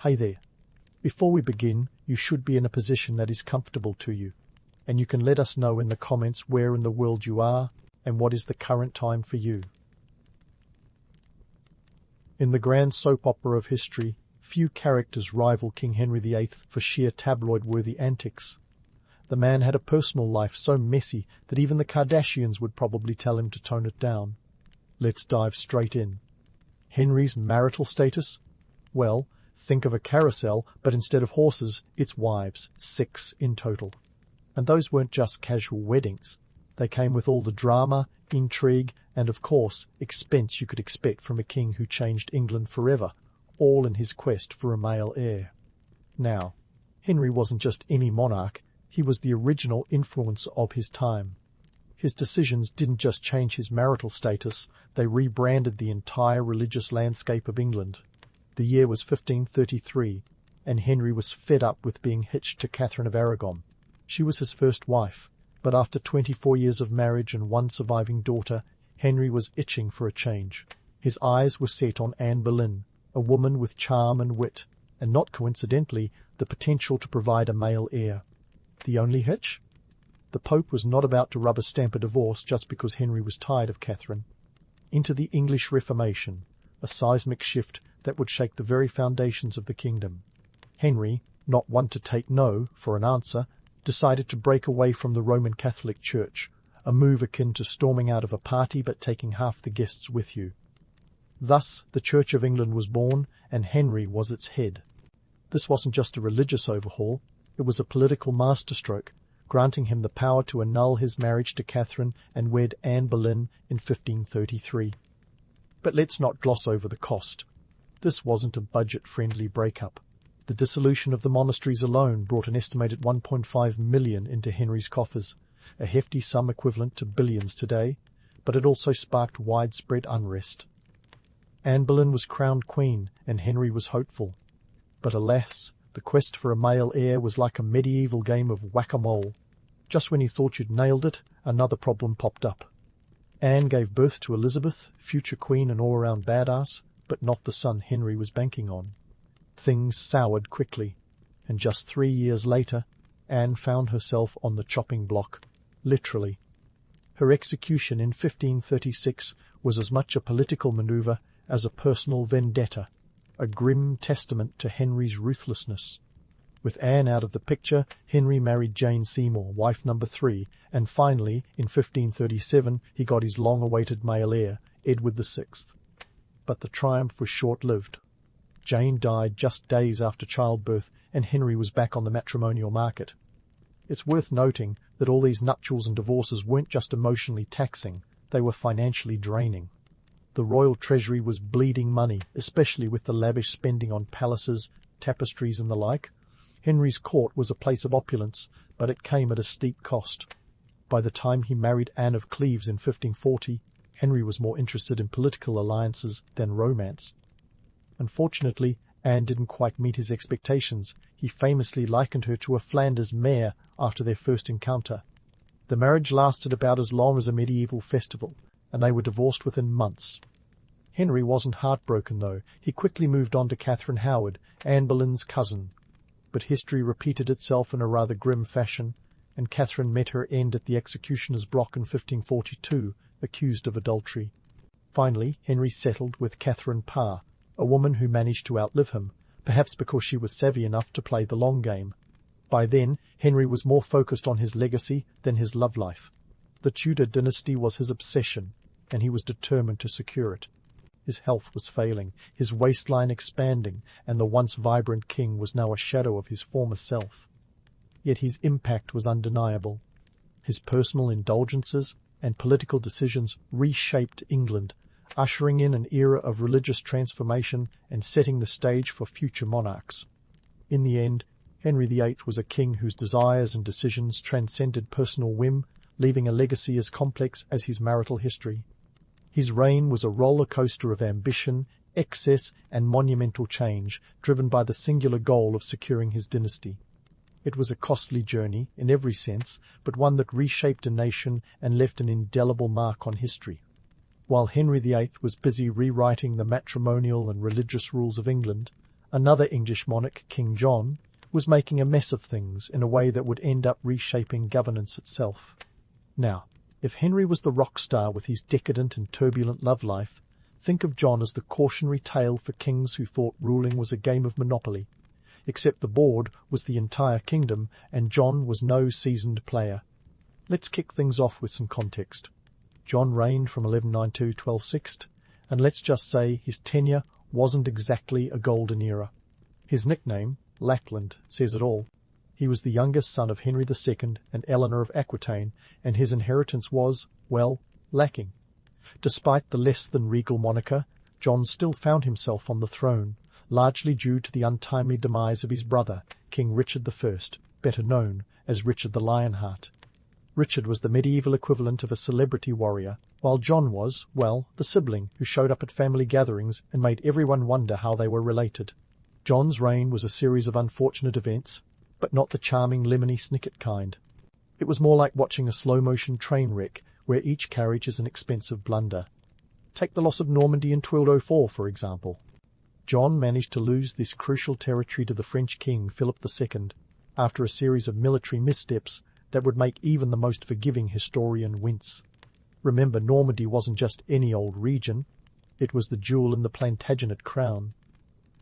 Hey there. Before we begin, you should be in a position that is comfortable to you, and you can let us know in the comments where in the world you are and what is the current time for you. In the grand soap opera of history, few characters rival King Henry VIII for sheer tabloid-worthy antics. The man had a personal life so messy that even the Kardashians would probably tell him to tone it down. Let's dive straight in. Henry's marital status? Well, think of a carousel, but instead of horses, it's wives, 6 in total. And those weren't just casual weddings. They came with all the drama, intrigue, and of course, expense you could expect from a king who changed England forever, all in his quest for a male heir. Now, Henry wasn't just any monarch, he was the original influencer of his time. His decisions didn't just change his marital status, they rebranded the entire religious landscape of England. The year was 1533, and Henry was fed up with being hitched to Catherine of Aragon. She was his first wife, but after 24 years of marriage and one surviving daughter, Henry was itching for a change. His eyes were set on Anne Boleyn, a woman with charm and wit, and not coincidentally, the potential to provide a male heir. The only hitch? The Pope was not about to rubber stamp a divorce just because Henry was tired of Catherine. Into the English Reformation, a seismic shift that would shake the very foundations of the kingdom. Henry, not one to take no for an answer, decided to break away from the Roman Catholic Church, a move akin to storming out of a party but taking half the guests with you. Thus, the Church of England was born, and Henry was its head. This wasn't just a religious overhaul, it was a political masterstroke, granting him the power to annul his marriage to Catherine and wed Anne Boleyn in 1533. But let's not gloss over the cost. This wasn't a budget-friendly breakup. The dissolution of the monasteries alone brought an estimated 1.5 million into Henry's coffers, a hefty sum equivalent to billions today, but it also sparked widespread unrest. Anne Boleyn was crowned queen, and Henry was hopeful. But alas, the quest for a male heir was like a medieval game of whack-a-mole. Just when you thought you'd nailed it, another problem popped up. Anne gave birth to Elizabeth, future queen and all-around badass, but not the son Henry was banking on. Things soured quickly, and just 3 years later, Anne found herself on the chopping block, literally. Her execution in 1536 was as much a political maneuver as a personal vendetta, a grim testament to Henry's ruthlessness. With Anne out of the picture, Henry married Jane Seymour, wife number 3, and finally, in 1537, he got his long-awaited male heir, Edward VI. But the triumph was short-lived. Jane died just days after childbirth, and Henry was back on the matrimonial market. It's worth noting that all these nuptials and divorces weren't just emotionally taxing, they were financially draining. The royal treasury was bleeding money, especially with the lavish spending on palaces, tapestries and the like. Henry's court was a place of opulence, but it came at a steep cost. By the time he married Anne of Cleves in 1540, Henry was more interested in political alliances than romance. Unfortunately, Anne didn't quite meet his expectations. He famously likened her to a Flanders mare after their first encounter. The marriage lasted about as long as a medieval festival, and they were divorced within months. Henry wasn't heartbroken, though. He quickly moved on to Catherine Howard, Anne Boleyn's cousin. But history repeated itself in a rather grim fashion, and Catherine met her end at the executioner's block in 1542, accused of adultery. Finally, Henry settled with Catherine Parr, a woman who managed to outlive him, perhaps because she was savvy enough to play the long game. By then, Henry was more focused on his legacy than his love life. The Tudor dynasty was his obsession, and he was determined to secure it. His health was failing, his waistline expanding, and the once vibrant king was now a shadow of his former self. Yet his impact was undeniable. His personal indulgences and political decisions reshaped England, ushering in an era of religious transformation and setting the stage for future monarchs. In the end, Henry VIII was a king whose desires and decisions transcended personal whim, leaving a legacy as complex as his marital history. His reign was a roller coaster of ambition, excess, and monumental change, driven by the singular goal of securing his dynasty. It was a costly journey, in every sense, but one that reshaped a nation and left an indelible mark on history. While Henry VIII was busy rewriting the matrimonial and religious rules of England, Another English monarch, King John, was making a mess of things in a way that would end up reshaping governance itself. Now, if Henry was the rock star with his decadent and turbulent love life, think of John as the cautionary tale for kings who thought ruling was a game of Monopoly, except the board was the entire kingdom and John was no seasoned player. Let's kick things off with some context. John reigned from 1192 to 1260, and let's just say his tenure wasn't exactly a golden era. His nickname, Lackland, says it all. He was the youngest son of Henry II and Eleanor of Aquitaine, and his inheritance was, well, lacking. Despite the less-than-regal moniker, John still found himself on the throne, largely due to the untimely demise of his brother, King Richard I, better known as Richard the Lionheart. Richard was the medieval equivalent of a celebrity warrior, while John was, well, the sibling who showed up at family gatherings and made everyone wonder how they were related. John's reign was a series of unfortunate events, but not the charming lemony snicket kind. It was more like watching a slow-motion train wreck where each carriage is an expensive blunder. Take the loss of Normandy in 1204, for example. John managed to lose this crucial territory to the French king Philip II after a series of military missteps that would make even the most forgiving historian wince. Remember, Normandy wasn't just any old region, it was the jewel in the Plantagenet crown.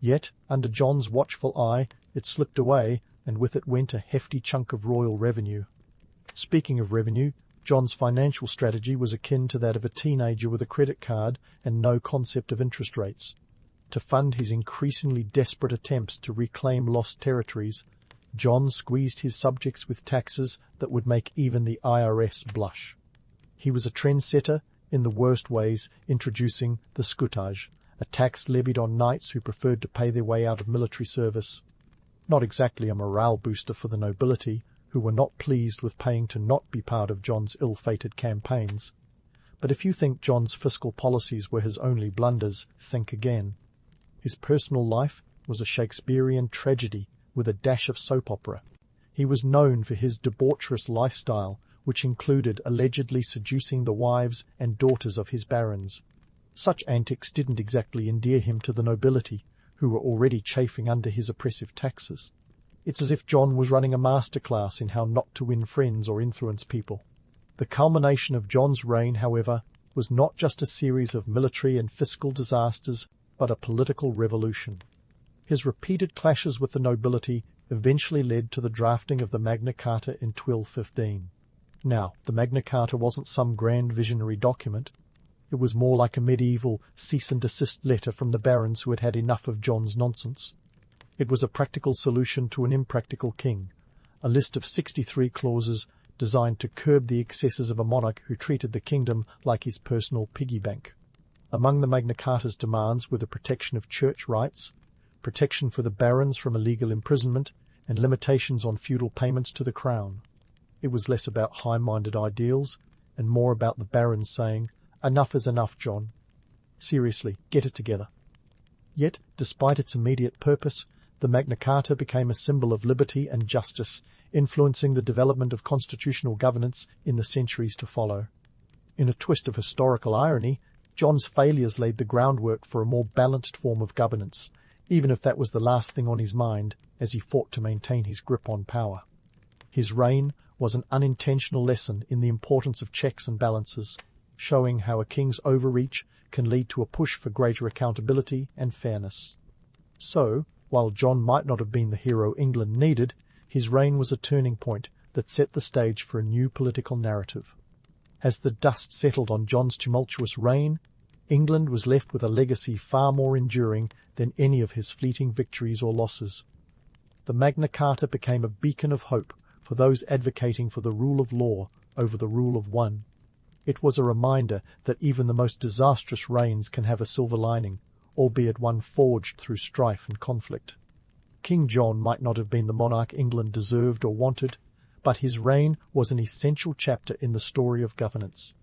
Yet, under John's watchful eye, it slipped away, and with it went a hefty chunk of royal revenue. Speaking of revenue, John's financial strategy was akin to that of a teenager with a credit card and no concept of interest rates. To fund his increasingly desperate attempts to reclaim lost territories, John squeezed his subjects with taxes that would make even the IRS blush. He was a trendsetter in the worst ways, introducing the scutage, a tax levied on knights who preferred to pay their way out of military service. Not exactly a morale booster for the nobility, who were not pleased with paying to not be part of John's ill-fated campaigns. But if you think John's fiscal policies were his only blunders, think again. His personal life was a Shakespearean tragedy with a dash of soap opera. He was known for his debaucherous lifestyle, which included allegedly seducing the wives and daughters of his barons. Such antics didn't exactly endear him to the nobility, who were already chafing under his oppressive taxes. It's as if John was running a masterclass in how not to win friends or influence people. The culmination of John's reign, however, was not just a series of military and fiscal disasters, but a political revolution. His repeated clashes with the nobility eventually led to the drafting of the Magna Carta in 1215. Now, the Magna Carta wasn't some grand visionary document. It was more like a medieval cease-and-desist letter from the barons who had had enough of John's nonsense. It was a practical solution to an impractical king, a list of 63 clauses designed to curb the excesses of a monarch who treated the kingdom like his personal piggy bank. Among the Magna Carta's demands were the protection of church rights, protection for the barons from illegal imprisonment, and limitations on feudal payments to the crown. It was less about high-minded ideals and more about the barons saying, "Enough is enough, John. Seriously, get it together." Yet, despite its immediate purpose, the Magna Carta became a symbol of liberty and justice, influencing the development of constitutional governance in the centuries to follow. In a twist of historical irony, John's failures laid the groundwork for a more balanced form of governance, even if that was the last thing on his mind as he fought to maintain his grip on power. His reign was an unintentional lesson in the importance of checks and balances, showing how a king's overreach can lead to a push for greater accountability and fairness. So, while John might not have been the hero England needed, his reign was a turning point that set the stage for a new political narrative. As the dust settled on John's tumultuous reign, England was left with a legacy far more enduring than any of his fleeting victories or losses. The Magna Carta became a beacon of hope for those advocating for the rule of law over the rule of one. It was a reminder that even the most disastrous reigns can have a silver lining, albeit one forged through strife and conflict. King John might not have been the monarch England deserved or wanted, but his reign was an essential chapter in the story of governance.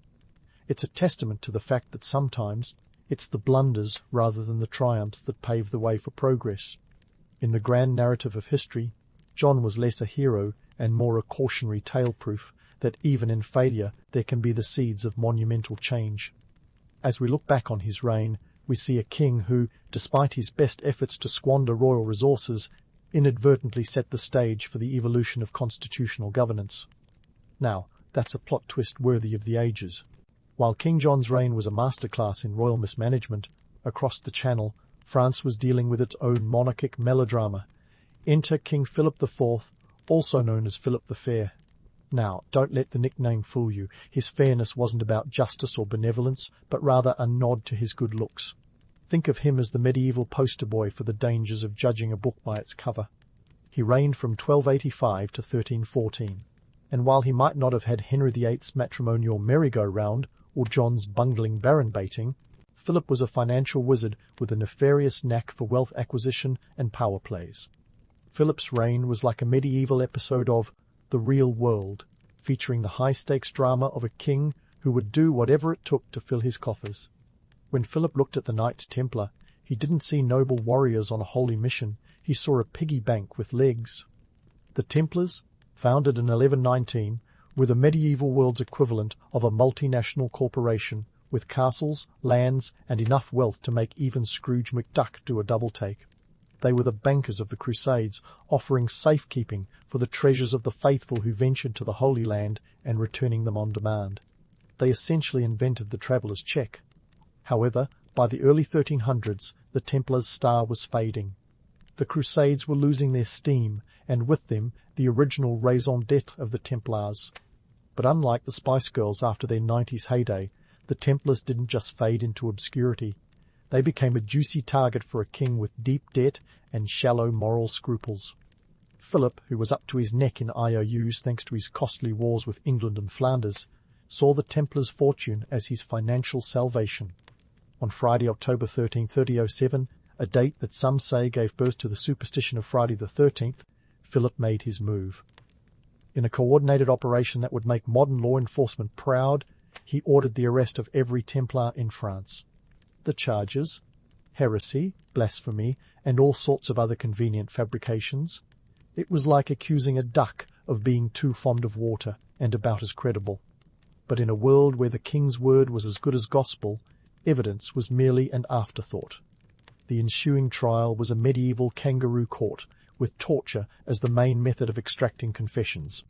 It's a testament to the fact that sometimes it's the blunders rather than the triumphs that pave the way for progress. In the grand narrative of history, John was less a hero and more a cautionary tale proof that even in failure there can be the seeds of monumental change. As we look back on his reign, we see a king who, despite his best efforts to squander royal resources, inadvertently set the stage for the evolution of constitutional governance. Now, that's a plot twist worthy of the ages. While King John's reign was a masterclass in royal mismanagement, across the Channel, France was dealing with its own monarchic melodrama. Enter King Philip IV, also known as Philip the Fair. Now, don't let the nickname fool you. His fairness wasn't about justice or benevolence, but rather a nod to his good looks. Think of him as the medieval poster boy for the dangers of judging a book by its cover. He reigned from 1285 to 1314, and while he might not have had Henry VIII's matrimonial merry-go-round or John's bungling baron baiting, Philip was a financial wizard with a nefarious knack for wealth acquisition and power plays. Philip's reign was like a medieval episode of The Real World, featuring the high-stakes drama of a king who would do whatever it took to fill his coffers. When Philip looked at the Knights Templar, he didn't see noble warriors on a holy mission, he saw a piggy bank with legs. The Templars, founded in 1119, were the medieval world's equivalent of a multinational corporation with castles, lands, and enough wealth to make even Scrooge McDuck do a double-take. They were the bankers of the Crusades, offering safekeeping for the treasures of the faithful who ventured to the Holy Land and returning them on demand. They essentially invented the traveller's cheque. However, by the early 1300s, the Templars' star was fading. The Crusades were losing their steam, and with them the original raison d'etre of the Templars. But unlike the Spice Girls after their 90s heyday, the Templars didn't just fade into obscurity. They became a juicy target for a king with deep debt and shallow moral scruples. Philip, who was up to his neck in IOUs thanks to his costly wars with England and Flanders, saw the Templars' fortune as his financial salvation. On Friday, October 13, 1307, a date that some say gave birth to the superstition of Friday the 13th, Philip made his move. In a coordinated operation that would make modern law enforcement proud, he ordered the arrest of every Templar in France. The charges? Heresy, blasphemy, and all sorts of other convenient fabrications. It was like accusing a duck of being too fond of water and about as credible. But in a world where the king's word was as good as gospel, evidence was merely an afterthought. The ensuing trial was a medieval kangaroo court, with torture as the main method of extracting confessions.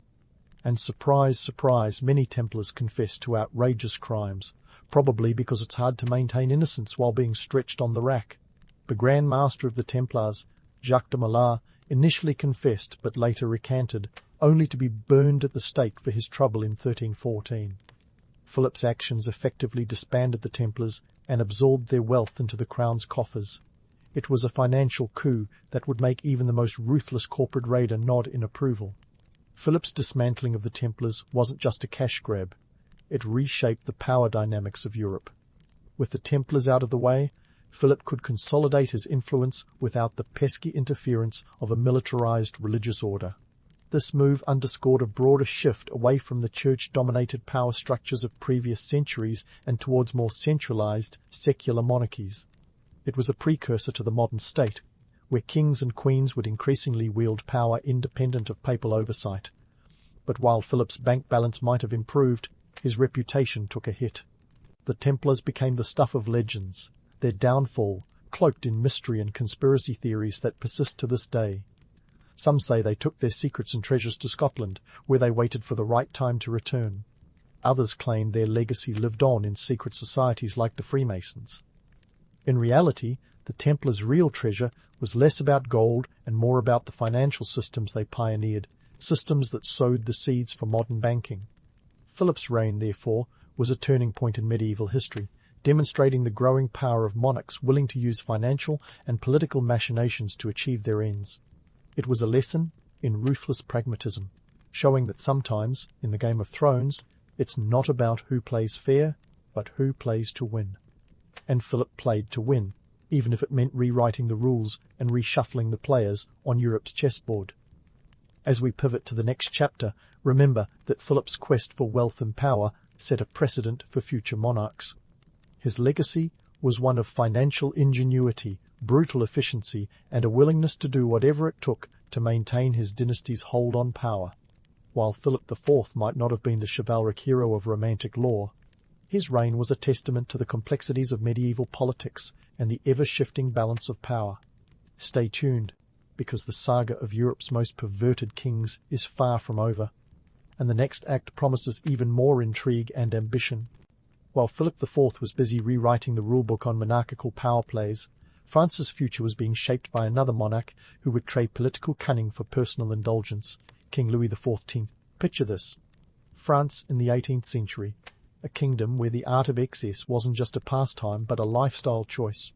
And surprise, surprise, many Templars confessed to outrageous crimes, probably because it's hard to maintain innocence while being stretched on the rack. The Grand Master of the Templars, Jacques de Molay, initially confessed but later recanted, only to be burned at the stake for his trouble in 1314. Philip's actions effectively disbanded the Templars and absorbed their wealth into the crown's coffers. It was a financial coup that would make even the most ruthless corporate raider nod in approval. Philip's dismantling of the Templars wasn't just a cash grab. It reshaped the power dynamics of Europe. With the Templars out of the way, Philip could consolidate his influence without the pesky interference of a militarized religious order. This move underscored a broader shift away from the church-dominated power structures of previous centuries and towards more centralized, secular monarchies. It was a precursor to the modern state, where kings and queens would increasingly wield power independent of papal oversight. But while Philip's bank balance might have improved, his reputation took a hit. The Templars became the stuff of legends, their downfall cloaked in mystery and conspiracy theories that persist to this day. Some say they took their secrets and treasures to Scotland, where they waited for the right time to return. Others claimed their legacy lived on in secret societies like the Freemasons. In reality, the Templars' real treasure was less about gold and more about the financial systems they pioneered, systems that sowed the seeds for modern banking. Philip's reign, therefore, was a turning point in medieval history, demonstrating the growing power of monarchs willing to use financial and political machinations to achieve their ends. It was a lesson in ruthless pragmatism, showing that sometimes, in the Game of Thrones, it's not about who plays fair, but who plays to win. And Philip played to win, even if it meant rewriting the rules and reshuffling the players on Europe's chessboard. As we pivot to the next chapter, remember that Philip's quest for wealth and power set a precedent for future monarchs. His legacy was one of financial ingenuity, brutal efficiency, and a willingness to do whatever it took to maintain his dynasty's hold on power. While Philip IV might not have been the chivalric hero of romantic lore, his reign was a testament to the complexities of medieval politics, and the ever-shifting balance of power. Stay tuned, because the saga of Europe's most perverted kings is far from over, and the next act promises even more intrigue and ambition. While Philip IV was busy rewriting the rulebook on monarchical power plays, France's future was being shaped by another monarch who would trade political cunning for personal indulgence, King Louis XIV. Picture this: France in the 18th century, a kingdom where the art of excess wasn't just a pastime but a lifestyle choice.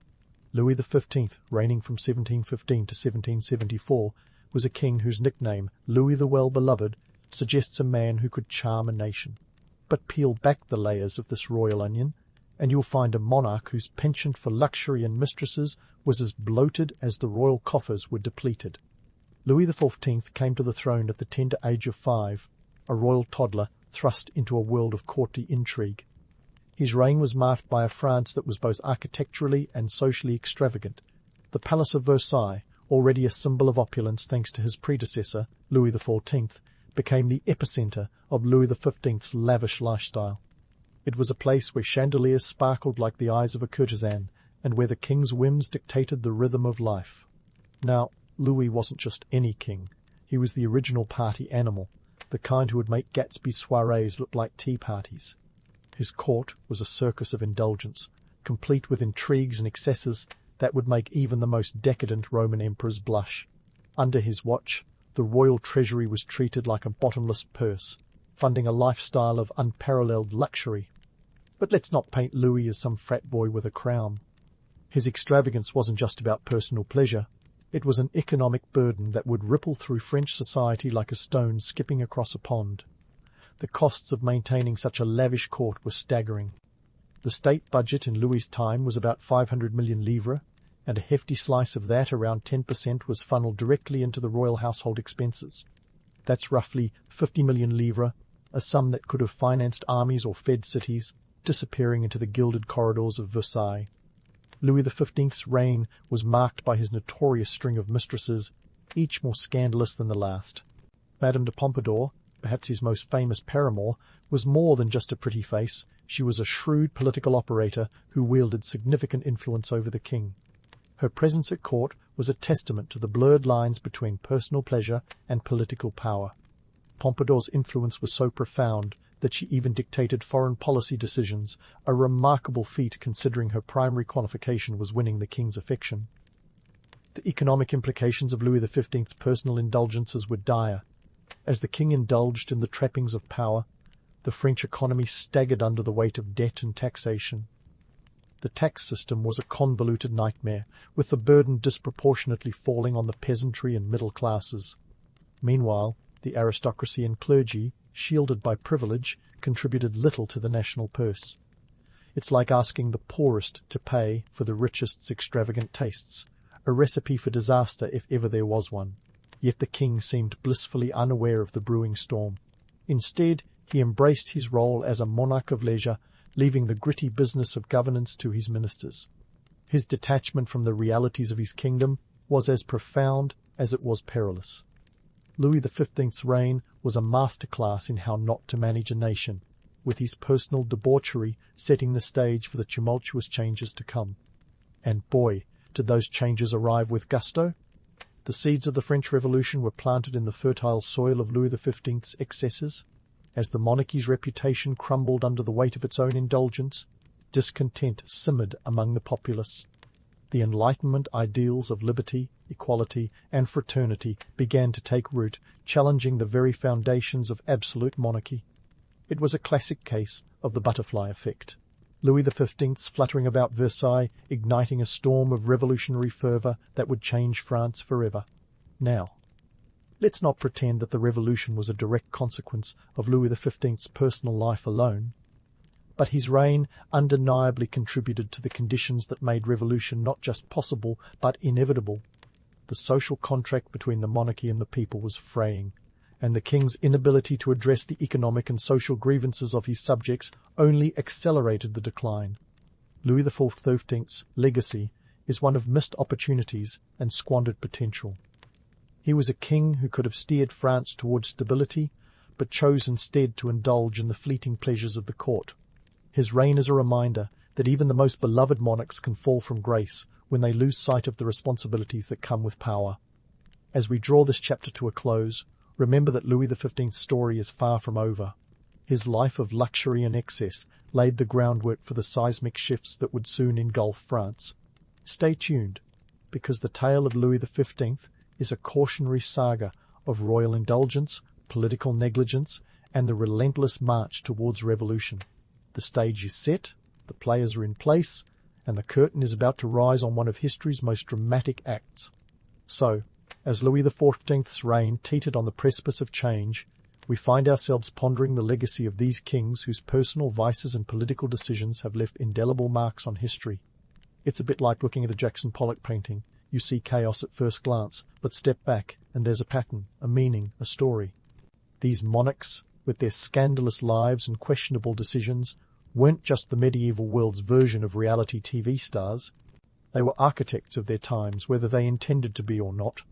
Louis XV, reigning from 1715 to 1774, was a king whose nickname, Louis the Well-Beloved, suggests a man who could charm a nation. But peel back the layers of this royal onion, and you'll find a monarch whose penchant for luxury and mistresses was as bloated as the royal coffers were depleted. Louis XIV came to the throne at the tender age of 5, a royal toddler thrust into a world of courtly intrigue. His reign was marked by a France that was both architecturally and socially extravagant. The Palace of Versailles, already a symbol of opulence thanks to his predecessor, Louis XIV, became the epicenter of Louis XV's lavish lifestyle. It was a place where chandeliers sparkled like the eyes of a courtesan, and where the king's whims dictated the rhythm of life. Now, Louis wasn't just any king. He was the original party animal, the kind who would make Gatsby's soirees look like tea parties. His court was a circus of indulgence, complete with intrigues and excesses that would make even the most decadent Roman emperors blush. Under his watch, the royal treasury was treated like a bottomless purse, funding a lifestyle of unparalleled luxury. But let's not paint Louis as some frat boy with a crown. His extravagance wasn't just about personal pleasure. It was an economic burden that would ripple through French society like a stone skipping across a pond. The costs of maintaining such a lavish court were staggering. The state budget in Louis's time was about 500 million livres, and a hefty slice of that, around 10%, was funneled directly into the royal household expenses. That's roughly 50 million livres, a sum that could have financed armies or fed cities, disappearing into the gilded corridors of Versailles. Louis XV's reign was marked by his notorious string of mistresses, each more scandalous than the last. Madame de Pompadour, perhaps his most famous paramour, was more than just a pretty face. She was a shrewd political operator who wielded significant influence over the king. Her presence at court was a testament to the blurred lines between personal pleasure and political power. Pompadour's influence was so profound that she even dictated foreign policy decisions, a remarkable feat considering her primary qualification was winning the king's affection. The economic implications of Louis XV's personal indulgences were dire. As the king indulged in the trappings of power, the French economy staggered under the weight of debt and taxation. The tax system was a convoluted nightmare, with the burden disproportionately falling on the peasantry and middle classes. Meanwhile, the aristocracy and clergy, shielded by privilege, contributed little to the national purse. It's like asking the poorest to pay for the richest's extravagant tastes, a recipe for disaster if ever there was one. Yet the king seemed blissfully unaware of the brewing storm. Instead, he embraced his role as a monarch of leisure, leaving the gritty business of governance to his ministers. His detachment from the realities of his kingdom was as profound as it was perilous. Louis XV's reign was a masterclass in how not to manage a nation, with his personal debauchery setting the stage for the tumultuous changes to come. And boy, did those changes arrive with gusto! The seeds of the French Revolution were planted in the fertile soil of Louis XV's excesses. As the monarchy's reputation crumbled under the weight of its own indulgence, discontent simmered among the populace. The Enlightenment ideals of liberty, equality, and fraternity began to take root, challenging the very foundations of absolute monarchy. It was a classic case of the butterfly effect. Louis XV's fluttering about Versailles, igniting a storm of revolutionary fervour that would change France forever. Now, let's not pretend that the revolution was a direct consequence of Louis XV's personal life alone, but his reign undeniably contributed to the conditions that made revolution not just possible, but inevitable. The social contract between the monarchy and the people was fraying, and the king's inability to address the economic and social grievances of his subjects only accelerated the decline. Louis XV's legacy is one of missed opportunities and squandered potential. He was a king who could have steered France towards stability, but chose instead to indulge in the fleeting pleasures of the court. His reign is a reminder that even the most beloved monarchs can fall from grace when they lose sight of the responsibilities that come with power. As we draw this chapter to a close, remember that Louis XV's story is far from over. His life of luxury and excess laid the groundwork for the seismic shifts that would soon engulf France. Stay tuned, because the tale of Louis XV is a cautionary saga of royal indulgence, political negligence, and the relentless march towards revolution. The stage is set, the players are in place, and the curtain is about to rise on one of history's most dramatic acts. So, as Louis XIV's reign teetered on the precipice of change, we find ourselves pondering the legacy of these kings whose personal vices and political decisions have left indelible marks on history. It's a bit like looking at a Jackson Pollock painting. You see chaos at first glance, but step back and there's a pattern, a meaning, a story. These monarchs, with their scandalous lives and questionable decisions, weren't just the medieval world's version of reality TV stars. They were architects of their times, whether they intended to be or not.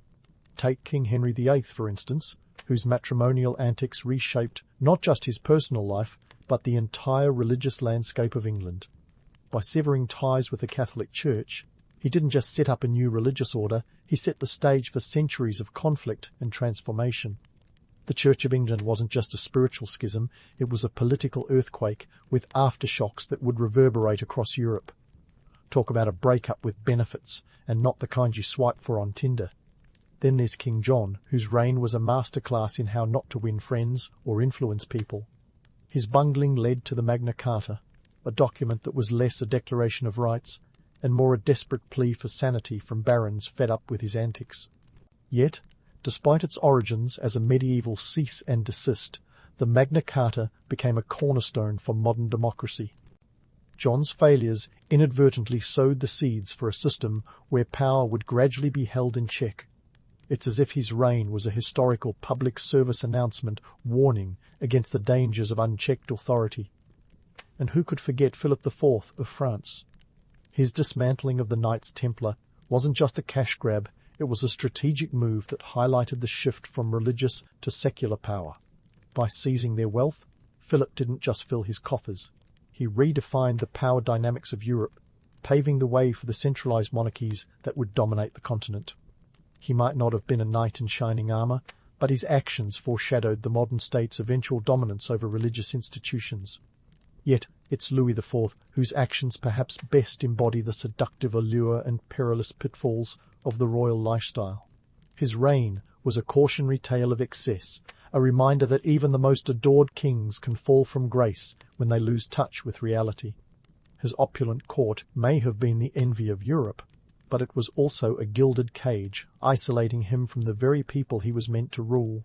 Take King Henry VIII, for instance, whose matrimonial antics reshaped not just his personal life, but the entire religious landscape of England. By severing ties with the Catholic Church, he didn't just set up a new religious order, he set the stage for centuries of conflict and transformation. The Church of England wasn't just a spiritual schism, it was a political earthquake with aftershocks that would reverberate across Europe. Talk about a breakup with benefits, and not the kind you swipe for on Tinder. Then there's King John, whose reign was a masterclass in how not to win friends or influence people. His bungling led to the Magna Carta, a document that was less a declaration of rights and more a desperate plea for sanity from barons fed up with his antics. Yet, despite its origins as a medieval cease and desist, the Magna Carta became a cornerstone for modern democracy. John's failures inadvertently sowed the seeds for a system where power would gradually be held in check. It's as if his reign was a historical public service announcement warning against the dangers of unchecked authority. And who could forget Philip IV of France? His dismantling of the Knights Templar wasn't just a cash grab, it was a strategic move that highlighted the shift from religious to secular power. By seizing their wealth, Philip didn't just fill his coffers. He redefined the power dynamics of Europe, paving the way for the centralized monarchies that would dominate the continent. He might not have been a knight in shining armor, but his actions foreshadowed the modern state's eventual dominance over religious institutions. Yet it's Louis IV whose actions perhaps best embody the seductive allure and perilous pitfalls of the royal lifestyle. His reign was a cautionary tale of excess, a reminder that even the most adored kings can fall from grace when they lose touch with reality. His opulent court may have been the envy of Europe, but it was also a gilded cage, isolating him from the very people he was meant to rule.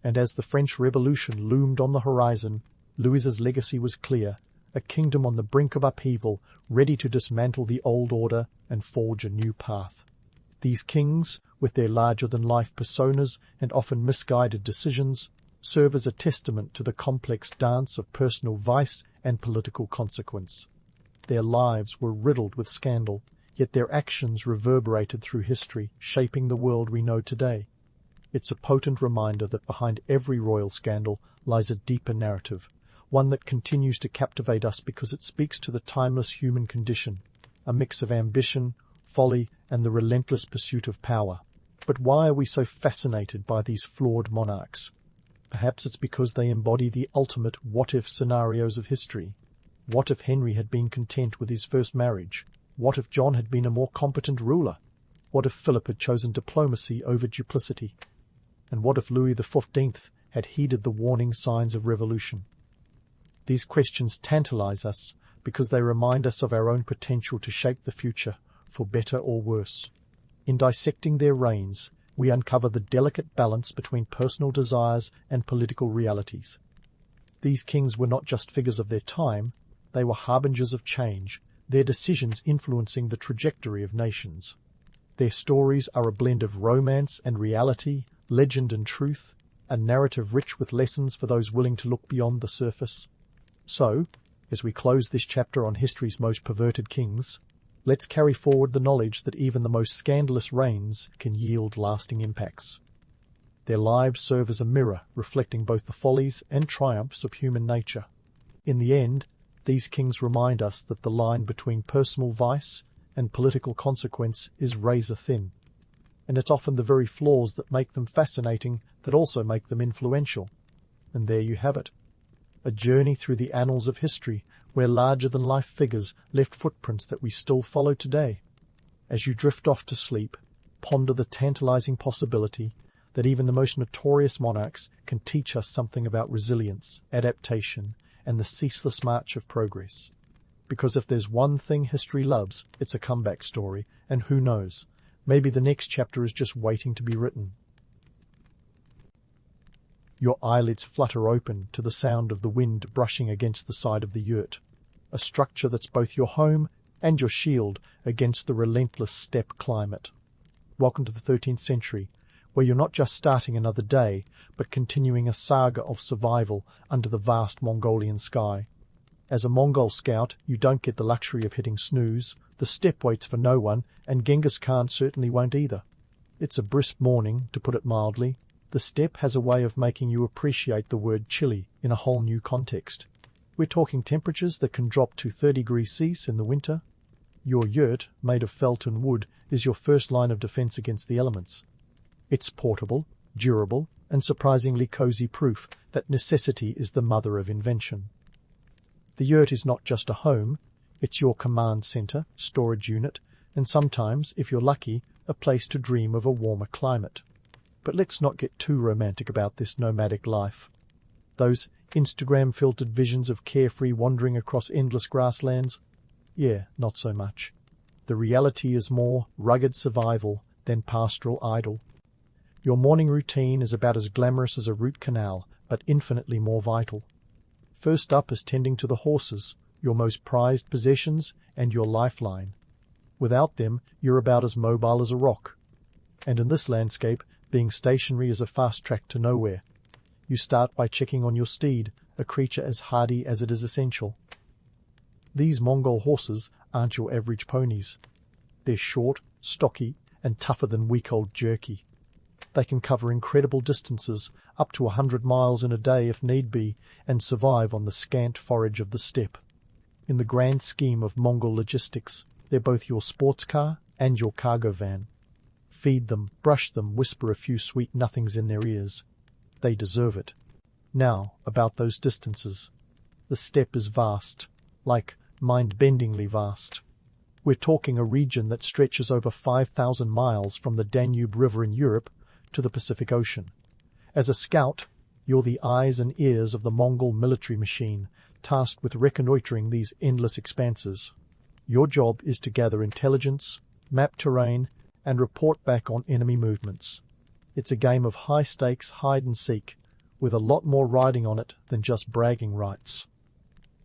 And as the French Revolution loomed on the horizon, Louis's legacy was clear, a kingdom on the brink of upheaval, ready to dismantle the old order and forge a new path. These kings, with their larger-than-life personas and often misguided decisions, serve as a testament to the complex dance of personal vice and political consequence. Their lives were riddled with scandal, yet their actions reverberated through history, shaping the world we know today. It's a potent reminder that behind every royal scandal lies a deeper narrative, one that continues to captivate us because it speaks to the timeless human condition, a mix of ambition, folly, and the relentless pursuit of power. But why are we so fascinated by these flawed monarchs? Perhaps it's because they embody the ultimate what-if scenarios of history. What if Henry had been content with his first marriage? What if John had been a more competent ruler? What if Philip had chosen diplomacy over duplicity? And what if Louis XIV had heeded the warning signs of revolution? These questions tantalize us because they remind us of our own potential to shape the future, for better or worse. In dissecting their reigns, we uncover the delicate balance between personal desires and political realities. These kings were not just figures of their time, they were harbingers of change, their decisions influencing the trajectory of nations. Their stories are a blend of romance and reality, legend and truth, a narrative rich with lessons for those willing to look beyond the surface. So, as we close this chapter on history's most perverted kings, let's carry forward the knowledge that even the most scandalous reigns can yield lasting impacts. Their lives serve as a mirror reflecting both the follies and triumphs of human nature. In the end, These kings remind us that the line between personal vice and political consequence is razor thin, and it's often the very flaws that make them fascinating that also make them influential. And there you have it, a journey through the annals of history where larger-than-life figures left footprints that we still follow today. As you drift off to sleep, ponder the tantalizing possibility that even the most notorious monarchs can teach us something about resilience, adaptation, and the ceaseless march of progress. Because if there's one thing history loves, it's a comeback story, and who knows, maybe the next chapter is just waiting to be written. Your eyelids flutter open to the sound of the wind brushing against the side of the yurt, a structure that's both your home and your shield against the relentless steppe climate. Welcome to the 13th century, where you're not just starting another day, but continuing a saga of survival under the vast Mongolian sky. As a Mongol scout, you don't get the luxury of hitting snooze, the steppe waits for no one, and Genghis Khan certainly won't either. It's a brisk morning, to put it mildly. The steppe has a way of making you appreciate the word chilly in a whole new context. We're talking temperatures that can drop to 30 degrees Celsius in the winter. Your yurt, made of felt and wood, is your first line of defense against the elements. It's portable, durable, and surprisingly cozy proof that necessity is the mother of invention. The yurt is not just a home, it's your command center, storage unit, and sometimes, if you're lucky, a place to dream of a warmer climate. But let's not get too romantic about this nomadic life. Those Instagram-filtered visions of carefree wandering across endless grasslands? Yeah, not so much. The reality is more rugged survival than pastoral idle. Your morning routine is about as glamorous as a root canal, but infinitely more vital. First up is tending to the horses, your most prized possessions and your lifeline. Without them, you're about as mobile as a rock. And in this landscape, being stationary is a fast track to nowhere. You start by checking on your steed, a creature as hardy as it is essential. These Mongol horses aren't your average ponies. They're short, stocky, and tougher than week-old jerky. They can cover incredible distances, up to 100 miles in a day if need be, and survive on the scant forage of the steppe. In the grand scheme of Mongol logistics, they're both your sports car and your cargo van. Feed them, brush them, whisper a few sweet nothings in their ears. They deserve it. Now, about those distances. The steppe is vast, like mind-bendingly vast. We're talking a region that stretches over 5,000 miles from the Danube River in Europe to the Pacific Ocean. As a scout, you're the eyes and ears of the Mongol military machine, tasked with reconnoitering these endless expanses. Your job is to gather intelligence, map terrain, and report back on enemy movements. It's a game of high-stakes hide-and-seek, with a lot more riding on it than just bragging rights.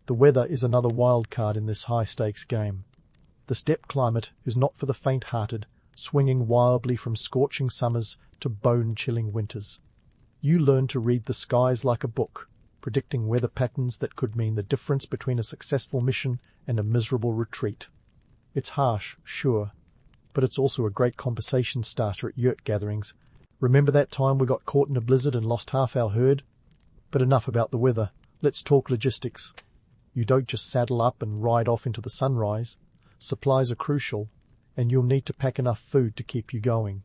The weather is another wild card in this high-stakes game. The steppe climate is not for the faint-hearted, swinging wildly from scorching summers to bone-chilling winters. You learn to read the skies like a book, predicting weather patterns that could mean the difference between a successful mission and a miserable retreat. It's harsh, sure, but it's also a great conversation starter at yurt gatherings. Remember that time we got caught in a blizzard and lost half our herd? But enough about the weather. Let's talk logistics. You don't just saddle up and ride off into the sunrise. Supplies are crucial, and you'll need to pack enough food to keep you going.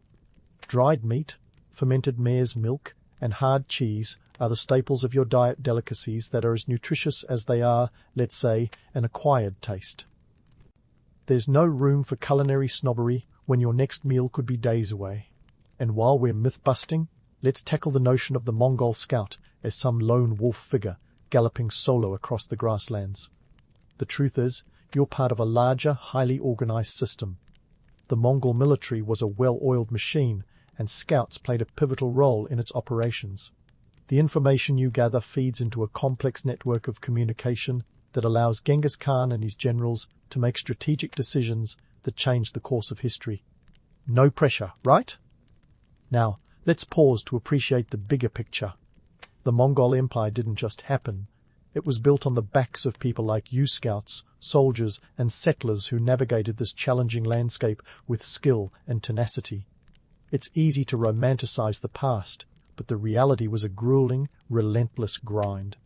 Dried meat, fermented mare's milk, and hard cheese are the staples of your diet delicacies that are as nutritious as they are, let's say, an acquired taste. There's no room for culinary snobbery when your next meal could be days away. And while we're myth-busting, let's tackle the notion of the Mongol scout as some lone wolf figure galloping solo across the grasslands. The truth is, you're part of a larger, highly organized system. The Mongol military was a well-oiled machine, and scouts played a pivotal role in its operations. The information you gather feeds into a complex network of communication that allows Genghis Khan and his generals to make strategic decisions that change the course of history. No pressure, right? Now, let's pause to appreciate the bigger picture. The Mongol Empire didn't just happen. It was built on the backs of people like you scouts, soldiers, and settlers who navigated this challenging landscape with skill and tenacity. It's easy to romanticize the past, but the reality was a grueling, relentless grind.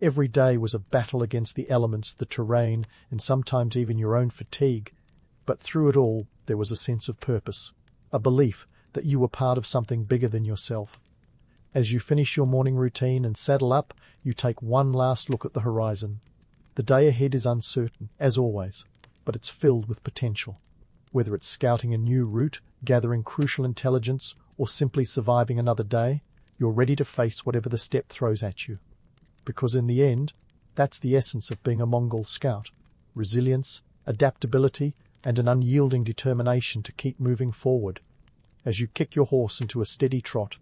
Every day was a battle against the elements, the terrain, and sometimes even your own fatigue. But through it all, there was a sense of purpose, a belief that you were part of something bigger than yourself. As you finish your morning routine and saddle up, you take one last look at the horizon. The day ahead is uncertain, as always, but it's filled with potential. Whether it's scouting a new route, gathering crucial intelligence, or simply surviving another day, you're ready to face whatever the steppe throws at you. Because in the end, that's the essence of being a Mongol scout: resilience, adaptability, and an unyielding determination to keep moving forward. As you kick your horse into a steady trot,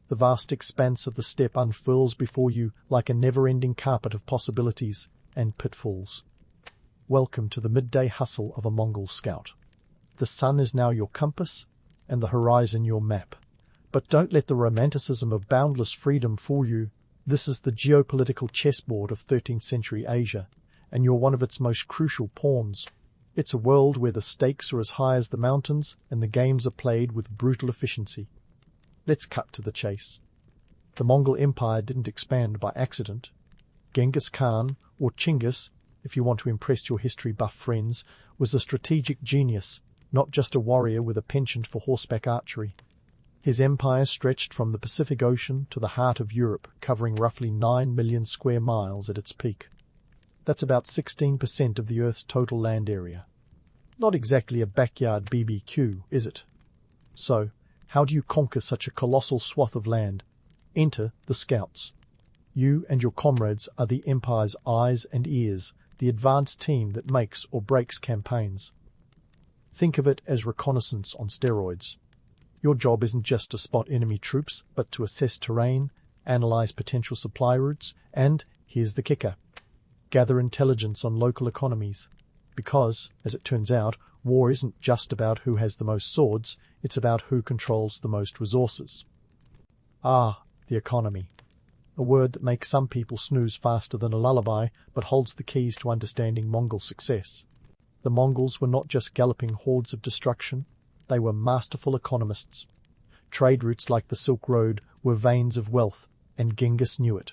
the vast expanse of the steppe unfurls before you like a never-ending carpet of possibilities and pitfalls. Welcome to the midday hustle of a Mongol scout. The sun is now your compass, and the horizon your map. But don't let the romanticism of boundless freedom fool you. This is the geopolitical chessboard of 13th century Asia, and you're one of its most crucial pawns. It's a world where the stakes are as high as the mountains, and the games are played with brutal efficiency. Let's cut to the chase. The Mongol Empire didn't expand by accident. Genghis Khan, or Chinggis, if you want to impress your history buff friends, was a strategic genius, not just a warrior with a penchant for horseback archery. His empire stretched from the Pacific Ocean to the heart of Europe, covering roughly 9 million square miles at its peak. That's about 16% of the Earth's total land area. Not exactly a backyard BBQ, is it? So, how do you conquer such a colossal swath of land? Enter the Scouts. You and your comrades are the Empire's eyes and ears, the advanced team that makes or breaks campaigns. Think of it as reconnaissance on steroids. Your job isn't just to spot enemy troops, but to assess terrain, analyze potential supply routes, and, here's the kicker, gather intelligence on local economies. Because, as it turns out, war isn't just about who has the most swords, it's about who controls the most resources. Ah, the economy. A word that makes some people snooze faster than a lullaby, but holds the keys to understanding Mongol success. The Mongols were not just galloping hordes of destruction, they were masterful economists. Trade routes like the Silk Road were veins of wealth, and Genghis knew it.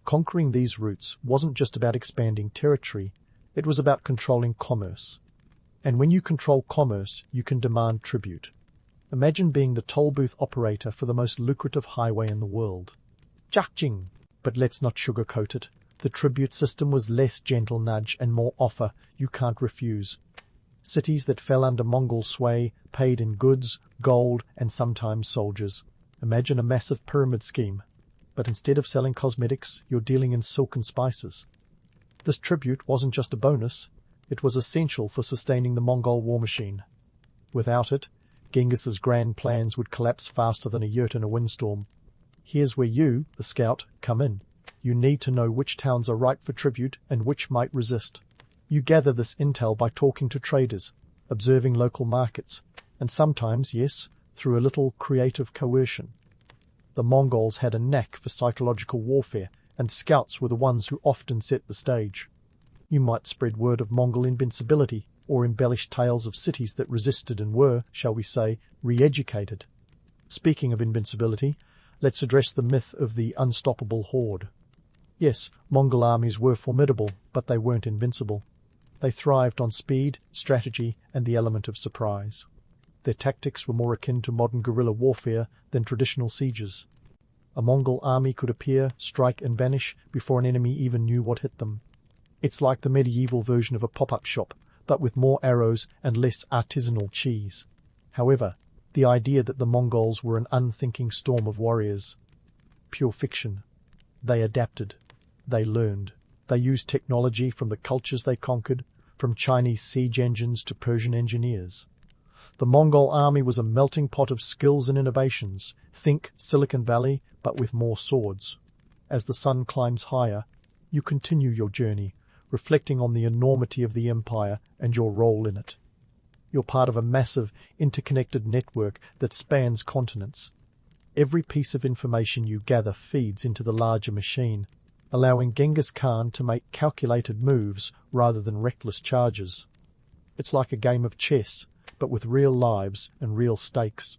Conquering these routes wasn't just about expanding territory, it was about controlling commerce. And when you control commerce, you can demand tribute. Imagine being the toll booth operator for the most lucrative highway in the world. Chak-ching! But let's not sugarcoat it. The tribute system was less gentle nudge and more offer, you can't refuse. Cities that fell under Mongol sway paid in goods, gold, and sometimes soldiers. Imagine a massive pyramid scheme. But instead of selling cosmetics, you're dealing in silk and spices. This tribute wasn't just a bonus, it was essential for sustaining the Mongol war machine. Without it, Genghis's grand plans would collapse faster than a yurt in a windstorm. Here's where you, the scout, come in. You need to know which towns are ripe for tribute and which might resist. You gather this intel by talking to traders, observing local markets, and sometimes, yes, through a little creative coercion. The Mongols had a knack for psychological warfare, and scouts were the ones who often set the stage. You might spread word of Mongol invincibility, or embellish tales of cities that resisted and were, shall we say, re-educated. Speaking of invincibility, let's address the myth of the unstoppable horde. Yes, Mongol armies were formidable, but they weren't invincible. They thrived on speed, strategy, and the element of surprise. Their tactics were more akin to modern guerrilla warfare than traditional sieges. A Mongol army could appear, strike, and vanish before an enemy even knew what hit them. It's like the medieval version of a pop-up shop, but with more arrows and less artisanal cheese. However, the idea that the Mongols were an unthinking storm of warriors. Pure fiction. They adapted. They learned. They used technology from the cultures they conquered, from Chinese siege engines to Persian engineers. The Mongol army was a melting pot of skills and innovations. Think Silicon Valley, but with more swords. As the sun climbs higher, you continue your journey, reflecting on the enormity of the empire and your role in it. You're part of a massive, interconnected network that spans continents. Every piece of information you gather feeds into the larger machine, allowing Genghis Khan to make calculated moves rather than reckless charges. It's like a game of chess, but with real lives and real stakes.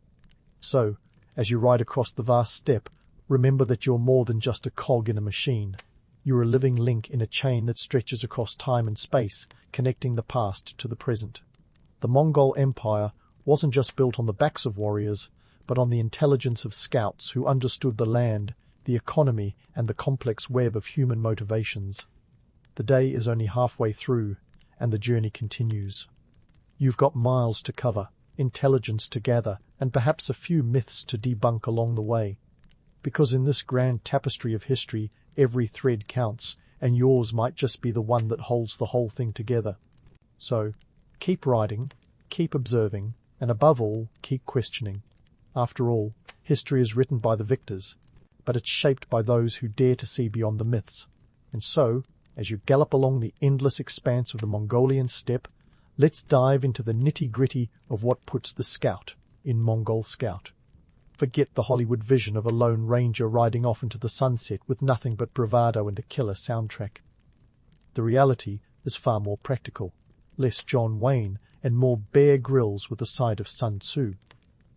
So, as you ride across the vast steppe, remember that you're more than just a cog in a machine. You're a living link in a chain that stretches across time and space, connecting the past to the present. The Mongol Empire wasn't just built on the backs of warriors, but on the intelligence of scouts who understood the land, the economy, and the complex web of human motivations. The day is only halfway through, and the journey continues. You've got miles to cover, intelligence to gather, and perhaps a few myths to debunk along the way. Because in this grand tapestry of history, every thread counts, and yours might just be the one that holds the whole thing together. So, keep writing, keep observing, and above all, keep questioning. After all, history is written by the victors, but it's shaped by those who dare to see beyond the myths. And so, as you gallop along the endless expanse of the Mongolian steppe, let's dive into the nitty-gritty of what puts the scout in Mongol Scout. Forget the Hollywood vision of a lone ranger riding off into the sunset with nothing but bravado and a killer soundtrack. The reality is far more practical, less John Wayne and more Bear Grylls with a side of Sun Tzu.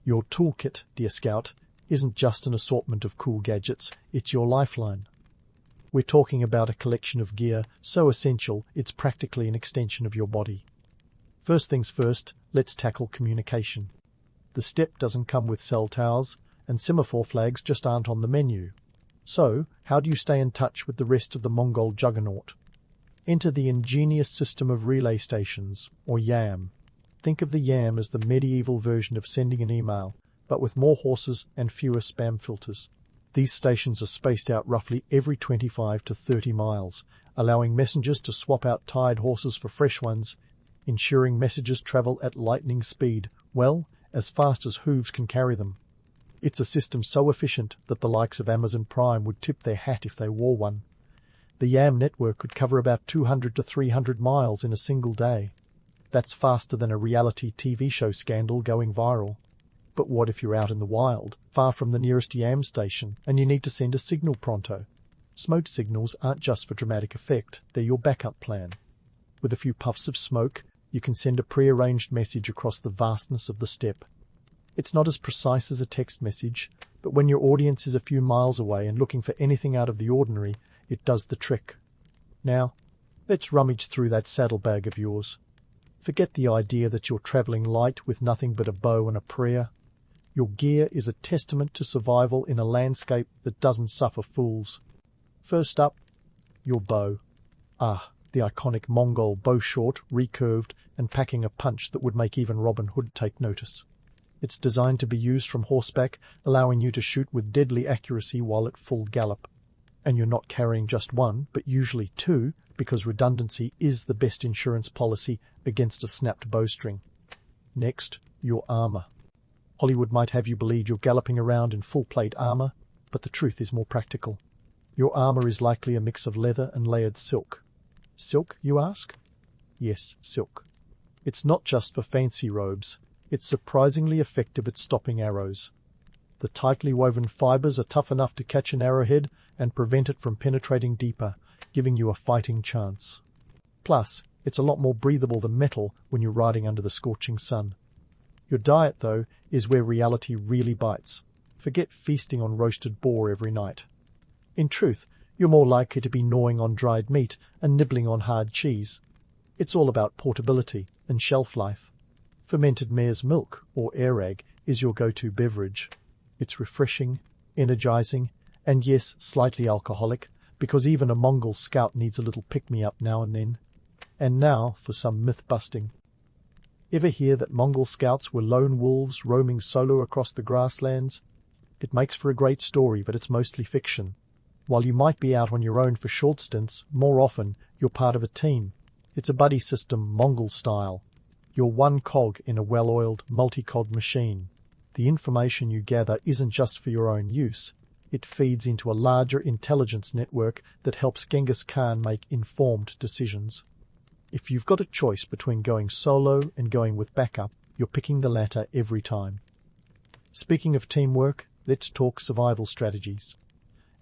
Your toolkit, dear Scout, isn't just an assortment of cool gadgets, it's your lifeline. We're talking about a collection of gear so essential it's practically an extension of your body. First things first, let's tackle communication. The steppe doesn't come with cell towers, and semaphore flags just aren't on the menu. So, how do you stay in touch with the rest of the Mongol juggernaut? Enter the ingenious system of relay stations, or YAM. Think of the YAM as the medieval version of sending an email, but with more horses and fewer spam filters. These stations are spaced out roughly every 25 to 30 miles, allowing messengers to swap out tired horses for fresh ones, ensuring messages travel at lightning speed, well, as fast as hooves can carry them. It's a system so efficient that the likes of Amazon Prime would tip their hat if they wore one. The YAM network could cover about 200 to 300 miles in a single day. That's faster than a reality TV show scandal going viral. But what if you're out in the wild, far from the nearest YAM station, and you need to send a signal pronto? Smoke signals aren't just for dramatic effect, they're your backup plan. With a few puffs of smoke, you can send a pre-arranged message across the vastness of the steppe. It's not as precise as a text message, but when your audience is a few miles away and looking for anything out of the ordinary, it does the trick. Now, let's rummage through that saddlebag of yours. Forget the idea that you're travelling light with nothing but a bow and a prayer. Your gear is a testament to survival in a landscape that doesn't suffer fools. First up, your bow. The iconic Mongol bow short, recurved, and packing a punch that would make even Robin Hood take notice. It's designed to be used from horseback, allowing you to shoot with deadly accuracy while at full gallop. And you're not carrying just one, but usually two, because redundancy is the best insurance policy against a snapped bowstring. Next, your armor. Hollywood might have you believe you're galloping around in full-plate armor, but the truth is more practical. Your armor is likely a mix of leather and layered silk. Silk, you ask? Yes, silk. It's not just for fancy robes. It's surprisingly effective at stopping arrows. The tightly woven fibers are tough enough to catch an arrowhead and prevent it from penetrating deeper, giving you a fighting chance. Plus, it's a lot more breathable than metal when you're riding under the scorching sun. Your diet, though, is where reality really bites. Forget feasting on roasted boar every night. In truth, you're more likely to be gnawing on dried meat and nibbling on hard cheese. It's all about portability and shelf life. Fermented mare's milk, or airag, is your go-to beverage. It's refreshing, energizing, and yes, slightly alcoholic, because even a Mongol scout needs a little pick-me-up now and then. And now for some myth-busting. Ever hear that Mongol scouts were lone wolves roaming solo across the grasslands? It makes for a great story, but it's mostly fiction. While you might be out on your own for short stints, more often you're part of a team. It's a buddy system, Mongol style. You're one cog in a well-oiled, multi-cog machine. The information you gather isn't just for your own use. It feeds into a larger intelligence network that helps Genghis Khan make informed decisions. If you've got a choice between going solo and going with backup, you're picking the latter every time. Speaking of teamwork, let's talk survival strategies.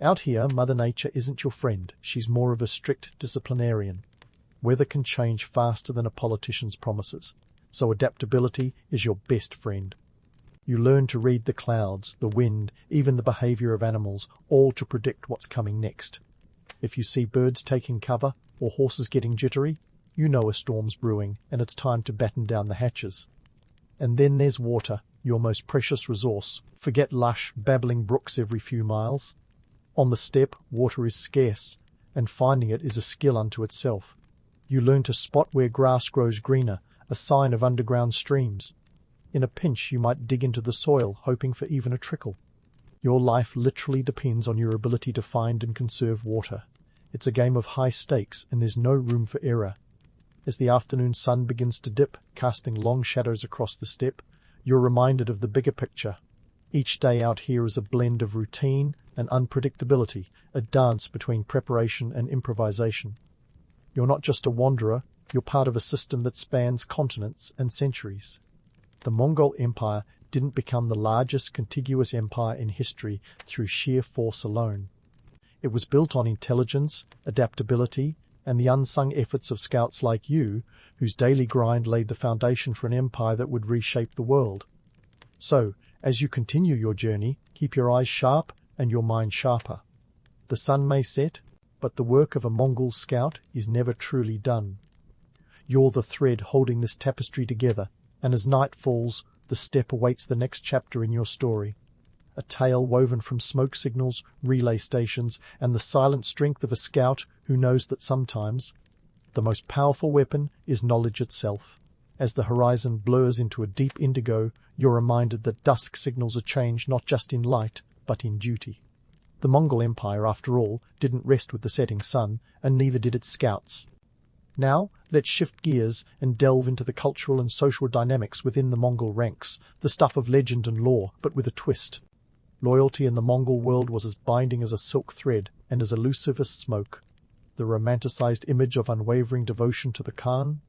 Out here, Mother Nature isn't your friend. She's more of a strict disciplinarian. Weather can change faster than a politician's promises, so adaptability is your best friend. You learn to read the clouds, the wind, even the behavior of animals, all to predict what's coming next. If you see birds taking cover or horses getting jittery, you know a storm's brewing and it's time to batten down the hatches. And then there's water, your most precious resource. Forget lush, babbling brooks every few miles. On the steppe, water is scarce, and finding it is a skill unto itself. You learn to spot where grass grows greener, a sign of underground streams. In a pinch you might dig into the soil, hoping for even a trickle. Your life literally depends on your ability to find and conserve water. It's a game of high stakes, and there's no room for error. As the afternoon sun begins to dip, casting long shadows across the steppe, you're reminded of the bigger picture. Each day out here is a blend of routine and unpredictability, a dance between preparation and improvisation. You're not just a wanderer, you're part of a system that spans continents and centuries. The Mongol Empire didn't become the largest contiguous empire in history through sheer force alone. It was built on intelligence, adaptability, and the unsung efforts of scouts like you, whose daily grind laid the foundation for an empire that would reshape the world. So, as you continue your journey, keep your eyes sharp and your mind sharper. The sun may set, but the work of a Mongol scout is never truly done. You're the thread holding this tapestry together, and as night falls, the steppe awaits the next chapter in your story. A tale woven from smoke signals, relay stations, and the silent strength of a scout who knows that sometimes the most powerful weapon is knowledge itself. As the horizon blurs into a deep indigo, you're reminded that dusk signals a change not just in light, but in duty. The Mongol Empire, after all, didn't rest with the setting sun, and neither did its scouts. Now, let's shift gears and delve into the cultural and social dynamics within the Mongol ranks, the stuff of legend and lore, but with a twist. Loyalty in the Mongol world was as binding as a silk thread and as elusive as smoke. The romanticized image of unwavering devotion to the Khan?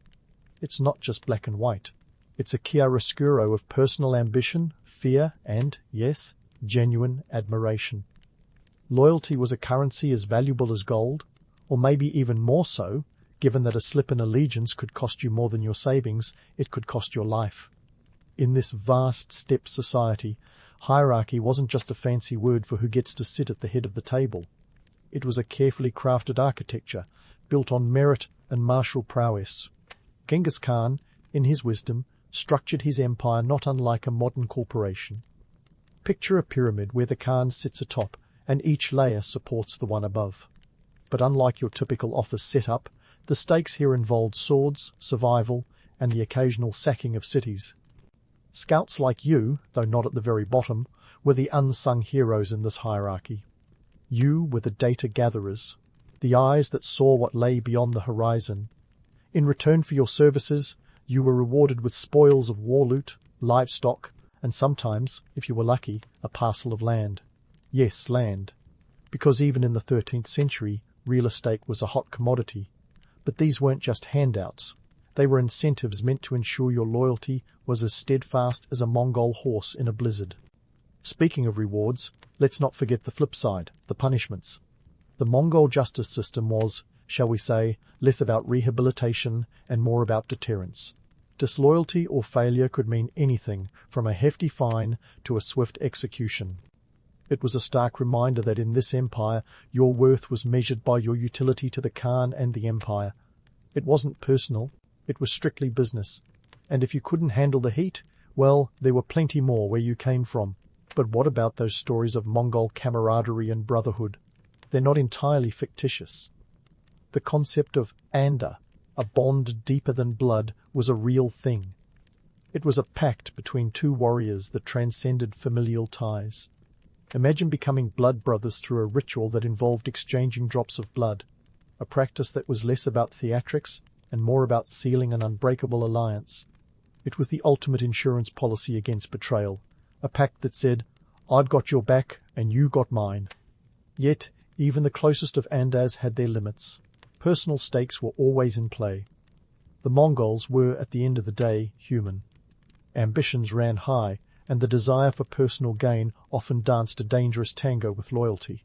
It's not just black and white. It's a chiaroscuro of personal ambition, fear, and, yes, genuine admiration. Loyalty was a currency as valuable as gold, or maybe even more so, given that a slip in allegiance could cost you more than your savings, it could cost your life. In this vast steppe society, hierarchy wasn't just a fancy word for who gets to sit at the head of the table. It was a carefully crafted architecture, built on merit and martial prowess. Genghis Khan, in his wisdom, structured his empire not unlike a modern corporation. Picture a pyramid where the Khan sits atop, and each layer supports the one above. But unlike your typical office setup, the stakes here involved swords, survival, and the occasional sacking of cities. Scouts like you, though not at the very bottom, were the unsung heroes in this hierarchy. You were the data gatherers, the eyes that saw what lay beyond the horizon. In return for your services, you were rewarded with spoils of war loot, livestock, and sometimes, if you were lucky, a parcel of land. Yes, land. Because even in the 13th century, real estate was a hot commodity. But these weren't just handouts. They were incentives meant to ensure your loyalty was as steadfast as a Mongol horse in a blizzard. Speaking of rewards, let's not forget the flip side, the punishments. The Mongol justice system was, shall we say, less about rehabilitation and more about deterrence. Disloyalty or failure could mean anything, from a hefty fine to a swift execution. It was a stark reminder that in this empire, your worth was measured by your utility to the Khan and the empire. It wasn't personal, it was strictly business. And if you couldn't handle the heat, well, there were plenty more where you came from. But what about those stories of Mongol camaraderie and brotherhood? They're not entirely fictitious. The concept of anda, a bond deeper than blood, was a real thing. It was a pact between two warriors that transcended familial ties. Imagine becoming blood brothers through a ritual that involved exchanging drops of blood, a practice that was less about theatrics and more about sealing an unbreakable alliance. It was the ultimate insurance policy against betrayal, a pact that said, I've got your back and you got mine. Yet, even the closest of Andas had their limits. Personal stakes were always in play. The Mongols were, at the end of the day, human. Ambitions ran high, and the desire for personal gain often danced a dangerous tango with loyalty.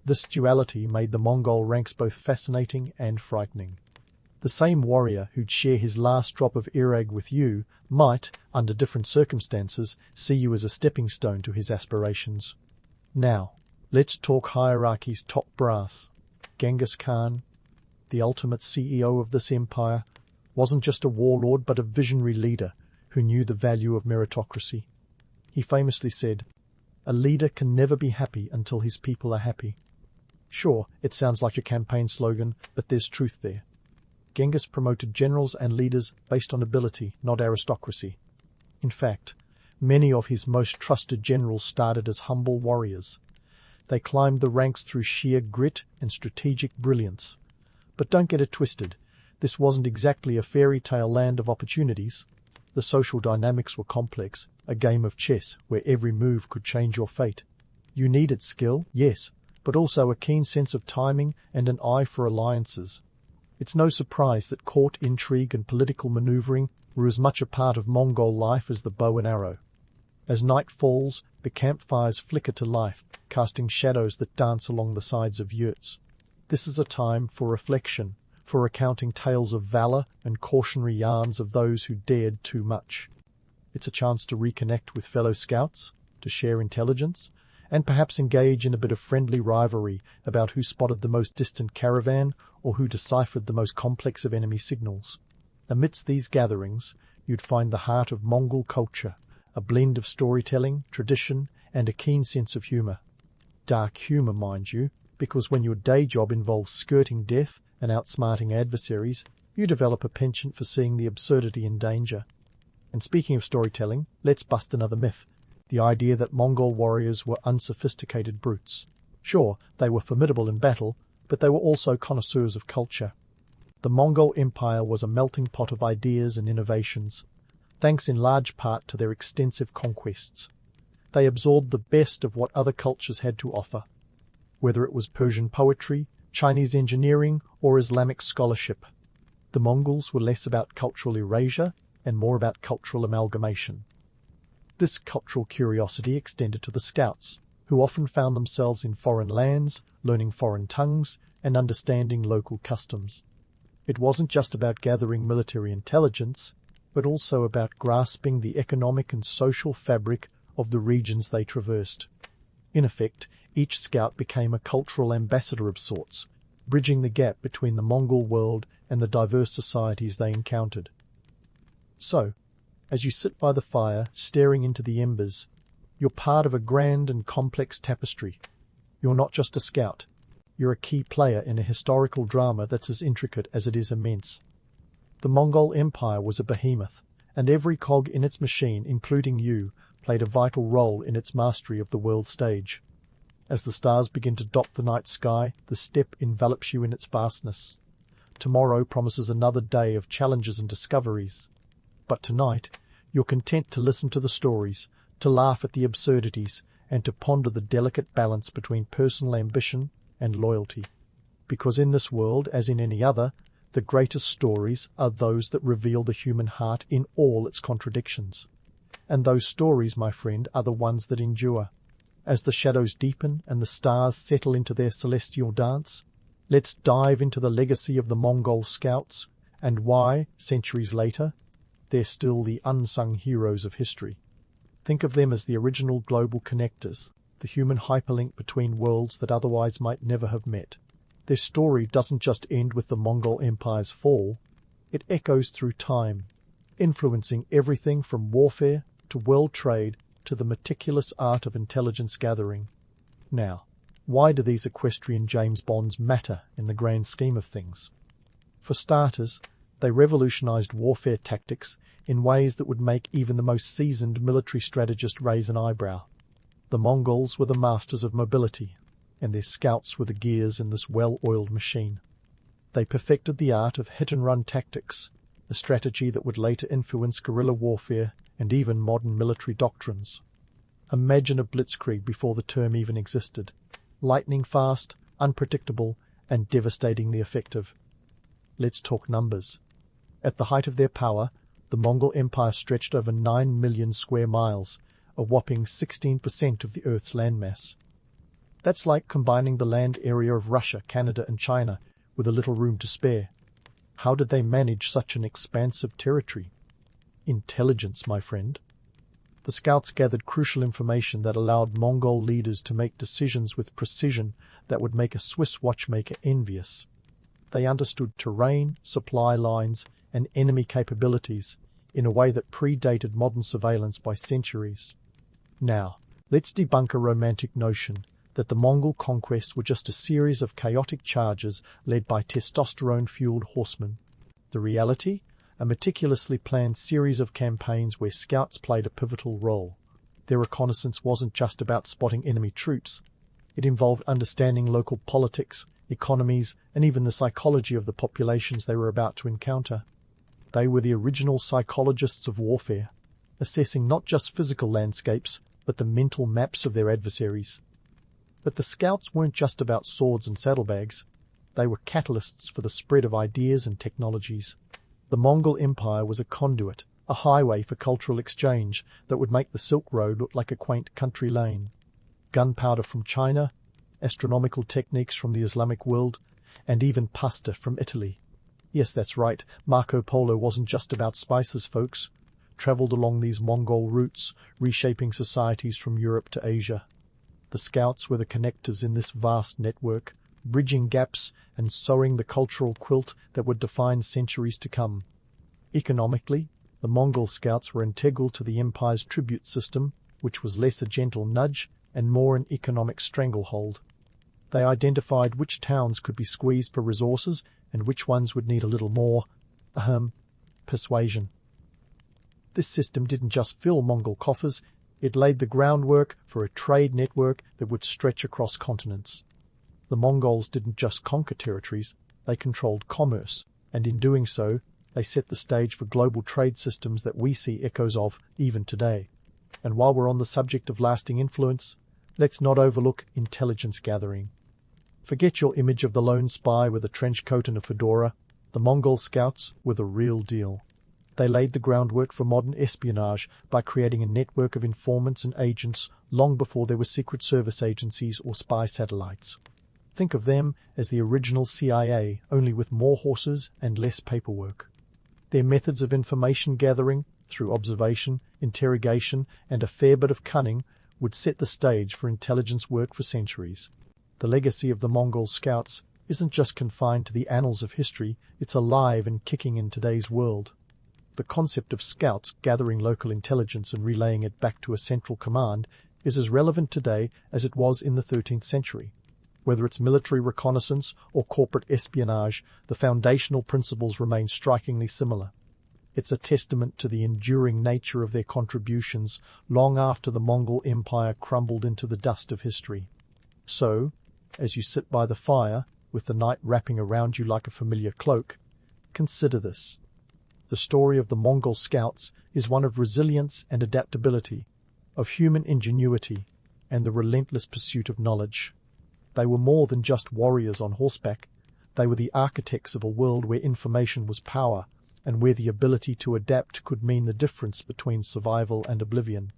This duality made the Mongol ranks both fascinating and frightening. The same warrior who'd share his last drop of earag with you might, under different circumstances, see you as a stepping stone to his aspirations. Now, let's talk hierarchy's top brass. Genghis Khan, the ultimate CEO of this empire, wasn't just a warlord but a visionary leader who knew the value of meritocracy. He famously said, "A leader can never be happy until his people are happy." Sure, it sounds like a campaign slogan, but there's truth there. Genghis promoted generals and leaders based on ability, not aristocracy. In fact, many of his most trusted generals started as humble warriors. They climbed the ranks through sheer grit and strategic brilliance. But don't get it twisted, this wasn't exactly a fairy tale land of opportunities. The social dynamics were complex, a game of chess where every move could change your fate. You needed skill, yes, but also a keen sense of timing and an eye for alliances. It's no surprise that court intrigue and political maneuvering were as much a part of Mongol life as the bow and arrow. As night falls, the campfires flicker to life, casting shadows that dance along the sides of yurts. This is a time for reflection, for recounting tales of valor and cautionary yarns of those who dared too much. It's a chance to reconnect with fellow scouts, to share intelligence, and perhaps engage in a bit of friendly rivalry about who spotted the most distant caravan or who deciphered the most complex of enemy signals. Amidst these gatherings, you'd find the heart of Mongol culture, a blend of storytelling, tradition, and a keen sense of humor. Dark humor, mind you, because when your day job involves skirting death and outsmarting adversaries, you develop a penchant for seeing the absurdity in danger. And speaking of storytelling, let's bust another myth. The idea that Mongol warriors were unsophisticated brutes. Sure, they were formidable in battle, but they were also connoisseurs of culture. The Mongol Empire was a melting pot of ideas and innovations, thanks in large part to their extensive conquests. They absorbed the best of what other cultures had to offer, whether it was Persian poetry, Chinese engineering, or Islamic scholarship. The Mongols were less about cultural erasure and more about cultural amalgamation. This cultural curiosity extended to the scouts, who often found themselves in foreign lands, learning foreign tongues, and understanding local customs. It wasn't just about gathering military intelligence, but also about grasping the economic and social fabric of the regions they traversed. In effect, each scout became a cultural ambassador of sorts, bridging the gap between the Mongol world and the diverse societies they encountered. So, as you sit by the fire, staring into the embers, you're part of a grand and complex tapestry. You're not just a scout. You're a key player in a historical drama that's as intricate as it is immense. The Mongol Empire was a behemoth, and every cog in its machine, including you, played a vital role in its mastery of the world stage. As the stars begin to dot the night sky, the steppe envelops you in its vastness. Tomorrow promises another day of challenges and discoveries. But tonight, you're content to listen to the stories, to laugh at the absurdities, and to ponder the delicate balance between personal ambition and loyalty. Because in this world, as in any other, the greatest stories are those that reveal the human heart in all its contradictions. And those stories, my friend, are the ones that endure. As the shadows deepen and the stars settle into their celestial dance, let's dive into the legacy of the Mongol scouts and why, centuries later, they're still the unsung heroes of history. Think of them as the original global connectors, the human hyperlink between worlds that otherwise might never have met. Their story doesn't just end with the Mongol Empire's fall, it echoes through time, influencing everything from warfare to world trade to the meticulous art of intelligence gathering. Now, why do these equestrian James Bonds matter in the grand scheme of things? For starters, they revolutionized warfare tactics in ways that would make even the most seasoned military strategist raise an eyebrow. The Mongols were the masters of mobility, and their scouts were the gears in this well-oiled machine. They perfected the art of hit-and-run tactics, a strategy that would later influence guerrilla warfare and even modern military doctrines. Imagine a blitzkrieg before the term even existed. Lightning fast, unpredictable, and devastatingly effective. Let's talk numbers. At the height of their power, the Mongol Empire stretched over 9 million square miles, a whopping 16% of the Earth's landmass. That's like combining the land area of Russia, Canada, and China with a little room to spare. How did they manage such an expansive territory? Intelligence, my friend. The scouts gathered crucial information that allowed Mongol leaders to make decisions with precision that would make a Swiss watchmaker envious. They understood terrain, supply lines, and enemy capabilities in a way that predated modern surveillance by centuries. Now, let's debunk a romantic notion that the Mongol conquests were just a series of chaotic charges led by testosterone-fueled horsemen. The reality? A meticulously planned series of campaigns where scouts played a pivotal role. Their reconnaissance wasn't just about spotting enemy troops. It involved understanding local politics, economies, and even the psychology of the populations they were about to encounter. They were the original psychologists of warfare, assessing not just physical landscapes, but the mental maps of their adversaries. But the scouts weren't just about swords and saddlebags. They were catalysts for the spread of ideas and technologies. The Mongol Empire was a conduit, a highway for cultural exchange that would make the Silk Road look like a quaint country lane. Gunpowder from China, astronomical techniques from the Islamic world, and even pasta from Italy. Yes, that's right, Marco Polo wasn't just about spices, folks. Travelled along these Mongol routes, reshaping societies from Europe to Asia. The scouts were the connectors in this vast network, bridging gaps and sewing the cultural quilt that would define centuries to come. Economically, the Mongol scouts were integral to the empire's tribute system, which was less a gentle nudge and more an economic stranglehold. They identified which towns could be squeezed for resources and which ones would need a little more, persuasion. This system didn't just fill Mongol coffers, it laid the groundwork for a trade network that would stretch across continents. The Mongols didn't just conquer territories, they controlled commerce, and in doing so, they set the stage for global trade systems that we see echoes of even today. And while we're on the subject of lasting influence, let's not overlook intelligence gathering. Forget your image of the lone spy with a trench coat and a fedora. The Mongol scouts were the real deal. They laid the groundwork for modern espionage by creating a network of informants and agents long before there were secret service agencies or spy satellites. Think of them as the original CIA, only with more horses and less paperwork. Their methods of information gathering, through observation, interrogation, and a fair bit of cunning, would set the stage for intelligence work for centuries. The legacy of the Mongol scouts isn't just confined to the annals of history, it's alive and kicking in today's world. The concept of scouts gathering local intelligence and relaying it back to a central command is as relevant today as it was in the 13th century. Whether it's military reconnaissance or corporate espionage, the foundational principles remain strikingly similar. It's a testament to the enduring nature of their contributions long after the Mongol Empire crumbled into the dust of history. So, as you sit by the fire, with the night wrapping around you like a familiar cloak, consider this. The story of the Mongol scouts is one of resilience and adaptability, of human ingenuity, and the relentless pursuit of knowledge. They were more than just warriors on horseback. They were the architects of a world where information was power, and where the ability to adapt could mean the difference between survival and oblivion.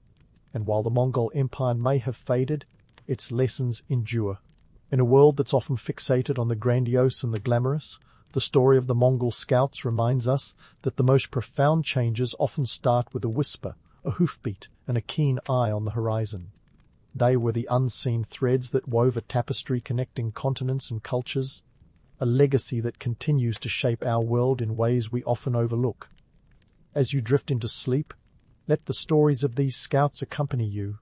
And while the Mongol Empire may have faded, its lessons endure. In a world that's often fixated on the grandiose and the glamorous, the story of the Mongol scouts reminds us that the most profound changes often start with a whisper, a hoofbeat, and a keen eye on the horizon. They were the unseen threads that wove a tapestry connecting continents and cultures, a legacy that continues to shape our world in ways we often overlook. As you drift into sleep, let the stories of these scouts accompany you.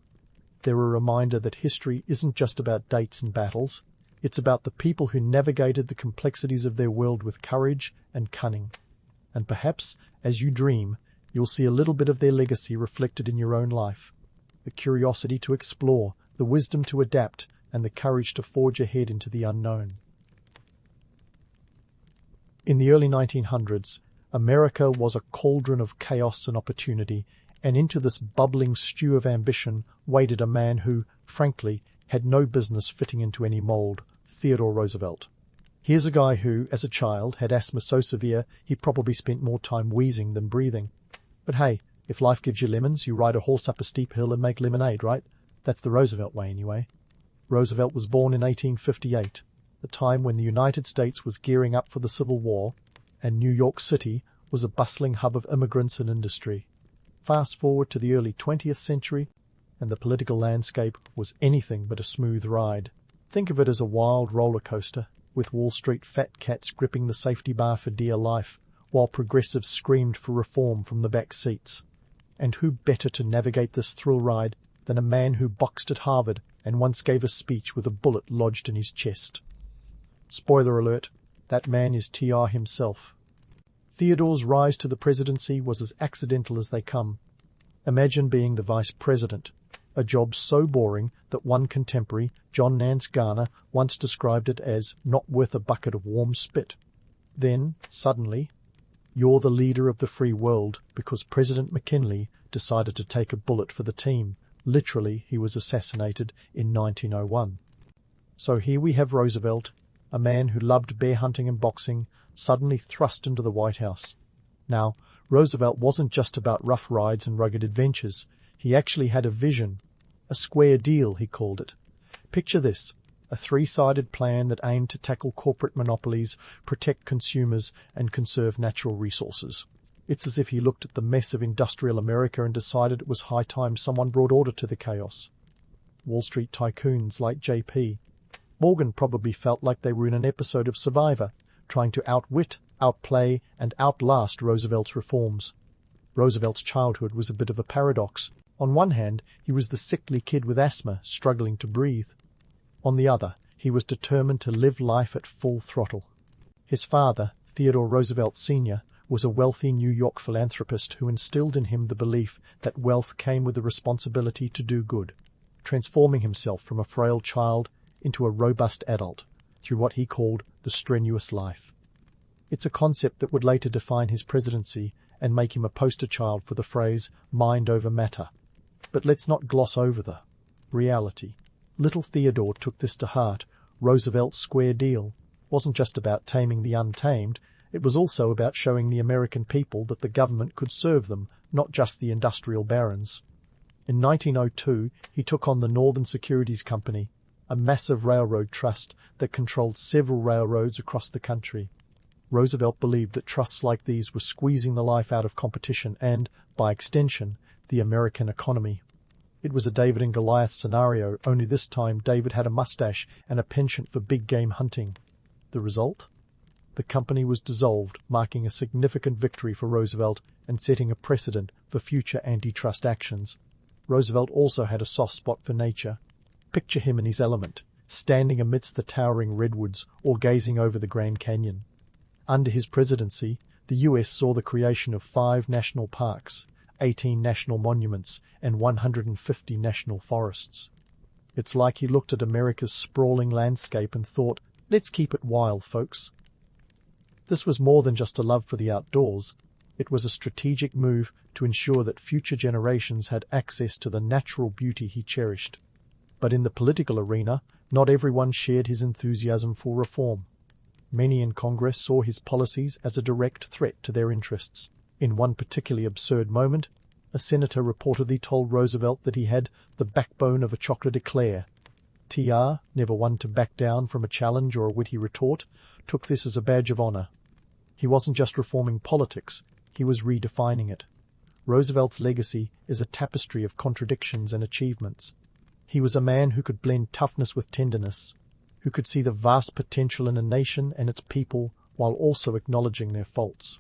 They're a reminder that history isn't just about dates and battles, it's about the people who navigated the complexities of their world with courage and cunning. And perhaps, as you dream, you'll see a little bit of their legacy reflected in your own life. The curiosity to explore, the wisdom to adapt, and the courage to forge ahead into the unknown. In the early 1900s, America was a cauldron of chaos and opportunity, and into this bubbling stew of ambition waded a man who, frankly, had no business fitting into any mold, Theodore Roosevelt. Here's a guy who, as a child, had asthma so severe he probably spent more time wheezing than breathing. But hey, if life gives you lemons, you ride a horse up a steep hill and make lemonade, right? That's the Roosevelt way, anyway. Roosevelt was born in 1858, a time when the United States was gearing up for the Civil War, and New York City was a bustling hub of immigrants and industry. Fast forward to the early 20th century, and the political landscape was anything but a smooth ride. Think of it as a wild roller coaster, with Wall Street fat cats gripping the safety bar for dear life, while progressives screamed for reform from the back seats. And who better to navigate this thrill ride than a man who boxed at Harvard and once gave a speech with a bullet lodged in his chest? Spoiler alert, that man is TR himself. Theodore's rise to the presidency was as accidental as they come. Imagine being the vice president, a job so boring that one contemporary, John Nance Garner, once described it as not worth a bucket of warm spit. Then, suddenly, you're the leader of the free world because President McKinley decided to take a bullet for the team. Literally, he was assassinated in 1901. So here we have Roosevelt, a man who loved bear hunting and boxing, suddenly thrust into the White House. Now, Roosevelt wasn't just about rough rides and rugged adventures. He actually had a vision. A square deal, he called it. Picture this, a three-sided plan that aimed to tackle corporate monopolies, protect consumers, and conserve natural resources. It's as if he looked at the mess of industrial America and decided it was high time someone brought order to the chaos. Wall Street tycoons like J.P. Morgan probably felt like they were in an episode of Survivor, trying to outwit, outplay, and outlast Roosevelt's reforms. Roosevelt's childhood was a bit of a paradox. On one hand, he was the sickly kid with asthma, struggling to breathe. On the other, he was determined to live life at full throttle. His father, Theodore Roosevelt Sr., was a wealthy New York philanthropist who instilled in him the belief that wealth came with the responsibility to do good, transforming himself from a frail child into a robust adult through what he called the strenuous life. It's a concept that would later define his presidency and make him a poster child for the phrase mind over matter. But let's not gloss over the reality. Little Theodore took this to heart. Roosevelt's square deal wasn't just about taming the untamed, it was also about showing the American people that the government could serve them, not just the industrial barons. In 1902, he took on the Northern Securities Company, a massive railroad trust that controlled several railroads across the country. Roosevelt believed that trusts like these were squeezing the life out of competition and, by extension, the American economy. It was a David and Goliath scenario, only this time David had a mustache and a penchant for big game hunting. The result? The company was dissolved, marking a significant victory for Roosevelt and setting a precedent for future antitrust actions. Roosevelt also had a soft spot for nature. Picture him in his element, standing amidst the towering redwoods or gazing over the Grand Canyon. Under his presidency, the U.S. saw the creation of 5 national parks, 18 national monuments, and 150 national forests. It's like he looked at America's sprawling landscape and thought, let's keep it wild, folks. This was more than just a love for the outdoors. It was a strategic move to ensure that future generations had access to the natural beauty he cherished. But in the political arena, not everyone shared his enthusiasm for reform. Many in Congress saw his policies as a direct threat to their interests. In one particularly absurd moment, a senator reportedly told Roosevelt that he had the backbone of a chocolate eclair. TR, never one to back down from a challenge or a witty retort, took this as a badge of honor. He wasn't just reforming politics, he was redefining it. Roosevelt's legacy is a tapestry of contradictions and achievements. He was a man who could blend toughness with tenderness, who could see the vast potential in a nation and its people while also acknowledging their faults.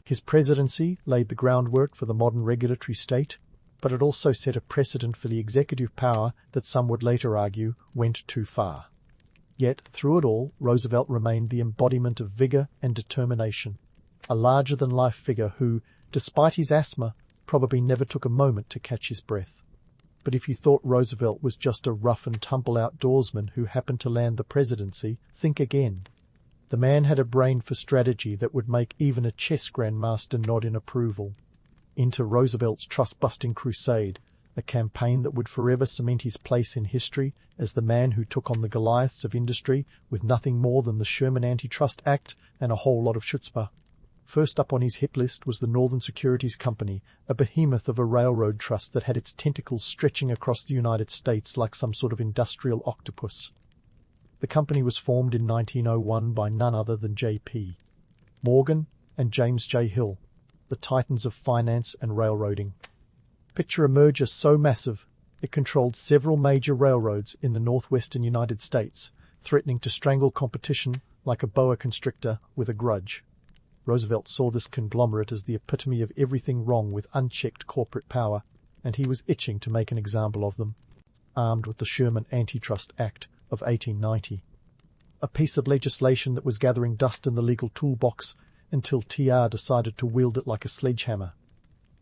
His presidency laid the groundwork for the modern regulatory state, but it also set a precedent for the executive power that some would later argue went too far. Yet, through it all, Roosevelt remained the embodiment of vigor and determination, a larger-than-life figure who, despite his asthma, probably never took a moment to catch his breath. But if you thought Roosevelt was just a rough-and-tumble outdoorsman who happened to land the presidency, think again. The man had a brain for strategy that would make even a chess grandmaster nod in approval. Enter Roosevelt's trust-busting crusade, a campaign that would forever cement his place in history as the man who took on the Goliaths of industry with nothing more than the Sherman Antitrust Act and a whole lot of chutzpah. First up on his hit list was the Northern Securities Company, a behemoth of a railroad trust that had its tentacles stretching across the United States like some sort of industrial octopus. The company was formed in 1901 by none other than J.P. Morgan and James J. Hill, the titans of finance and railroading. Picture a merger so massive, it controlled several major railroads in the northwestern United States, threatening to strangle competition like a boa constrictor with a grudge. Roosevelt saw this conglomerate as the epitome of everything wrong with unchecked corporate power, and he was itching to make an example of them, armed with the Sherman Antitrust Act of 1890. A piece of legislation that was gathering dust in the legal toolbox until TR decided to wield it like a sledgehammer.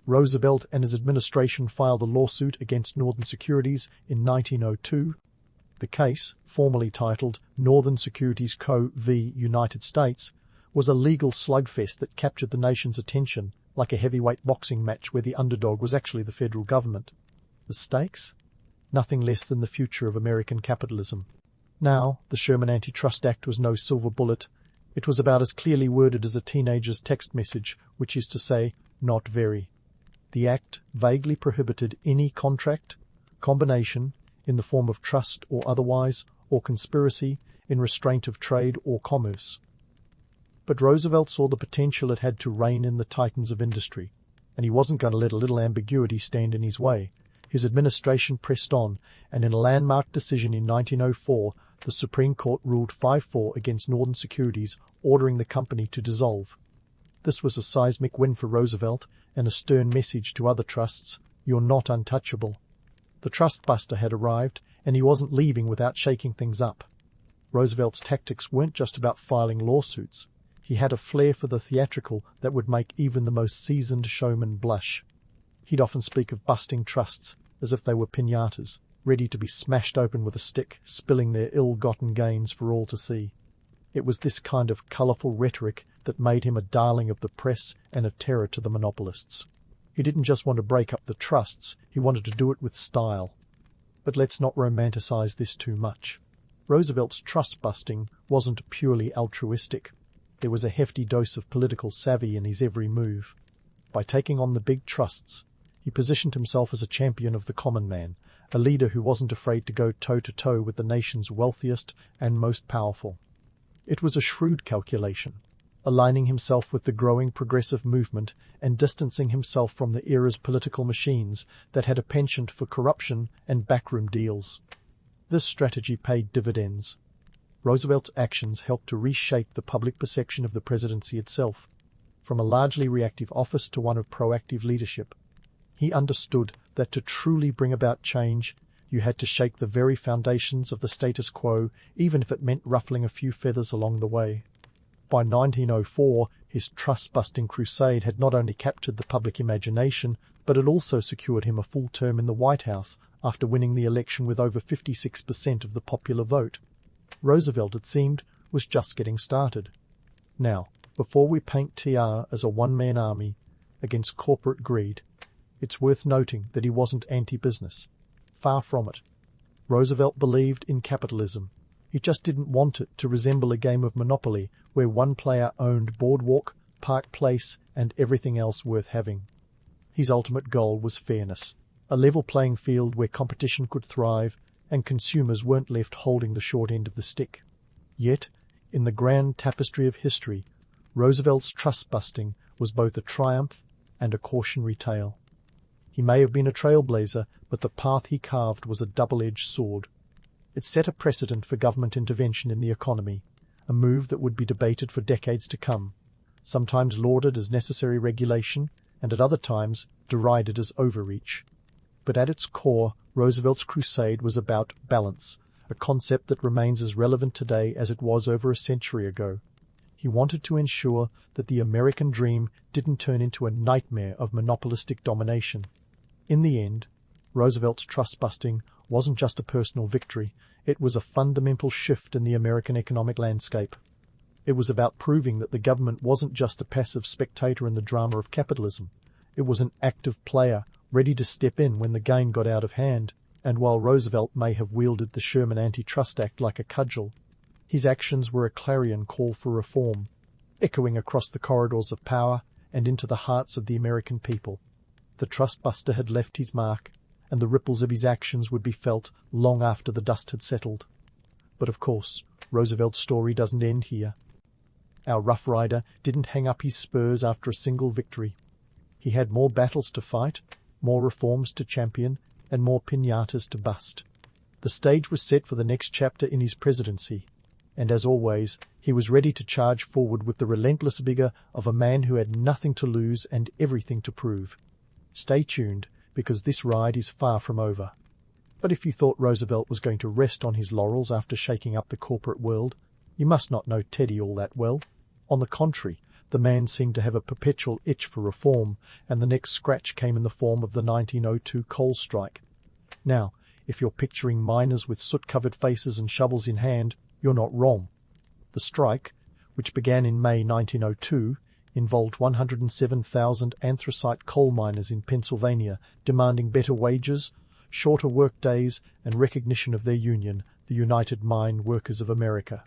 Roosevelt and his administration filed a lawsuit against Northern Securities in 1902. The case, formally titled Northern Securities Co. v. United States, was a legal slugfest that captured the nation's attention like a heavyweight boxing match where the underdog was actually the federal government. The stakes? Nothing less than the future of American capitalism. Now, the Sherman Antitrust Act was no silver bullet. It was about as clearly worded as a teenager's text message, which is to say, not very. The Act vaguely prohibited any contract, combination, in the form of trust or otherwise, or conspiracy, in restraint of trade or commerce. But Roosevelt saw the potential it had to rein in the titans of industry, and he wasn't going to let a little ambiguity stand in his way. His administration pressed on, and in a landmark decision in 1904, the Supreme Court ruled 5-4 against Northern Securities, ordering the company to dissolve. This was a seismic win for Roosevelt, and a stern message to other trusts: you're not untouchable. The trust buster had arrived, and he wasn't leaving without shaking things up. Roosevelt's tactics weren't just about filing lawsuits. He had a flair for the theatrical that would make even the most seasoned showman blush. He'd often speak of busting trusts as if they were piñatas, ready to be smashed open with a stick, spilling their ill-gotten gains for all to see. It was this kind of colourful rhetoric that made him a darling of the press and a terror to the monopolists. He didn't just want to break up the trusts, he wanted to do it with style. But let's not romanticize this too much. Roosevelt's trust-busting wasn't purely altruistic. There was a hefty dose of political savvy in his every move. By taking on the big trusts, he positioned himself as a champion of the common man, a leader who wasn't afraid to go toe-to-toe with the nation's wealthiest and most powerful. It was a shrewd calculation, aligning himself with the growing progressive movement and distancing himself from the era's political machines that had a penchant for corruption and backroom deals. This strategy paid dividends. Roosevelt's actions helped to reshape the public perception of the presidency itself, from a largely reactive office to one of proactive leadership. He understood that to truly bring about change, you had to shake the very foundations of the status quo, even if it meant ruffling a few feathers along the way. By 1904, his trust-busting crusade had not only captured the public imagination, but it also secured him a full term in the White House after winning the election with over 56% of the popular vote. Roosevelt, it seemed, was just getting started. Now, before we paint TR as a one-man army against corporate greed, it's worth noting that he wasn't anti-business. Far from it. Roosevelt believed in capitalism. He just didn't want it to resemble a game of Monopoly where one player owned Boardwalk, Park Place, and everything else worth having. His ultimate goal was fairness, a level playing field where competition could thrive and consumers weren't left holding the short end of the stick. Yet, in the grand tapestry of history, Roosevelt's trust-busting was both a triumph and a cautionary tale. He may have been a trailblazer, but the path he carved was a double-edged sword. It set a precedent for government intervention in the economy, a move that would be debated for decades to come, sometimes lauded as necessary regulation, and at other times derided as overreach. But at its core, Roosevelt's crusade was about balance, a concept that remains as relevant today as it was over a century ago. He wanted to ensure that the American dream didn't turn into a nightmare of monopolistic domination. In the end, Roosevelt's trust-busting wasn't just a personal victory, it was a fundamental shift in the American economic landscape. It was about proving that the government wasn't just a passive spectator in the drama of capitalism. It was an active player, ready to step in when the game got out of hand, and while Roosevelt may have wielded the Sherman Antitrust Act like a cudgel, his actions were a clarion call for reform, echoing across the corridors of power and into the hearts of the American people. The trust-buster had left his mark, and the ripples of his actions would be felt long after the dust had settled. But of course, Roosevelt's story doesn't end here. Our Rough Rider didn't hang up his spurs after a single victory. He had more battles to fight, more reforms to champion, and more piñatas to bust. The stage was set for the next chapter in his presidency, and as always, he was ready to charge forward with the relentless vigor of a man who had nothing to lose and everything to prove. Stay tuned, because this ride is far from over. But if you thought Roosevelt was going to rest on his laurels after shaking up the corporate world, you must not know Teddy all that well. On the contrary, the man seemed to have a perpetual itch for reform, and the next scratch came in the form of the 1902 coal strike. Now, if you're picturing miners with soot-covered faces and shovels in hand, you're not wrong. The strike, which began in May 1902, involved 107,000 anthracite coal miners in Pennsylvania demanding better wages, shorter work days, and recognition of their union, the United Mine Workers of America.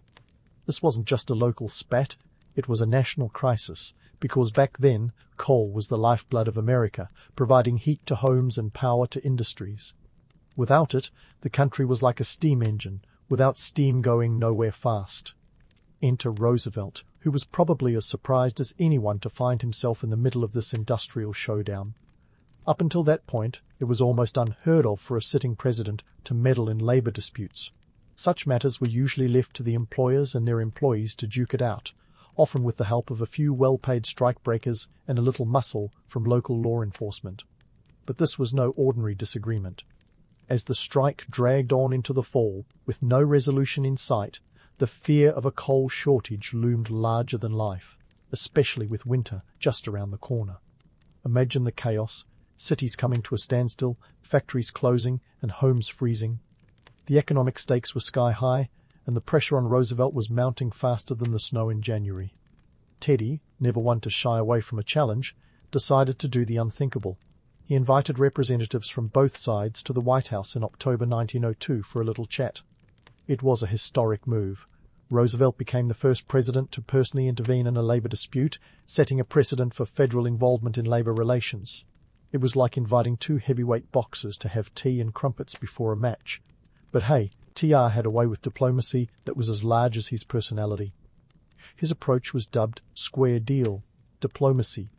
This wasn't just a local spat, it was a national crisis, because back then coal was the lifeblood of America, providing heat to homes and power to industries. Without it, the country was like a steam engine, without steam going nowhere fast. Enter Roosevelt, who was probably as surprised as anyone to find himself in the middle of this industrial showdown. Up until that point, it was almost unheard of for a sitting president to meddle in labor disputes. Such matters were usually left to the employers and their employees to duke it out, often with the help of a few well-paid strikebreakers and a little muscle from local law enforcement. But this was no ordinary disagreement. As the strike dragged on into the fall, with no resolution in sight, the fear of a coal shortage loomed larger than life, especially with winter just around the corner. Imagine the chaos, cities coming to a standstill, factories closing, and homes freezing. The economic stakes were sky-high, and the pressure on Roosevelt was mounting faster than the snow in January. Teddy, never one to shy away from a challenge, decided to do the unthinkable. He invited representatives from both sides to the White House in October 1902 for a little chat. It was a historic move. Roosevelt became the first president to personally intervene in a labor dispute, setting a precedent for federal involvement in labor relations. It was like inviting two heavyweight boxers to have tea and crumpets before a match. But hey, TR had a way with diplomacy that was as large as his personality. His approach was dubbed square deal diplomacy.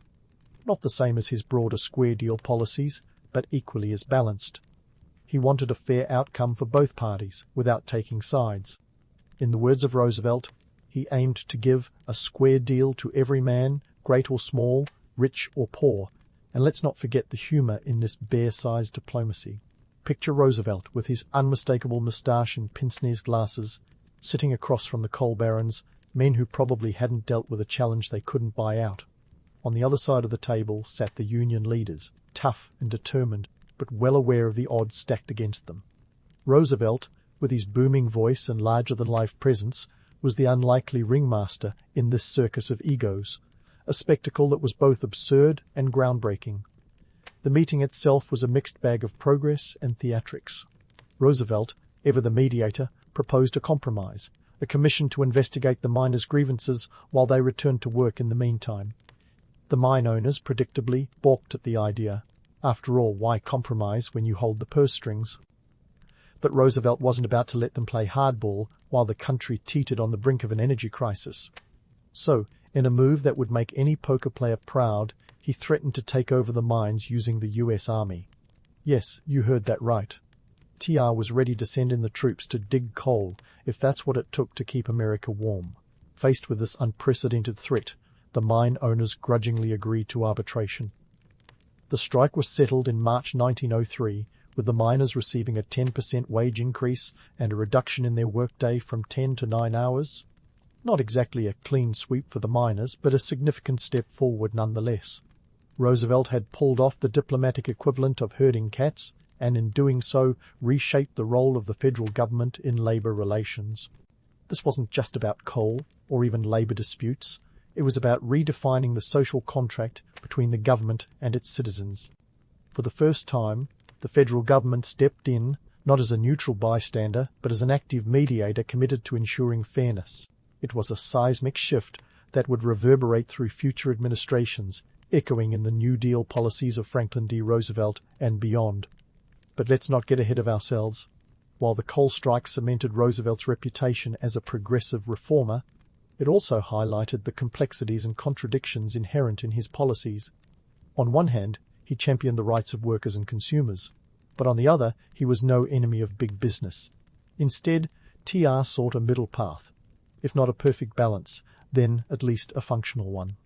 Not the same as his broader square deal policies, but equally as balanced. He wanted a fair outcome for both parties, without taking sides. In the words of Roosevelt, he aimed to give a square deal to every man, great or small, rich or poor, and let's not forget the humor in this bear-sized diplomacy. Picture Roosevelt with his unmistakable moustache and pince-nez glasses, sitting across from the coal barons, men who probably hadn't dealt with a challenge they couldn't buy out. On the other side of the table sat the union leaders, tough and determined, but well aware of the odds stacked against them. Roosevelt, with his booming voice and larger-than-life presence, was the unlikely ringmaster in this circus of egos, a spectacle that was both absurd and groundbreaking. The meeting itself was a mixed bag of progress and theatrics. Roosevelt, ever the mediator, proposed a compromise, a commission to investigate the miners' grievances while they returned to work in the meantime. The mine owners, predictably, balked at the idea. After all, why compromise when you hold the purse strings? But Roosevelt wasn't about to let them play hardball while the country teetered on the brink of an energy crisis. So, in a move that would make any poker player proud, he threatened to take over the mines using the U.S. Army. Yes, you heard that right. TR was ready to send in the troops to dig coal if that's what it took to keep America warm. Faced with this unprecedented threat, the mine owners grudgingly agreed to arbitration. The strike was settled in March 1903, with the miners receiving a 10% wage increase and a reduction in their workday from 10 to 9 hours. Not exactly a clean sweep for the miners, but a significant step forward nonetheless. Roosevelt had pulled off the diplomatic equivalent of herding cats, and in doing so reshaped the role of the federal government in labor relations. This wasn't just about coal, or even labor disputes. It was about redefining the social contract between the government and its citizens. For the first time, the federal government stepped in, not as a neutral bystander, but as an active mediator committed to ensuring fairness. It was a seismic shift that would reverberate through future administrations, echoing in the New Deal policies of Franklin D. Roosevelt and beyond. But let's not get ahead of ourselves. While the coal strike cemented Roosevelt's reputation as a progressive reformer, it also highlighted the complexities and contradictions inherent in his policies. On one hand, he championed the rights of workers and consumers. But on the other, he was no enemy of big business. Instead, TR sought a middle path. If not a perfect balance, then at least a functional one.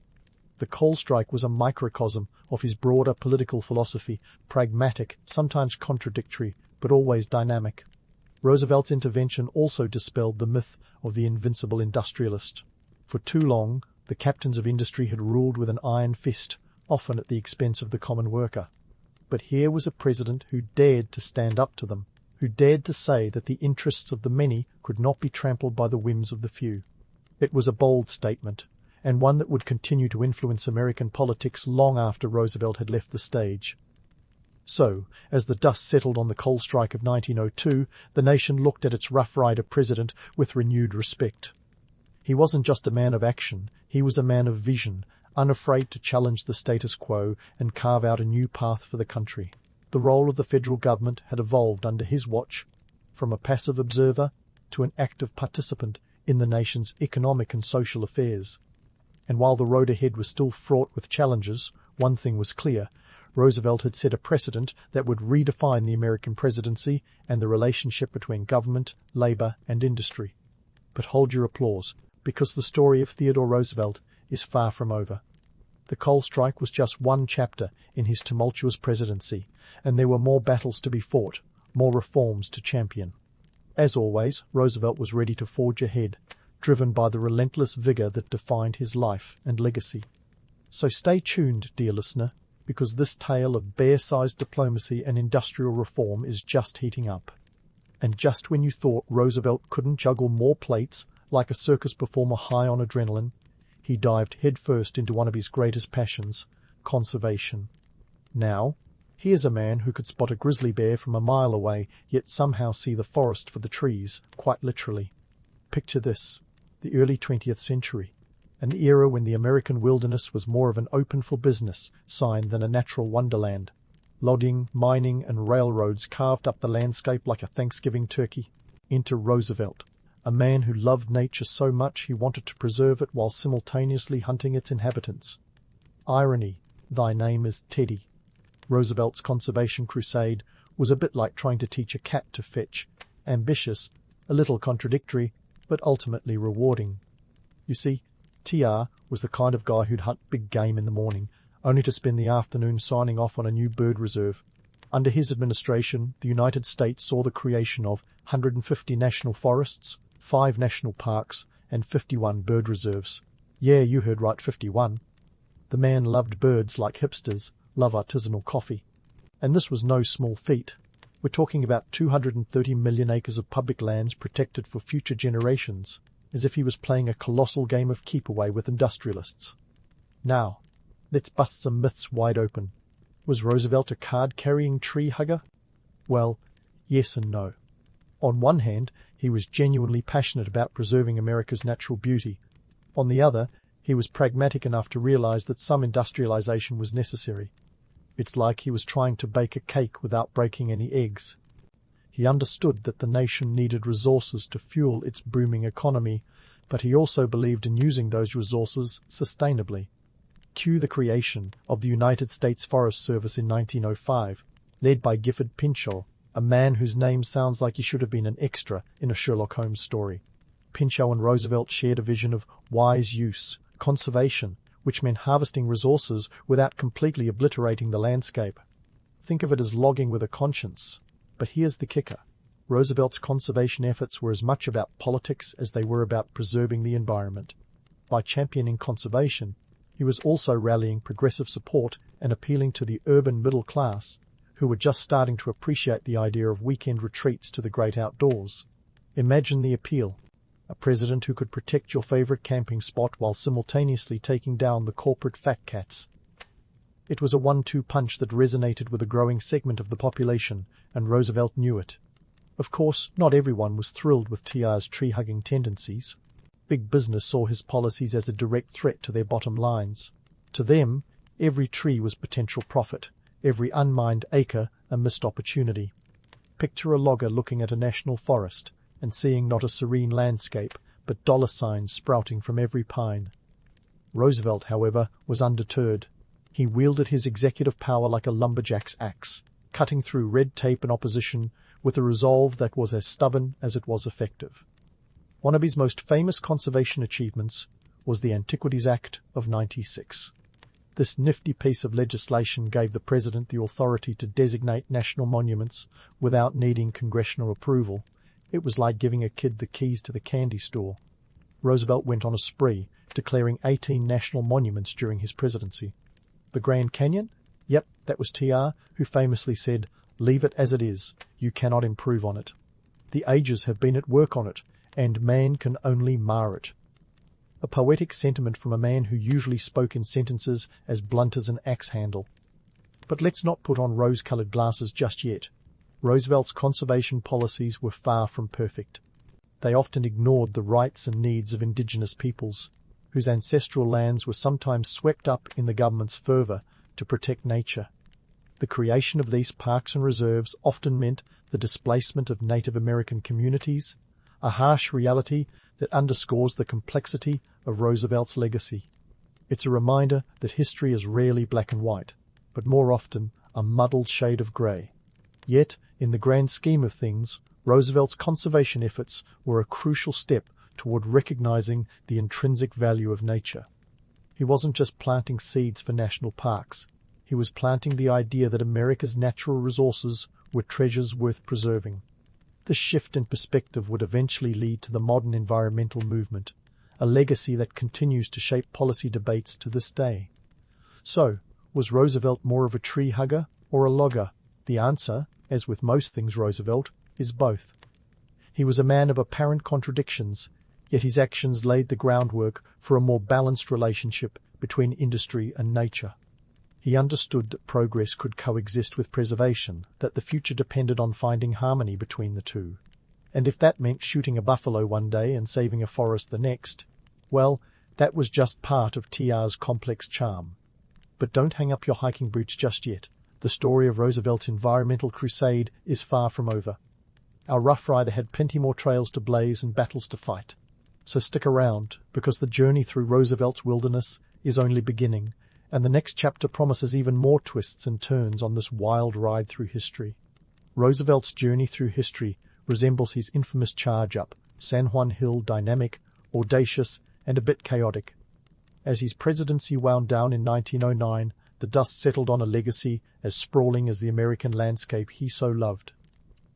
The coal strike was a microcosm of his broader political philosophy, pragmatic, sometimes contradictory, but always dynamic. Roosevelt's intervention also dispelled the myth of the invincible industrialist. For too long, the captains of industry had ruled with an iron fist, often at the expense of the common worker. But here was a president who dared to stand up to them, who dared to say that the interests of the many could not be trampled by the whims of the few. It was a bold statement, and one that would continue to influence American politics long after Roosevelt had left the stage. So, as the dust settled on the coal strike of 1902, the nation looked at its Rough Rider president with renewed respect. He wasn't just a man of action, he was a man of vision, unafraid to challenge the status quo and carve out a new path for the country. The role of the federal government had evolved under his watch, from a passive observer to an active participant in the nation's economic and social affairs. And while the road ahead was still fraught with challenges, one thing was clear: Roosevelt had set a precedent that would redefine the American presidency and the relationship between government, labor, and industry. But hold your applause, because the story of Theodore Roosevelt is far from over. The coal strike was just one chapter in his tumultuous presidency, and there were more battles to be fought, more reforms to champion. As always, Roosevelt was ready to forge ahead, driven by the relentless vigor that defined his life and legacy. So stay tuned, dear listener, because this tale of bear-sized diplomacy and industrial reform is just heating up. And just when you thought Roosevelt couldn't juggle more plates like a circus performer high on adrenaline, he dived headfirst into one of his greatest passions, conservation. Now, here's a man who could spot a grizzly bear from a mile away, yet somehow see the forest for the trees, quite literally. Picture this: the early 20th century, an era when the American wilderness was more of an open-for-business sign than a natural wonderland. Logging, mining, and railroads carved up the landscape like a Thanksgiving turkey. Enter Roosevelt, a man who loved nature so much he wanted to preserve it while simultaneously hunting its inhabitants. Irony: thy name is Teddy. Roosevelt's conservation crusade was a bit like trying to teach a cat to fetch. Ambitious, a little contradictory, but ultimately rewarding. You see, TR was the kind of guy who'd hunt big game in the morning, only to spend the afternoon signing off on a new bird reserve. Under his administration, the United States saw the creation of 150 national forests, 5 national parks, and 51 bird reserves. Yeah, you heard right, 51. The man loved birds like hipsters love artisanal coffee. And this was no small feat. We're talking about 230 million acres of public lands protected for future generations, as if he was playing a colossal game of keep-away with industrialists. Now, let's bust some myths wide open. Was Roosevelt a card-carrying tree hugger? Well, yes and no. On one hand, he was genuinely passionate about preserving America's natural beauty. On the other, he was pragmatic enough to realize that some industrialization was necessary. It's like he was trying to bake a cake without breaking any eggs. He understood that the nation needed resources to fuel its booming economy, but he also believed in using those resources sustainably. Cue the creation of the United States Forest Service in 1905, led by Gifford Pinchot, a man whose name sounds like he should have been an extra in a Sherlock Holmes story. Pinchot and Roosevelt shared a vision of wise use, conservation, which meant harvesting resources without completely obliterating the landscape. Think of it as logging with a conscience. But here's the kicker. Roosevelt's conservation efforts were as much about politics as they were about preserving the environment. By championing conservation, he was also rallying progressive support and appealing to the urban middle class, who were just starting to appreciate the idea of weekend retreats to the great outdoors. Imagine the appeal. A president who could protect your favorite camping spot while simultaneously taking down the corporate fat cats. It was a 1-2 punch that resonated with a growing segment of the population, and Roosevelt knew it. Of course, not everyone was thrilled with TR's tree-hugging tendencies. Big business saw his policies as a direct threat to their bottom lines. To them, every tree was potential profit, every unmined acre a missed opportunity. Picture a logger looking at a national forest and seeing not a serene landscape, but dollar signs sprouting from every pine. Roosevelt, however, was undeterred. He wielded his executive power like a lumberjack's axe, cutting through red tape and opposition with a resolve that was as stubborn as it was effective. One of his most famous conservation achievements was the Antiquities Act of '96. This nifty piece of legislation gave the president the authority to designate national monuments without needing congressional approval. It was like giving a kid the keys to the candy store. Roosevelt went on a spree, declaring 18 national monuments during his presidency. The Grand Canyon? Yep, that was TR, who famously said, "Leave it as it is. You cannot improve on it. The ages have been at work on it, and man can only mar it." A poetic sentiment from a man who usually spoke in sentences as blunt as an axe handle. But let's not put on rose-colored glasses just yet. Roosevelt's conservation policies were far from perfect. They often ignored the rights and needs of indigenous peoples, whose ancestral lands were sometimes swept up in the government's fervour to protect nature. The creation of these parks and reserves often meant the displacement of Native American communities, a harsh reality that underscores the complexity of Roosevelt's legacy. It's a reminder that history is rarely black and white, but more often a muddled shade of grey. Yet, in the grand scheme of things, Roosevelt's conservation efforts were a crucial step toward recognizing the intrinsic value of nature. He wasn't just planting seeds for national parks. He was planting the idea that America's natural resources were treasures worth preserving. This shift in perspective would eventually lead to the modern environmental movement, a legacy that continues to shape policy debates to this day. So, was Roosevelt more of a tree hugger or a logger? The answer, as with most things Roosevelt, is both. He was a man of apparent contradictions, yet his actions laid the groundwork for a more balanced relationship between industry and nature. He understood that progress could coexist with preservation, that the future depended on finding harmony between the two. And if that meant shooting a buffalo one day and saving a forest the next, well, that was just part of TR's complex charm. But don't hang up your hiking boots just yet. The story of Roosevelt's environmental crusade is far from over. Our Rough Rider had plenty more trails to blaze and battles to fight. So stick around, because the journey through Roosevelt's wilderness is only beginning, and the next chapter promises even more twists and turns on this wild ride through history. Roosevelt's journey through history resembles his infamous charge up San Juan Hill, dynamic, audacious, and a bit chaotic. As his presidency wound down in 1909, the dust settled on a legacy as sprawling as the American landscape he so loved.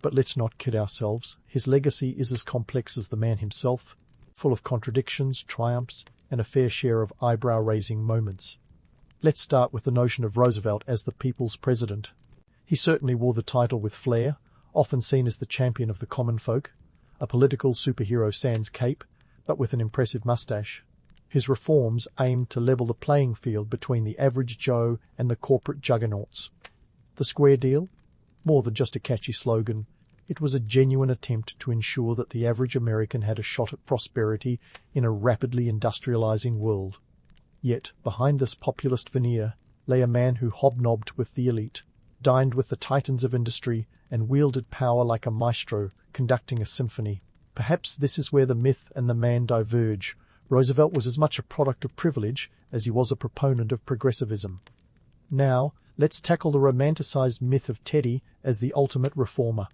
But let's not kid ourselves. His legacy is as complex as the man himself, full of contradictions, triumphs, and a fair share of eyebrow-raising moments. Let's start with the notion of Roosevelt as the people's president. He certainly wore the title with flair, often seen as the champion of the common folk, a political superhero sans cape, but with an impressive mustache. His reforms aimed to level the playing field between the average Joe and the corporate juggernauts. The square deal? More than just a catchy slogan, it was a genuine attempt to ensure that the average American had a shot at prosperity in a rapidly industrializing world. Yet, behind this populist veneer lay a man who hobnobbed with the elite, dined with the titans of industry, and wielded power like a maestro conducting a symphony. Perhaps this is where the myth and the man diverge. Roosevelt was as much a product of privilege as he was a proponent of progressivism. Now, let's tackle the romanticized myth of Teddy as the ultimate reformer.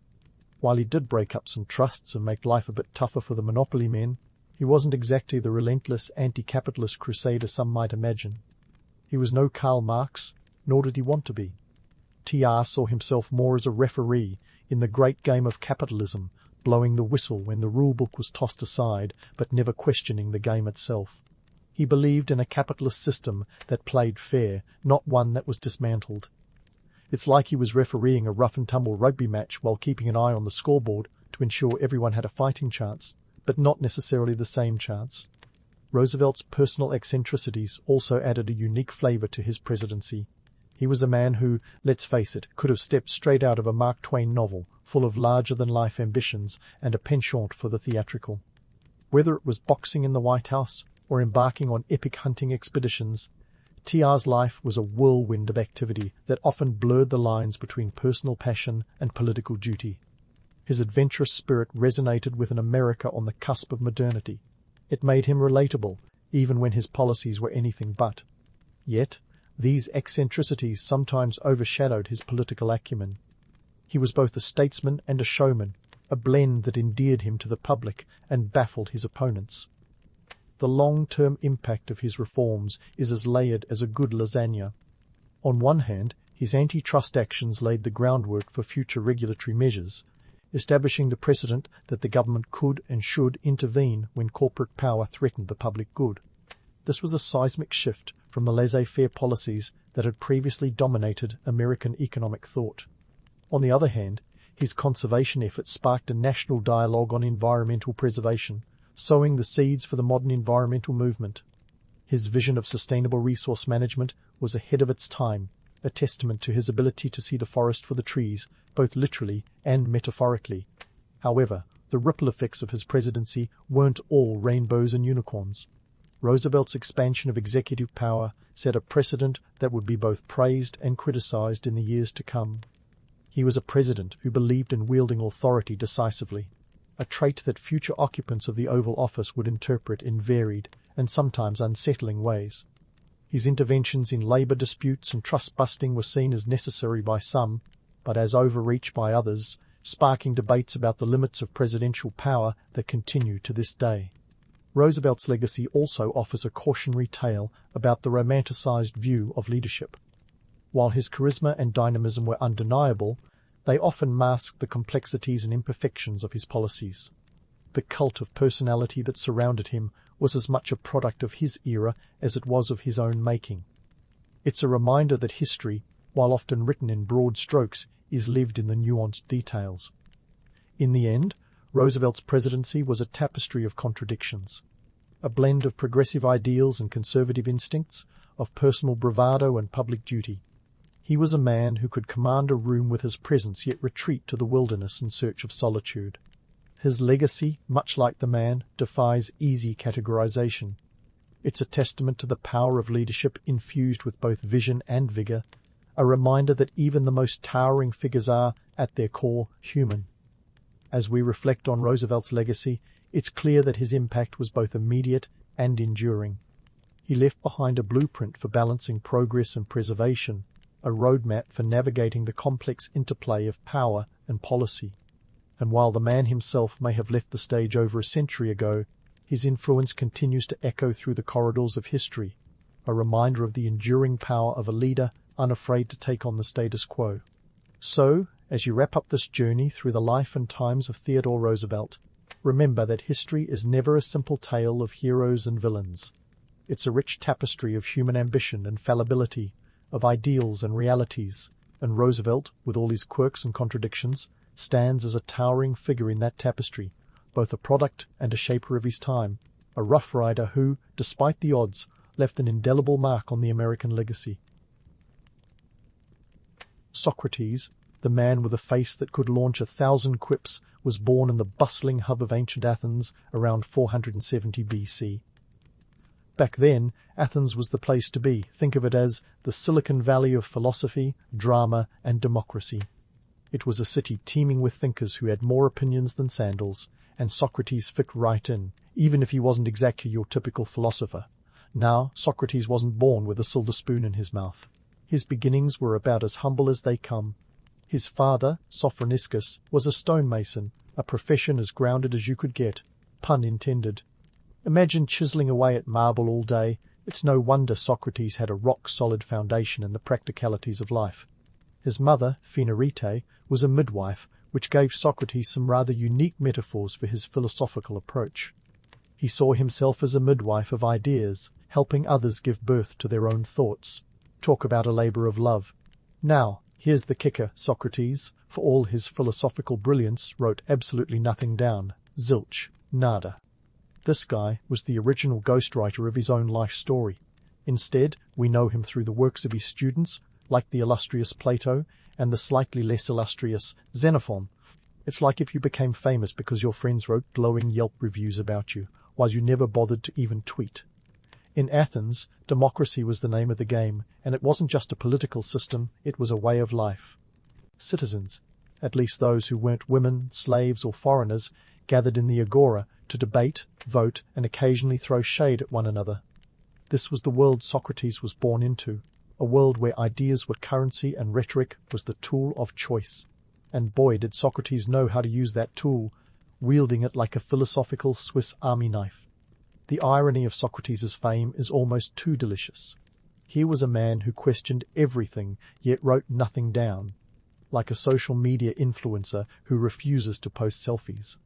While he did break up some trusts and make life a bit tougher for the monopoly men, he wasn't exactly the relentless anti-capitalist crusader some might imagine. He was no Karl Marx, nor did he want to be. TR saw himself more as a referee in the great game of capitalism, blowing the whistle when the rulebook was tossed aside, but never questioning the game itself. He believed in a capitalist system that played fair, not one that was dismantled. It's like he was refereeing a rough-and-tumble rugby match while keeping an eye on the scoreboard to ensure everyone had a fighting chance, but not necessarily the same chance. Roosevelt's personal eccentricities also added a unique flavor to his presidency. He was a man who, let's face it, could have stepped straight out of a Mark Twain novel, full of larger-than-life ambitions and a penchant for the theatrical. Whether it was boxing in the White House or embarking on epic hunting expeditions, TR's life was a whirlwind of activity that often blurred the lines between personal passion and political duty. His adventurous spirit resonated with an America on the cusp of modernity. It made him relatable, even when his policies were anything but. Yet, These eccentricities sometimes overshadowed his political acumen. He was both a statesman and a showman, a blend that endeared him to the public and baffled his opponents. The long-term impact of his reforms is as layered as a good lasagna. On one hand, his antitrust actions laid the groundwork for future regulatory measures, establishing the precedent that the government could and should intervene when corporate power threatened the public good. This was a seismic shift from the laissez-faire policies that had previously dominated American economic thought. On the other hand, his conservation efforts sparked a national dialogue on environmental preservation, sowing the seeds for the modern environmental movement. His vision of sustainable resource management was ahead of its time, a testament to his ability to see the forest for the trees, both literally and metaphorically. However, the ripple effects of his presidency weren't all rainbows and unicorns. Roosevelt's expansion of executive power set a precedent that would be both praised and criticized in the years to come. He was a president who believed in wielding authority decisively, a trait that future occupants of the Oval Office would interpret in varied and sometimes unsettling ways. His interventions in labor disputes and trust-busting were seen as necessary by some, but as overreach by others, sparking debates about the limits of presidential power that continue to this day. Roosevelt's legacy also offers a cautionary tale about the romanticized view of leadership. While his charisma and dynamism were undeniable, they often masked the complexities and imperfections of his policies. The cult of personality that surrounded him was as much a product of his era as it was of his own making. It's a reminder that history, while often written in broad strokes, is lived in the nuanced details. In the end, Roosevelt's presidency was a tapestry of contradictions, a blend of progressive ideals and conservative instincts, of personal bravado and public duty. He was a man who could command a room with his presence yet retreat to the wilderness in search of solitude. His legacy, much like the man, defies easy categorization. It's a testament to the power of leadership infused with both vision and vigor, a reminder that even the most towering figures are, at their core, human. As we reflect on Roosevelt's legacy, it's clear that his impact was both immediate and enduring. He left behind a blueprint for balancing progress and preservation, a roadmap for navigating the complex interplay of power and policy. And while the man himself may have left the stage over a century ago, his influence continues to echo through the corridors of history, a reminder of the enduring power of a leader unafraid to take on the status quo. So, as you wrap up this journey through the life and times of Theodore Roosevelt, remember that history is never a simple tale of heroes and villains. It's a rich tapestry of human ambition and fallibility, of ideals and realities, and Roosevelt, with all his quirks and contradictions, stands as a towering figure in that tapestry, both a product and a shaper of his time, a rough rider who, despite the odds, left an indelible mark on the American legacy. Socrates, the man with a face that could launch 1,000 quips, was born in the bustling hub of ancient Athens around 470 BC. Back then, Athens was the place to be. Think of it as the Silicon Valley of philosophy, drama, and democracy. It was a city teeming with thinkers who had more opinions than sandals, and Socrates fit right in, even if he wasn't exactly your typical philosopher. Now, Socrates wasn't born with a silver spoon in his mouth. His beginnings were about as humble as they come. His father, Sophroniscus, was a stonemason, a profession as grounded as you could get, pun intended. Imagine chiseling away at marble all day. It's no wonder Socrates had a rock-solid foundation in the practicalities of life. His mother, P3RVERTED, was a midwife, which gave Socrates some rather unique metaphors for his philosophical approach. He saw himself as a midwife of ideas, helping others give birth to their own thoughts. Talk about a labor of love. Now, here's the kicker, Socrates, for all his philosophical brilliance, wrote absolutely nothing down. Zilch. Nada. This guy was the original ghostwriter of his own life story. Instead, we know him through the works of his students, like the illustrious Plato and the slightly less illustrious Xenophon. It's like if you became famous because your friends wrote glowing Yelp reviews about you, while you never bothered to even tweet. In Athens, democracy was the name of the game, and it wasn't just a political system, it was a way of life. Citizens, at least those who weren't women, slaves, or foreigners, gathered in the agora to debate, vote, and occasionally throw shade at one another. This was the world Socrates was born into, a world where ideas were currency and rhetoric was the tool of choice. And boy, did Socrates know how to use that tool, wielding it like a philosophical Swiss army knife. The irony of Socrates' fame is almost too delicious. Here was a man who questioned everything, yet wrote nothing down, like a social media influencer who refuses to post selfies.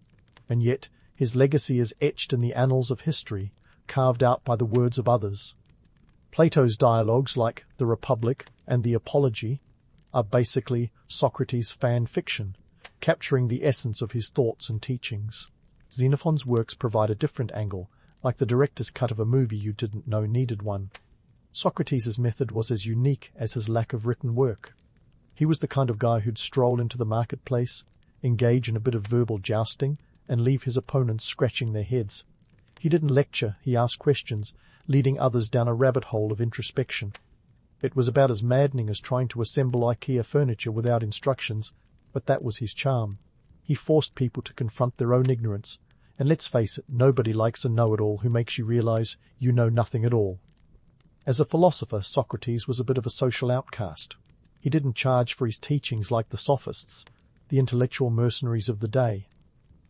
And yet, his legacy is etched in the annals of history, carved out by the words of others. Plato's dialogues like The Republic and The Apology are basically Socrates' fan fiction, capturing the essence of his thoughts and teachings. Xenophon's works provide a different angle, like the director's cut of a movie you didn't know needed one. Socrates' method was as unique as his lack of written work. He was the kind of guy who'd stroll into the marketplace, engage in a bit of verbal jousting, and leave his opponents scratching their heads. He didn't lecture, he asked questions, leading others down a rabbit hole of introspection. It was about as maddening as trying to assemble IKEA furniture without instructions, but that was his charm. He forced people to confront their own ignorance, and let's face it, nobody likes a know-it-all who makes you realize you know nothing at all. As a philosopher, Socrates was a bit of a social outcast. He didn't charge for his teachings like the sophists, the intellectual mercenaries of the day.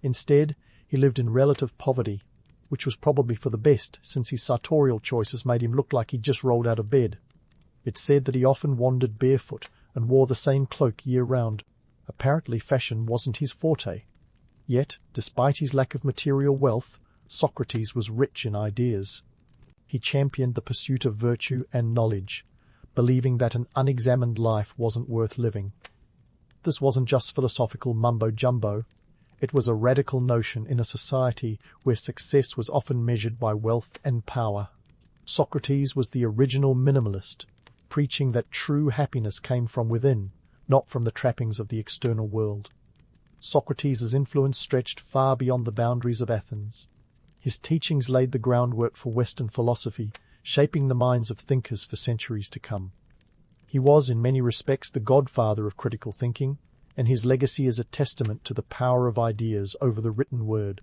Instead, he lived in relative poverty, which was probably for the best, since his sartorial choices made him look like he'd just rolled out of bed. It's said that he often wandered barefoot and wore the same cloak year-round. Apparently fashion wasn't his forte. Yet, despite his lack of material wealth, Socrates was rich in ideas. He championed the pursuit of virtue and knowledge, believing that an unexamined life wasn't worth living. This wasn't just philosophical mumbo-jumbo. It was a radical notion in a society where success was often measured by wealth and power. Socrates was the original minimalist, preaching that true happiness came from within, not from the trappings of the external world. Socrates' influence stretched far beyond the boundaries of Athens. His teachings laid the groundwork for Western philosophy, shaping the minds of thinkers for centuries to come. He was, in many respects, the godfather of critical thinking, and his legacy is a testament to the power of ideas over the written word.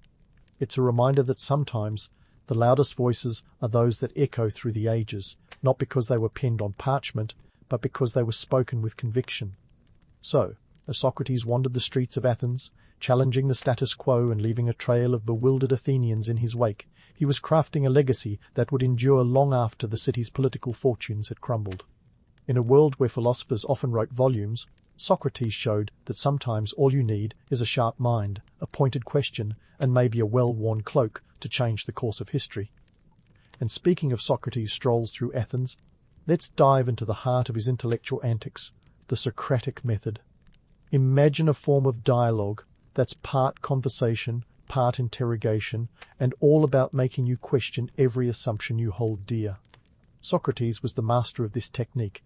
It's a reminder that sometimes the loudest voices are those that echo through the ages, not because they were penned on parchment, but because they were spoken with conviction. So, as Socrates wandered the streets of Athens, challenging the status quo and leaving a trail of bewildered Athenians in his wake, he was crafting a legacy that would endure long after the city's political fortunes had crumbled. In a world where philosophers often wrote volumes, Socrates showed that sometimes all you need is a sharp mind, a pointed question, and maybe a well-worn cloak to change the course of history. And speaking of Socrates' strolls through Athens, let's dive into the heart of his intellectual antics, the Socratic method. Imagine a form of dialogue that's part conversation, part interrogation, and all about making you question every assumption you hold dear. Socrates was the master of this technique,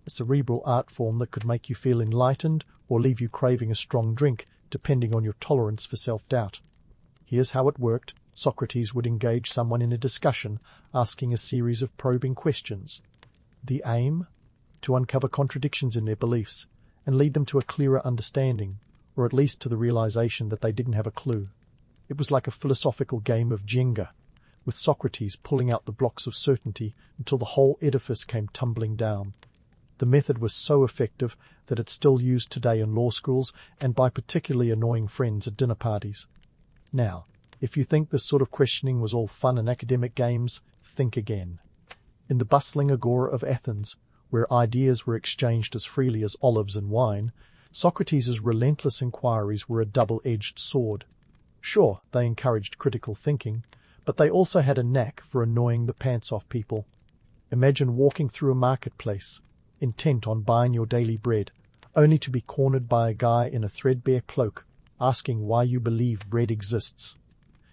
a cerebral art form that could make you feel enlightened or leave you craving a strong drink, depending on your tolerance for self-doubt. Here's how it worked. Socrates would engage someone in a discussion, asking a series of probing questions. The aim? To uncover contradictions in their beliefs, and lead them to a clearer understanding, or at least to the realization that they didn't have a clue. It was like a philosophical game of Jenga, with Socrates pulling out the blocks of certainty until the whole edifice came tumbling down. The method was so effective that it's still used today in law schools and by particularly annoying friends at dinner parties. Now, if you think this sort of questioning was all fun and academic games, think again. In the bustling agora of Athens, where ideas were exchanged as freely as olives and wine, Socrates' relentless inquiries were a double-edged sword. Sure, they encouraged critical thinking, but they also had a knack for annoying the pants off people. Imagine walking through a marketplace, intent on buying your daily bread, only to be cornered by a guy in a threadbare cloak, asking why you believe bread exists.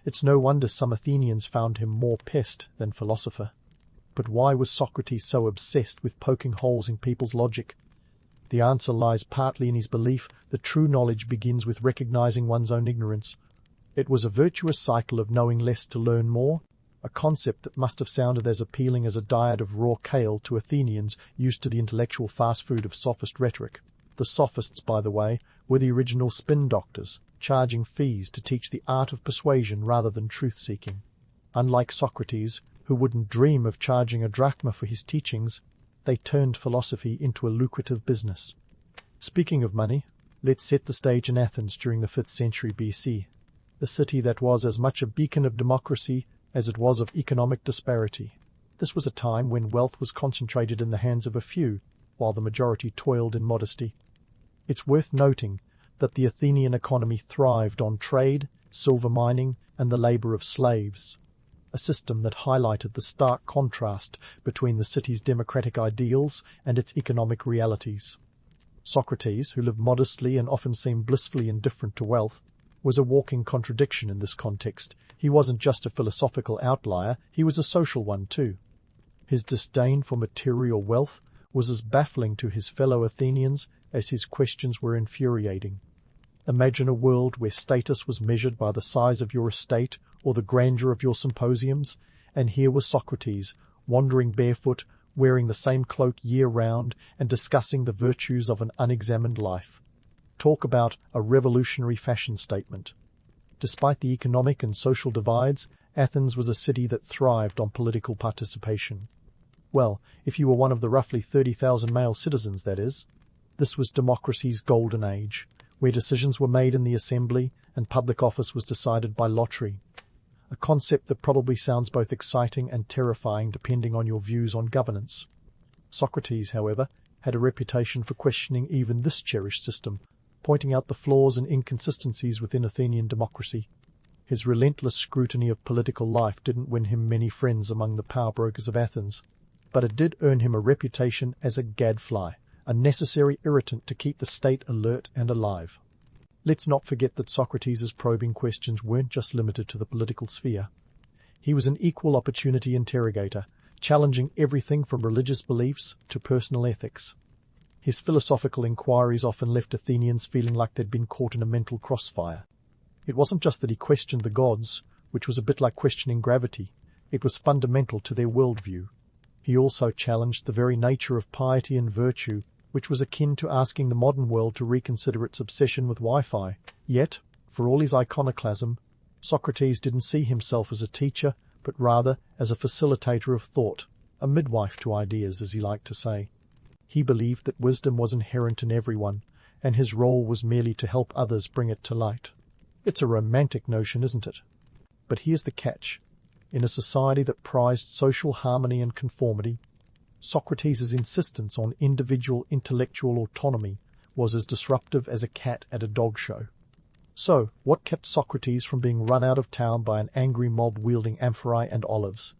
It's no wonder some Athenians found him more pest than philosopher. But why was Socrates so obsessed with poking holes in people's logic? The answer lies partly in his belief that true knowledge begins with recognizing one's own ignorance. It was a virtuous cycle of knowing less to learn more, a concept that must have sounded as appealing as a diet of raw kale to Athenians used to the intellectual fast food of sophist rhetoric. The sophists, by the way, were the original spin doctors, charging fees to teach the art of persuasion rather than truth-seeking. Unlike Socrates, who wouldn't dream of charging a drachma for his teachings, they turned philosophy into a lucrative business. Speaking of money, let's set the stage in Athens during the 5th century BC, the city that was as much a beacon of democracy as it was of economic disparity. This was a time when wealth was concentrated in the hands of a few, while the majority toiled in modesty. It's worth noting that the Athenian economy thrived on trade, silver mining, and the labour of slaves, a system that highlighted the stark contrast between the city's democratic ideals and its economic realities. Socrates, who lived modestly and often seemed blissfully indifferent to wealth, was a walking contradiction in this context. He wasn't just a philosophical outlier, he was a social one too. His disdain for material wealth was as baffling to his fellow Athenians as his questions were infuriating. Imagine a world where status was measured by the size of your estate or the grandeur of your symposiums, and here was Socrates, wandering barefoot, wearing the same cloak year-round, and discussing the virtues of an unexamined life. Talk about a revolutionary fashion statement. Despite the economic and social divides, Athens was a city that thrived on political participation. Well, if you were one of the roughly 30,000 male citizens, that is. This was democracy's golden age, where decisions were made in the assembly and public office was decided by lottery. A concept that probably sounds both exciting and terrifying depending on your views on governance. Socrates, however, had a reputation for questioning even this cherished system, pointing out the flaws and inconsistencies within Athenian democracy. His relentless scrutiny of political life didn't win him many friends among the power brokers of Athens, but it did earn him a reputation as a gadfly, a necessary irritant to keep the state alert and alive. Let's not forget that Socrates' probing questions weren't just limited to the political sphere. He was an equal opportunity interrogator, challenging everything from religious beliefs to personal ethics. His philosophical inquiries often left Athenians feeling like they'd been caught in a mental crossfire. It wasn't just that he questioned the gods, which was a bit like questioning gravity. It was fundamental to their worldview. He also challenged the very nature of piety and virtue, which was akin to asking the modern world to reconsider its obsession with Wi-Fi. Yet, for all his iconoclasm, Socrates didn't see himself as a teacher, but rather as a facilitator of thought, a midwife to ideas, as he liked to say. He believed that wisdom was inherent in everyone, and his role was merely to help others bring it to light. It's a romantic notion, isn't it? But here's the catch. In a society that prized social harmony and conformity, Socrates' insistence on individual intellectual autonomy was as disruptive as a cat at a dog show. So, what kept Socrates from being run out of town by an angry mob wielding amphorae and olives?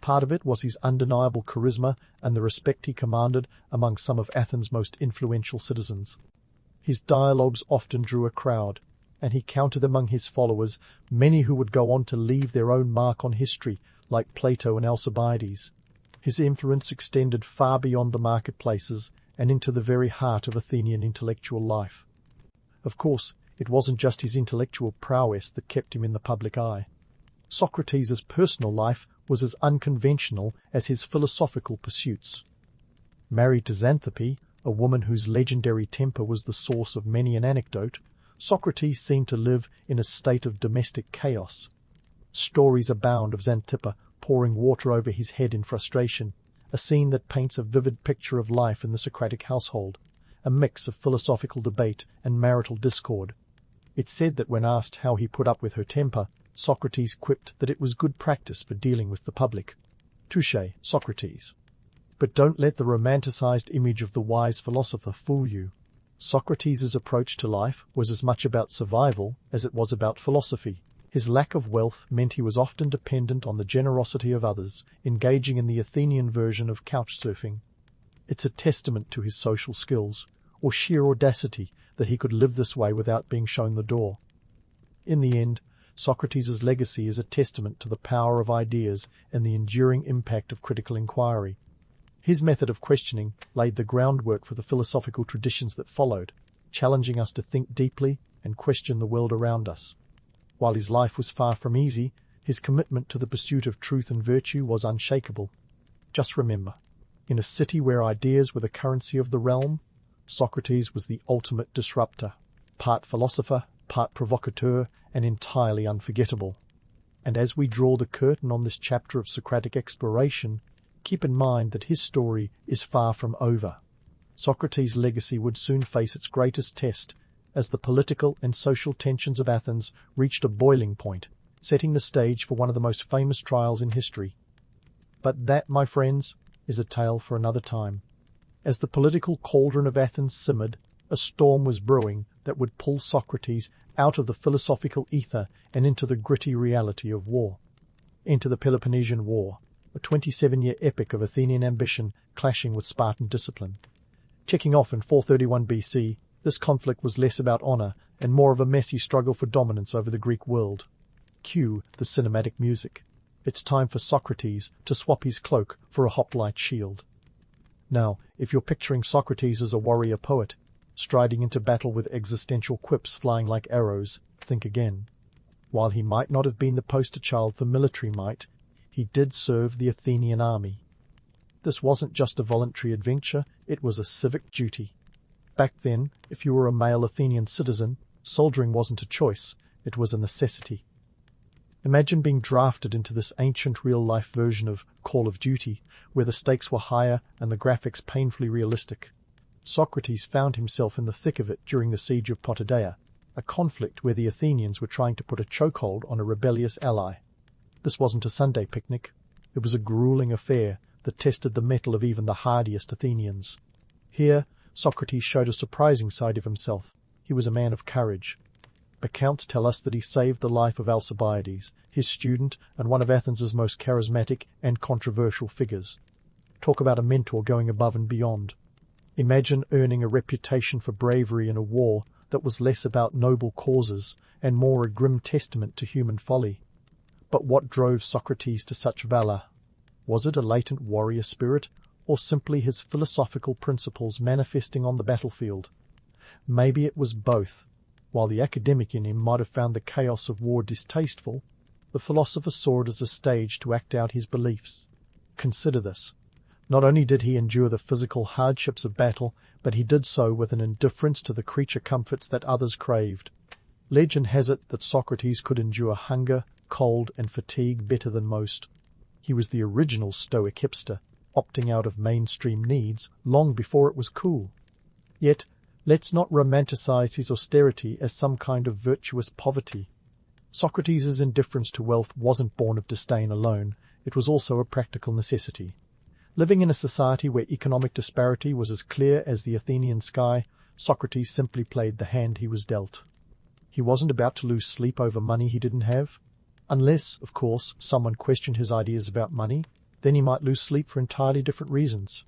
Part of it was his undeniable charisma and the respect he commanded among some of Athens' most influential citizens. His dialogues often drew a crowd, and he counted among his followers many who would go on to leave their own mark on history, like Plato and Alcibiades. His influence extended far beyond the marketplaces and into the very heart of Athenian intellectual life. Of course, it wasn't just his intellectual prowess that kept him in the public eye. Socrates' personal life was as unconventional as his philosophical pursuits. Married to Xanthippe, a woman whose legendary temper was the source of many an anecdote, Socrates seemed to live in a state of domestic chaos. Stories abound of Xanthippe pouring water over his head in frustration, a scene that paints a vivid picture of life in the Socratic household, a mix of philosophical debate and marital discord. It's said that when asked how he put up with her temper, Socrates quipped that it was good practice for dealing with the public. Touché, Socrates. But don't let the romanticized image of the wise philosopher fool you. Socrates' approach to life was as much about survival as it was about philosophy. His lack of wealth meant he was often dependent on the generosity of others, engaging in the Athenian version of couch surfing. It's a testament to his social skills, or sheer audacity, that he could live this way without being shown the door. In the end, Socrates' legacy is a testament to the power of ideas and the enduring impact of critical inquiry. His method of questioning laid the groundwork for the philosophical traditions that followed, challenging us to think deeply and question the world around us. While his life was far from easy, his commitment to the pursuit of truth and virtue was unshakable. Just remember, in a city where ideas were the currency of the realm, Socrates was the ultimate disruptor, part philosopher, part provocateur, and entirely unforgettable. And as we draw the curtain on this chapter of Socratic exploration, keep in mind that his story is far from over. Socrates' legacy would soon face its greatest test as the political and social tensions of Athens reached a boiling point, setting the stage for one of the most famous trials in history. But that, my friends, is a tale for another time. As the political cauldron of Athens simmered, a storm was brewing that would pull Socrates out of the philosophical ether and into the gritty reality of war. Enter the Peloponnesian War, a 27-year epic of Athenian ambition clashing with Spartan discipline. Kicking off in 431 BC, this conflict was less about honor and more of a messy struggle for dominance over the Greek world. Cue the cinematic music. It's time for Socrates to swap his cloak for a hoplite shield. Now, if you're picturing Socrates as a warrior poet, striding into battle with existential quips flying like arrows, think again. While he might not have been the poster child for military might, he did serve the Athenian army. This wasn't just a voluntary adventure, it was a civic duty. Back then, if you were a male Athenian citizen, soldiering wasn't a choice, it was a necessity. Imagine being drafted into this ancient real-life version of Call of Duty, where the stakes were higher and the graphics painfully realistic. Socrates found himself in the thick of it during the siege of Potidæa, a conflict where the Athenians were trying to put a chokehold on a rebellious ally. This wasn't a Sunday picnic. It was a grueling affair that tested the mettle of even the hardiest Athenians. Here, Socrates showed a surprising side of himself. He was a man of courage. Accounts tell us that he saved the life of Alcibiades, his student and one of Athens' most charismatic and controversial figures. Talk about a mentor going above and beyond. Imagine earning a reputation for bravery in a war that was less about noble causes and more a grim testament to human folly. But what drove Socrates to such valor? Was it a latent warrior spirit, or simply his philosophical principles manifesting on the battlefield? Maybe it was both. While the academic in him might have found the chaos of war distasteful, the philosopher saw it as a stage to act out his beliefs. Consider this. Not only did he endure the physical hardships of battle, but he did so with an indifference to the creature comforts that others craved. Legend has it that Socrates could endure hunger, cold, and fatigue better than most. He was the original Stoic hipster, opting out of mainstream needs long before it was cool. Yet, let's not romanticize his austerity as some kind of virtuous poverty. Socrates' indifference to wealth wasn't born of disdain alone, it was also a practical necessity. Living in a society where economic disparity was as clear as the Athenian sky, Socrates simply played the hand he was dealt. He wasn't about to lose sleep over money he didn't have. Unless, of course, someone questioned his ideas about money, then he might lose sleep for entirely different reasons.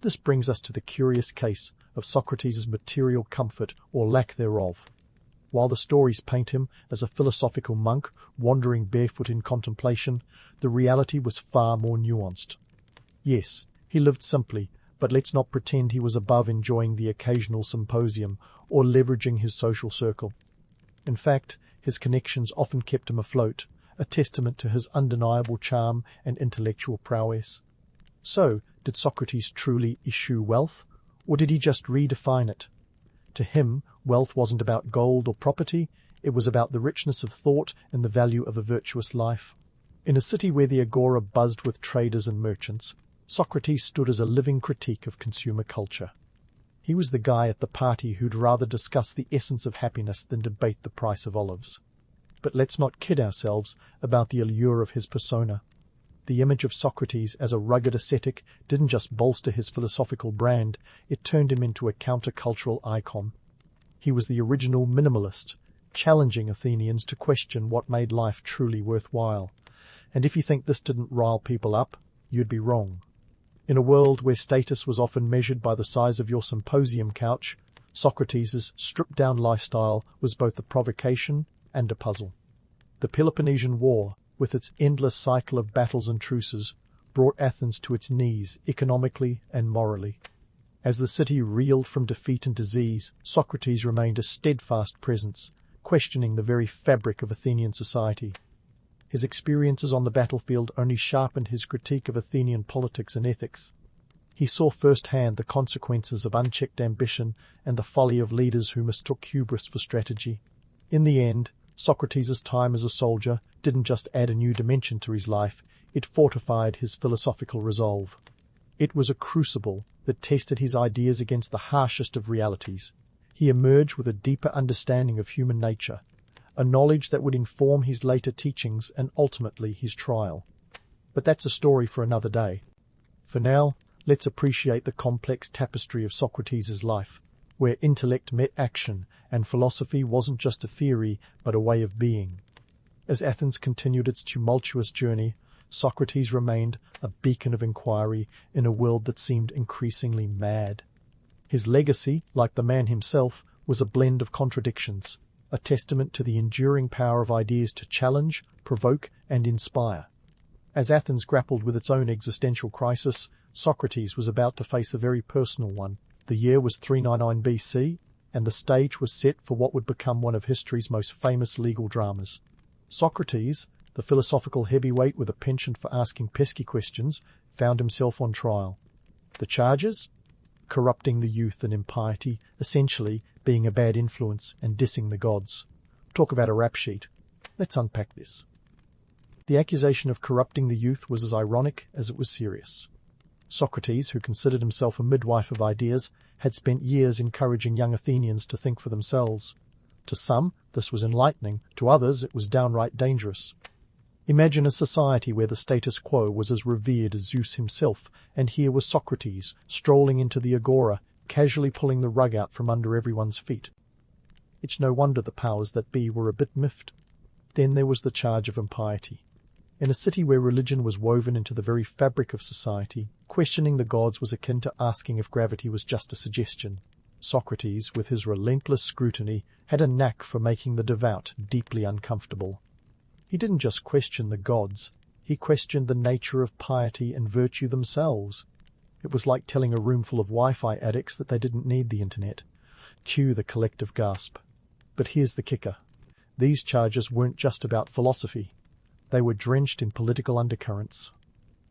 This brings us to the curious case of Socrates' material comfort or lack thereof. While the stories paint him as a philosophical monk wandering barefoot in contemplation, the reality was far more nuanced. Yes, he lived simply, but let's not pretend he was above enjoying the occasional symposium or leveraging his social circle. In fact, his connections often kept him afloat, a testament to his undeniable charm and intellectual prowess. So, did Socrates truly eschew wealth, or did he just redefine it? To him, wealth wasn't about gold or property, it was about the richness of thought and the value of a virtuous life. In a city where the agora buzzed with traders and merchants, Socrates stood as a living critique of consumer culture. He was the guy at the party who'd rather discuss the essence of happiness than debate the price of olives. But let's not kid ourselves about the allure of his persona. The image of Socrates as a rugged ascetic didn't just bolster his philosophical brand, it turned him into a countercultural icon. He was the original minimalist, challenging Athenians to question what made life truly worthwhile. And if you think this didn't rile people up, you'd be wrong. In a world where status was often measured by the size of your symposium couch, Socrates' stripped-down lifestyle was both a provocation and a puzzle. The Peloponnesian War, with its endless cycle of battles and truces, brought Athens to its knees economically and morally. As the city reeled from defeat and disease, Socrates remained a steadfast presence, questioning the very fabric of Athenian society. His experiences on the battlefield only sharpened his critique of Athenian politics and ethics. He saw firsthand the consequences of unchecked ambition and the folly of leaders who mistook hubris for strategy. In the end, Socrates' time as a soldier didn't just add a new dimension to his life, it fortified his philosophical resolve. It was a crucible that tested his ideas against the harshest of realities. He emerged with a deeper understanding of human nature, a knowledge that would inform his later teachings and ultimately his trial. But that's a story for another day. For now, let's appreciate the complex tapestry of Socrates' life, where intellect met action and philosophy wasn't just a theory but a way of being. As Athens continued its tumultuous journey, Socrates remained a beacon of inquiry in a world that seemed increasingly mad. His legacy, like the man himself, was a blend of contradictions, a testament to the enduring power of ideas to challenge, provoke, and inspire. As Athens grappled with its own existential crisis, Socrates was about to face a very personal one. The year was 399 BC, and the stage was set for what would become one of history's most famous legal dramas. Socrates, the philosophical heavyweight with a penchant for asking pesky questions, found himself on trial. The charges? Corrupting the youth and impiety, essentially being a bad influence and dissing the gods. Talk about a rap sheet. Let's unpack this. The accusation of corrupting the youth was as ironic as it was serious. Socrates, who considered himself a midwife of ideas, had spent years encouraging young Athenians to think for themselves. To some, this was enlightening. To others, it was downright dangerous. Imagine a society where the status quo was as revered as Zeus himself, and here was Socrates, strolling into the agora, casually pulling the rug out from under everyone's feet. It's no wonder the powers that be were a bit miffed. Then there was the charge of impiety. In a city where religion was woven into the very fabric of society, questioning the gods was akin to asking if gravity was just a suggestion. Socrates, with his relentless scrutiny, had a knack for making the devout deeply uncomfortable. He didn't just question the gods, he questioned the nature of piety and virtue themselves. It was like telling a room full of Wi-Fi addicts that they didn't need the internet. Cue the collective gasp. But here's the kicker. These charges weren't just about philosophy. They were drenched in political undercurrents.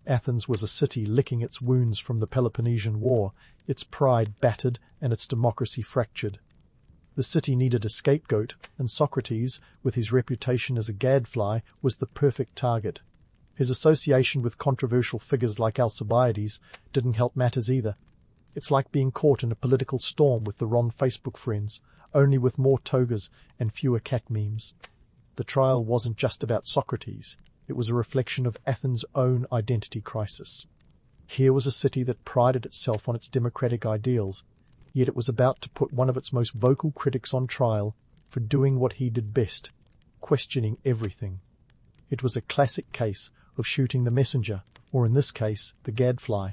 Athens was a city licking its wounds from the Peloponnesian War, its pride battered and its democracy fractured. The city needed a scapegoat, and Socrates, with his reputation as a gadfly, was the perfect target. His association with controversial figures like Alcibiades didn't help matters either. It's like being caught in a political storm with the wrong Facebook friends, only with more togas and fewer cat memes. The trial wasn't just about Socrates. It was a reflection of Athens' own identity crisis. Here was a city that prided itself on its democratic ideals, yet it was about to put one of its most vocal critics on trial for doing what he did best, questioning everything. It was a classic case of shooting the messenger, or in this case, the gadfly.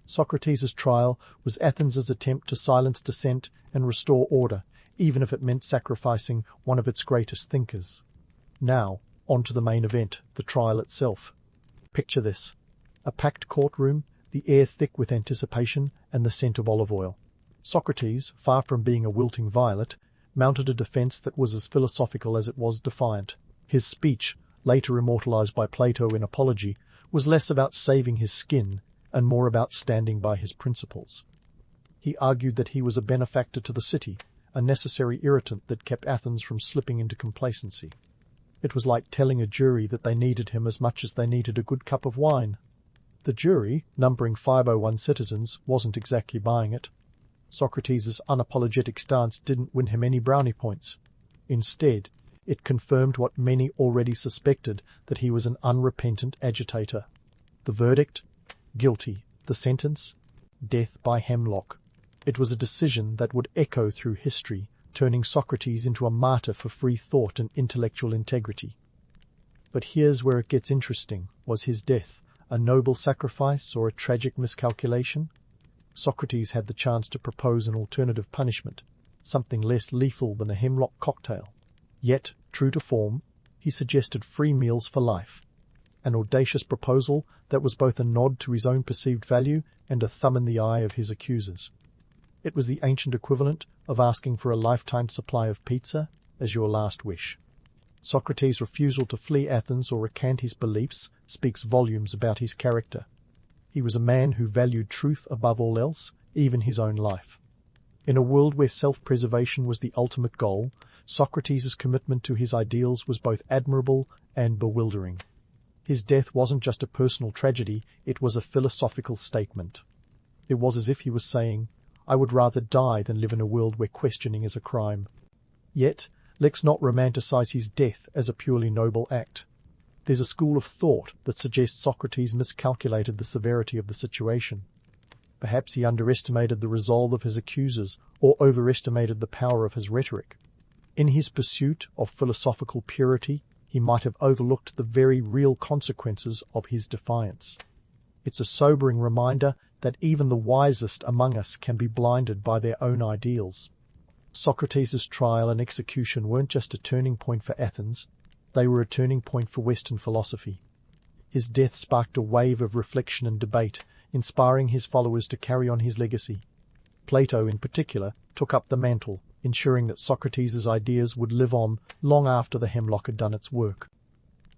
Socrates' trial was Athens' attempt to silence dissent and restore order, even if it meant sacrificing one of its greatest thinkers. Now, on to the main event, the trial itself. Picture this. A packed courtroom, the air thick with anticipation and the scent of olive oil. Socrates, far from being a wilting violet, mounted a defense that was as philosophical as it was defiant. His speech, later immortalized by Plato in Apology, was less about saving his skin and more about standing by his principles. He argued that he was a benefactor to the city, a necessary irritant that kept Athens from slipping into complacency. It was like telling a jury that they needed him as much as they needed a good cup of wine. The jury, numbering 501 citizens, wasn't exactly buying it. Socrates' unapologetic stance didn't win him any brownie points. Instead, it confirmed what many already suspected, that he was an unrepentant agitator. The verdict? Guilty. The sentence? Death by hemlock. It was a decision that would echo through history, turning Socrates into a martyr for free thought and intellectual integrity. But here's where it gets interesting. Was his death a noble sacrifice or a tragic miscalculation? Socrates had the chance to propose an alternative punishment, something less lethal than a hemlock cocktail. Yet, true to form, he suggested free meals for life, an audacious proposal that was both a nod to his own perceived value and a thumb in the eye of his accusers. It was the ancient equivalent of asking for a lifetime supply of pizza as your last wish. Socrates' refusal to flee Athens or recant his beliefs speaks volumes about his character. He was a man who valued truth above all else, even his own life. In a world where self-preservation was the ultimate goal, Socrates' commitment to his ideals was both admirable and bewildering. His death wasn't just a personal tragedy, it was a philosophical statement. It was as if he was saying, "I would rather die than live in a world where questioning is a crime." Yet, let's not romanticize his death as a purely noble act. There's a school of thought that suggests Socrates miscalculated the severity of the situation. Perhaps he underestimated the resolve of his accusers or overestimated the power of his rhetoric. In his pursuit of philosophical purity, he might have overlooked the very real consequences of his defiance. It's a sobering reminder that even the wisest among us can be blinded by their own ideals. Socrates' trial and execution weren't just a turning point for Athens, they were a turning point for Western philosophy. His death sparked a wave of reflection and debate, inspiring his followers to carry on his legacy. Plato, in particular, took up the mantle, ensuring that Socrates' ideas would live on long after the hemlock had done its work.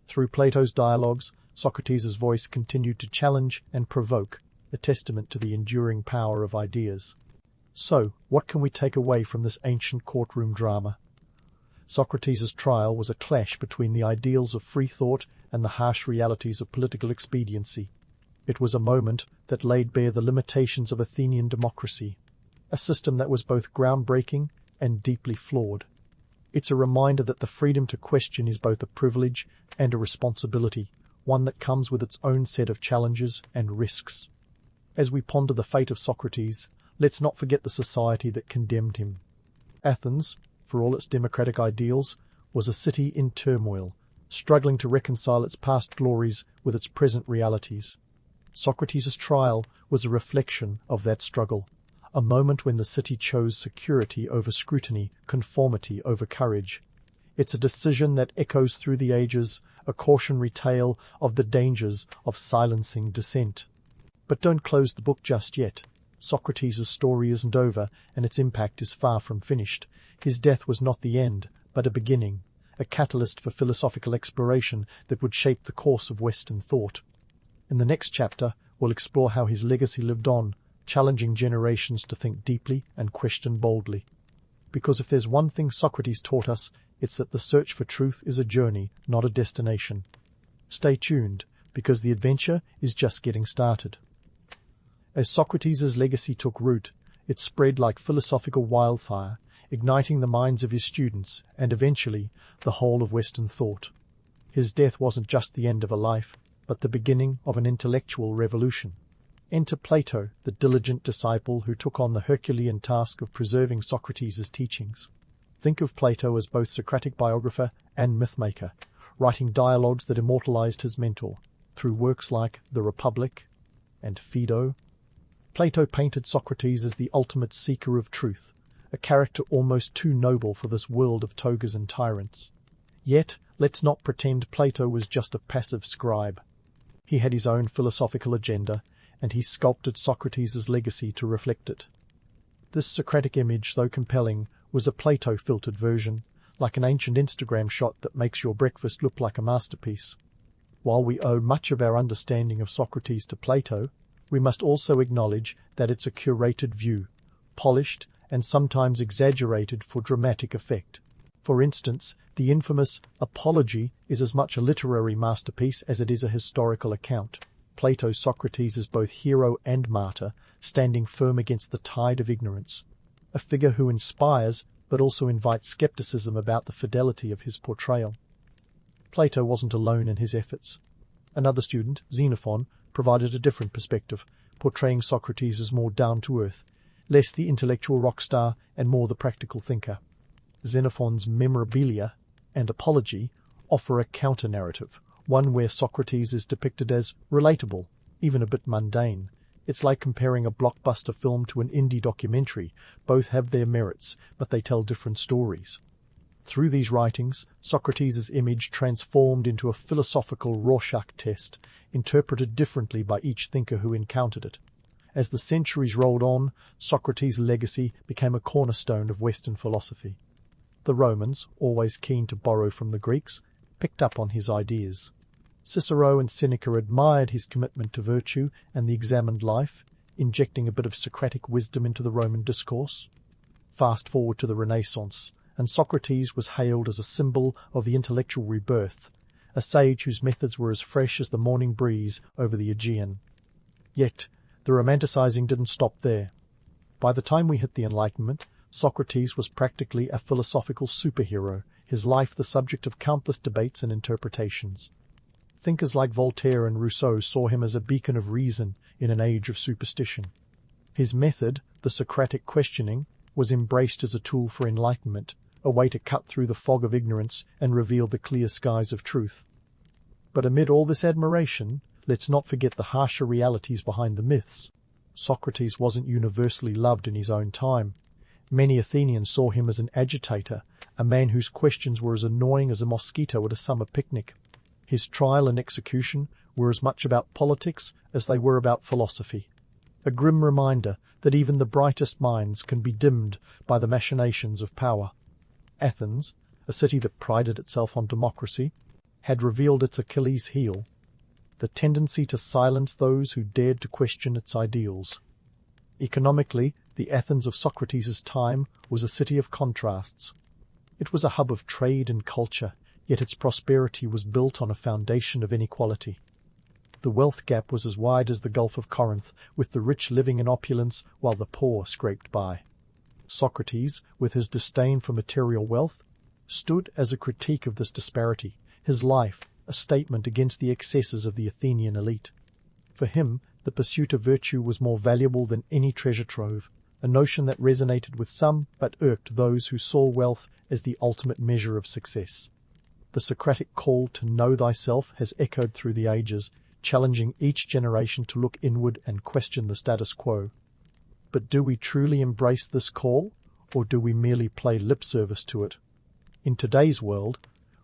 Through Plato's dialogues, Socrates' voice continued to challenge and provoke, a testament to the enduring power of ideas. So, what can we take away from this ancient courtroom drama? Socrates' trial was a clash between the ideals of free thought and the harsh realities of political expediency. It was a moment that laid bare the limitations of Athenian democracy, a system that was both groundbreaking and deeply flawed. It's a reminder that the freedom to question is both a privilege and a responsibility, one that comes with its own set of challenges and risks. As we ponder the fate of Socrates, let's not forget the society that condemned him. Athens, for all its democratic ideals, was a city in turmoil, struggling to reconcile its past glories with its present realities. Socrates' trial was a reflection of that struggle, a moment when the city chose security over scrutiny, conformity over courage. It's a decision that echoes through the ages, a cautionary tale of the dangers of silencing dissent. But don't close the book just yet. Socrates' story isn't over, and its impact is far from finished. His death was not the end, but a beginning, a catalyst for philosophical exploration that would shape the course of Western thought. In the next chapter, we'll explore how his legacy lived on, challenging generations to think deeply and question boldly. Because if there's one thing Socrates taught us, it's that the search for truth is a journey, not a destination. Stay tuned, because the adventure is just getting started. As Socrates' legacy took root, it spread like philosophical wildfire, igniting the minds of his students and eventually the whole of Western thought. His death wasn't just the end of a life, but the beginning of an intellectual revolution. Enter Plato, the diligent disciple who took on the Herculean task of preserving Socrates' teachings. Think of Plato as both Socratic biographer and mythmaker, writing dialogues that immortalized his mentor through works like The Republic and Phaedo. Plato painted Socrates as the ultimate seeker of truth, a character almost too noble for this world of togas and tyrants. Yet, let's not pretend Plato was just a passive scribe. He had his own philosophical agenda, and he sculpted Socrates' legacy to reflect it. This Socratic image, though compelling, was a Plato-filtered version, like an ancient Instagram shot that makes your breakfast look like a masterpiece. While we owe much of our understanding of Socrates to Plato, we must also acknowledge that it's a curated view, polished and sometimes exaggerated for dramatic effect. For instance, the infamous Apology is as much a literary masterpiece as it is a historical account. Plato's Socrates is both hero and martyr, standing firm against the tide of ignorance, a figure who inspires but also invites skepticism about the fidelity of his portrayal. Plato wasn't alone in his efforts. Another student, Xenophon, provided a different perspective, portraying Socrates as more down-to-earth, less the intellectual rock star and more the practical thinker. Xenophon's Memorabilia and Apology offer a counter-narrative, one where Socrates is depicted as relatable, even a bit mundane. It's like comparing a blockbuster film to an indie documentary. Both have their merits, but they tell different stories. Through these writings, Socrates' image transformed into a philosophical Rorschach test, interpreted differently by each thinker who encountered it. As the centuries rolled on, Socrates' legacy became a cornerstone of Western philosophy. The Romans, always keen to borrow from the Greeks, picked up on his ideas. Cicero and Seneca admired his commitment to virtue and the examined life, injecting a bit of Socratic wisdom into the Roman discourse. Fast forward to the Renaissance, and Socrates was hailed as a symbol of the intellectual rebirth, a sage whose methods were as fresh as the morning breeze over the Aegean. Yet, the romanticizing didn't stop there. By the time we hit the Enlightenment, Socrates was practically a philosophical superhero, his life the subject of countless debates and interpretations. Thinkers like Voltaire and Rousseau saw him as a beacon of reason in an age of superstition. His method, the Socratic questioning, was embraced as a tool for enlightenment, a way to cut through the fog of ignorance and reveal the clear skies of truth. But amid all this admiration, let's not forget the harsher realities behind the myths. Socrates wasn't universally loved in his own time. Many Athenians saw him as an agitator, a man whose questions were as annoying as a mosquito at a summer picnic. His trial and execution were as much about politics as they were about philosophy. A grim reminder that even the brightest minds can be dimmed by the machinations of power. Athens, a city that prided itself on democracy, had revealed its Achilles heel, the tendency to silence those who dared to question its ideals. Economically, the Athens of Socrates' time was a city of contrasts. It was a hub of trade and culture, yet its prosperity was built on a foundation of inequality. The wealth gap was as wide as the Gulf of Corinth, with the rich living in opulence while the poor scraped by. Socrates, with his disdain for material wealth, stood as a critique of this disparity, his life a statement against the excesses of the Athenian elite. For him, the pursuit of virtue was more valuable than any treasure trove, a notion that resonated with some but irked those who saw wealth as the ultimate measure of success. The Socratic call to know thyself has echoed through the ages, challenging each generation to look inward and question the status quo. But do we truly embrace this call, or do we merely play lip service to it? In today's world,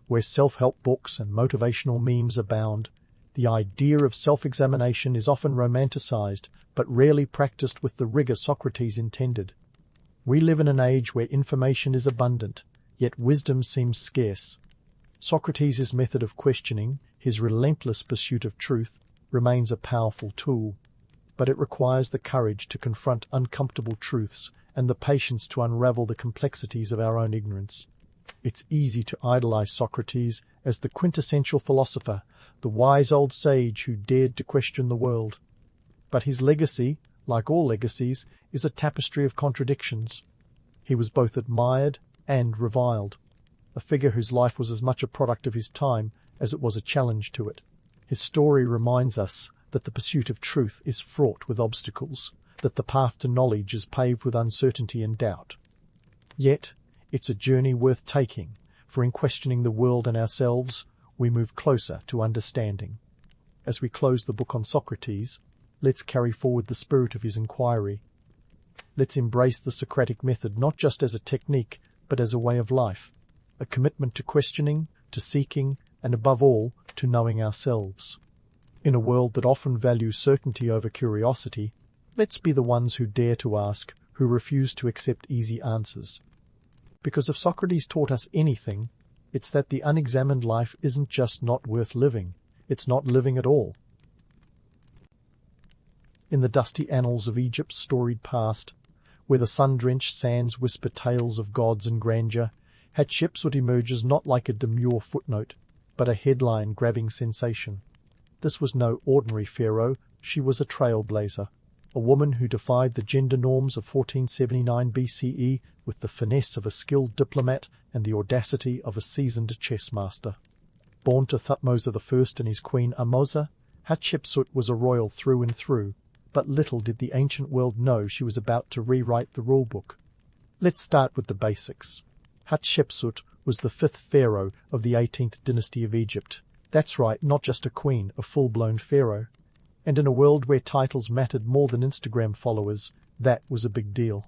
where self-help books and motivational memes abound, the idea of self-examination is often romanticized, but rarely practiced with the rigor Socrates intended. We live in an age where information is abundant, yet wisdom seems scarce. Socrates' method of questioning, his relentless pursuit of truth, remains a powerful tool, but it requires the courage to confront uncomfortable truths and the patience to unravel the complexities of our own ignorance. It's easy to idolize Socrates as the quintessential philosopher, the wise old sage who dared to question the world. But his legacy, like all legacies, is a tapestry of contradictions. He was both admired and reviled, a figure whose life was as much a product of his time as it was a challenge to it. His story reminds us that the pursuit of truth is fraught with obstacles, that the path to knowledge is paved with uncertainty and doubt. Yet, it's a journey worth taking, for in questioning the world and ourselves, we move closer to understanding. As we close the book on Socrates, let's carry forward the spirit of his inquiry. Let's embrace the Socratic method not just as a technique, but as a way of life, a commitment to questioning, to seeking, and above all, to knowing ourselves. In a world that often values certainty over curiosity, let's be the ones who dare to ask, who refuse to accept easy answers. Because if Socrates taught us anything, it's that the unexamined life isn't just not worth living, it's not living at all. In the dusty annals of Egypt's storied past, where the sun-drenched sands whisper tales of gods and grandeur, Hatshepsut emerges not like a demure footnote, but a headline-grabbing sensation. This was no ordinary pharaoh, she was a trailblazer, a woman who defied the gender norms of 1479 BCE with the finesse of a skilled diplomat and the audacity of a seasoned chess master. Born to Thutmose I and his queen Amoza, Hatshepsut was a royal through and through, but little did the ancient world know she was about to rewrite the rulebook. Let's start with the basics. Hatshepsut was the fifth pharaoh of the 18th dynasty of Egypt. That's right, not just a queen, a full-blown pharaoh. And in a world where titles mattered more than Instagram followers, that was a big deal.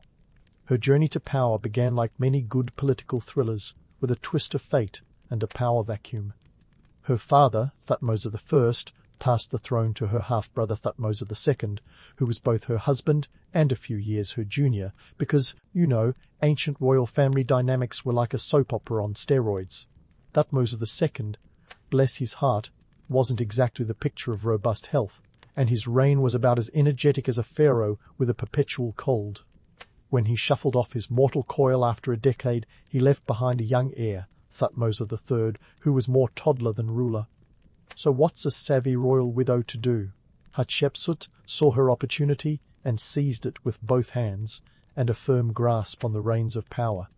Her journey to power began like many good political thrillers, with a twist of fate and a power vacuum. Her father, Thutmose I, passed the throne to her half-brother Thutmose II, who was both her husband and a few years her junior, because, ancient royal family dynamics were like a soap opera on steroids. Thutmose II, bless his heart, wasn't exactly the picture of robust health, and his reign was about as energetic as a pharaoh with a perpetual cold. When he shuffled off his mortal coil after a decade, he left behind a young heir, Thutmose III, who was more toddler than ruler. So what's a savvy royal widow to do? Hatshepsut saw her opportunity and seized it with both hands and a firm grasp on the reins of power.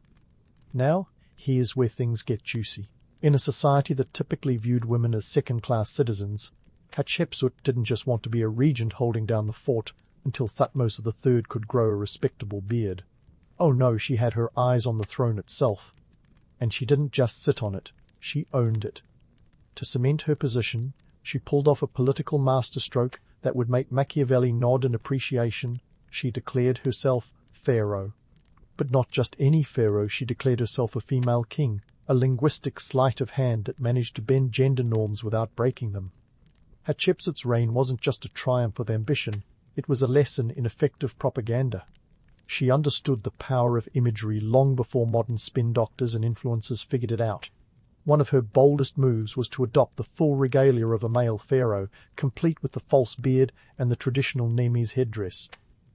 Now, here's where things get juicy. In a society that typically viewed women as second-class citizens, Hatshepsut didn't just want to be a regent holding down the fort until Thutmose III could grow a respectable beard. Oh no, she had her eyes on the throne itself. And she didn't just sit on it, she owned it. To cement her position, she pulled off a political masterstroke that would make Machiavelli nod in appreciation. She declared herself Pharaoh. But not just any Pharaoh, she declared herself a female king, a linguistic sleight of hand that managed to bend gender norms without breaking them. Hatshepsut's reign wasn't just a triumph of ambition, it was a lesson in effective propaganda. She understood the power of imagery long before modern spin doctors and influencers figured it out. One of her boldest moves was to adopt the full regalia of a male pharaoh, complete with the false beard and the traditional Nemes headdress.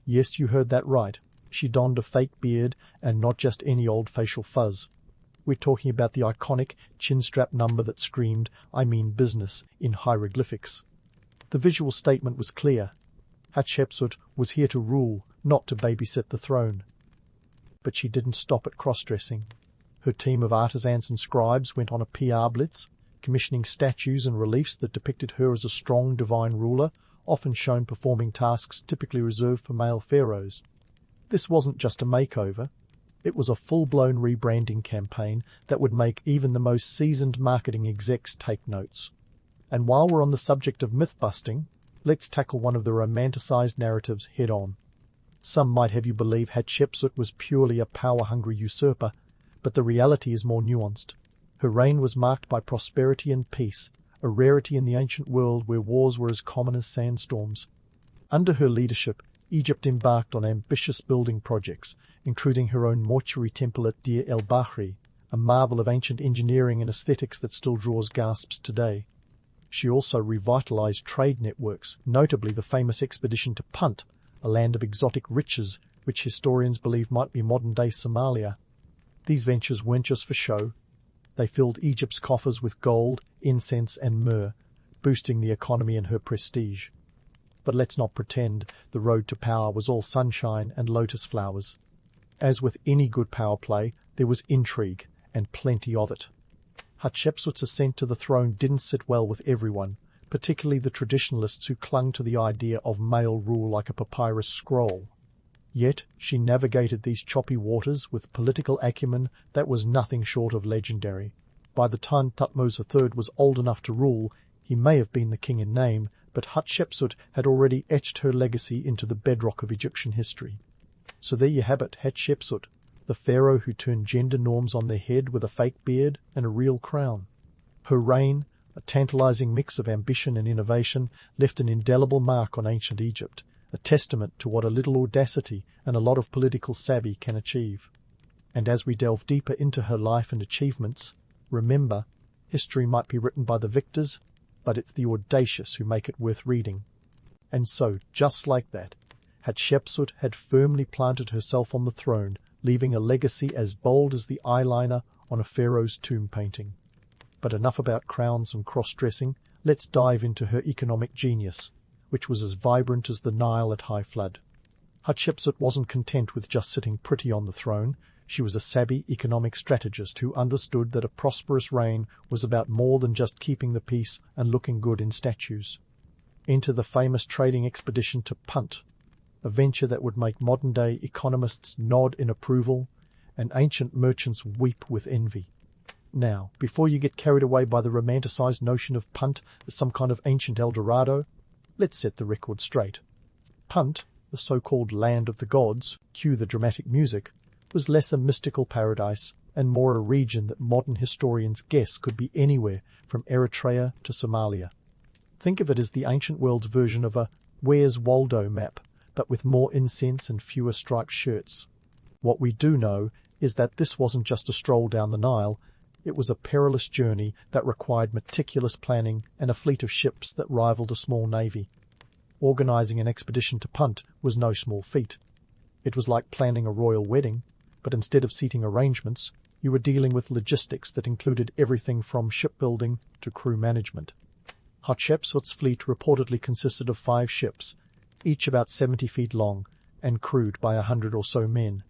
Yes, you heard that right. She donned a fake beard and not just any old facial fuzz. We're talking about the iconic chin-strap number that screamed, "I mean business," in hieroglyphics. The visual statement was clear. Hatshepsut was here to rule, not to babysit the throne. But she didn't stop at cross-dressing. Her team of artisans and scribes went on a PR blitz, commissioning statues and reliefs that depicted her as a strong divine ruler, often shown performing tasks typically reserved for male pharaohs. This wasn't just a makeover. It was a full-blown rebranding campaign that would make even the most seasoned marketing execs take notes. And while we're on the subject of myth-busting, let's tackle one of the romanticized narratives head-on. Some might have you believe Hatshepsut was purely a power-hungry usurper, but the reality is more nuanced. Her reign was marked by prosperity and peace, a rarity in the ancient world where wars were as common as sandstorms. Under her leadership, Egypt embarked on ambitious building projects, including her own mortuary temple at Deir el-Bahri, a marvel of ancient engineering and aesthetics that still draws gasps today. She also revitalized trade networks, notably the famous expedition to Punt, a land of exotic riches which historians believe might be modern-day Somalia. These ventures weren't just for show. They filled Egypt's coffers with gold, incense and myrrh, boosting the economy and her prestige. But let's not pretend the road to power was all sunshine and lotus flowers. As with any good power play, there was intrigue, and plenty of it. Hatshepsut's ascent to the throne didn't sit well with everyone, particularly the traditionalists who clung to the idea of male rule like a papyrus scroll. Yet she navigated these choppy waters with political acumen that was nothing short of legendary. By the time Thutmose III was old enough to rule, he may have been the king in name, but Hatshepsut had already etched her legacy into the bedrock of Egyptian history. So there you have it, Hatshepsut, the pharaoh who turned gender norms on their head with a fake beard and a real crown. Her reign, a tantalizing mix of ambition and innovation, left an indelible mark on ancient Egypt, a testament to what a little audacity and a lot of political savvy can achieve. And as we delve deeper into her life and achievements, remember, history might be written by the victors, but it's the audacious who make it worth reading. And so, just like that, Hatshepsut had firmly planted herself on the throne, leaving a legacy as bold as the eyeliner on a pharaoh's tomb painting. But enough about crowns and cross-dressing, let's dive into her economic genius, which was as vibrant as the Nile at high flood. Hatshepsut wasn't content with just sitting pretty on the throne. She was a savvy economic strategist who understood that a prosperous reign was about more than just keeping the peace and looking good in statues. Enter the famous trading expedition to Punt, a venture that would make modern-day economists nod in approval and ancient merchants weep with envy. Now, before you get carried away by the romanticized notion of Punt as some kind of ancient El Dorado, let's set the record straight. Punt, the so-called land of the gods, cue the dramatic music, was less a mystical paradise and more a region that modern historians guess could be anywhere from Eritrea to Somalia. Think of it as the ancient world's version of a Where's Waldo map, but with more incense and fewer striped shirts. What we do know is that this wasn't just a stroll down the Nile, it was a perilous journey that required meticulous planning and a fleet of ships that rivaled a small navy. Organizing an expedition to Punt was no small feat. It was like planning a royal wedding, but instead of seating arrangements, you were dealing with logistics that included everything from shipbuilding to crew management. Hatshepsut's fleet reportedly consisted of 5 ships, each about 70 feet long, and crewed by 100 or so men.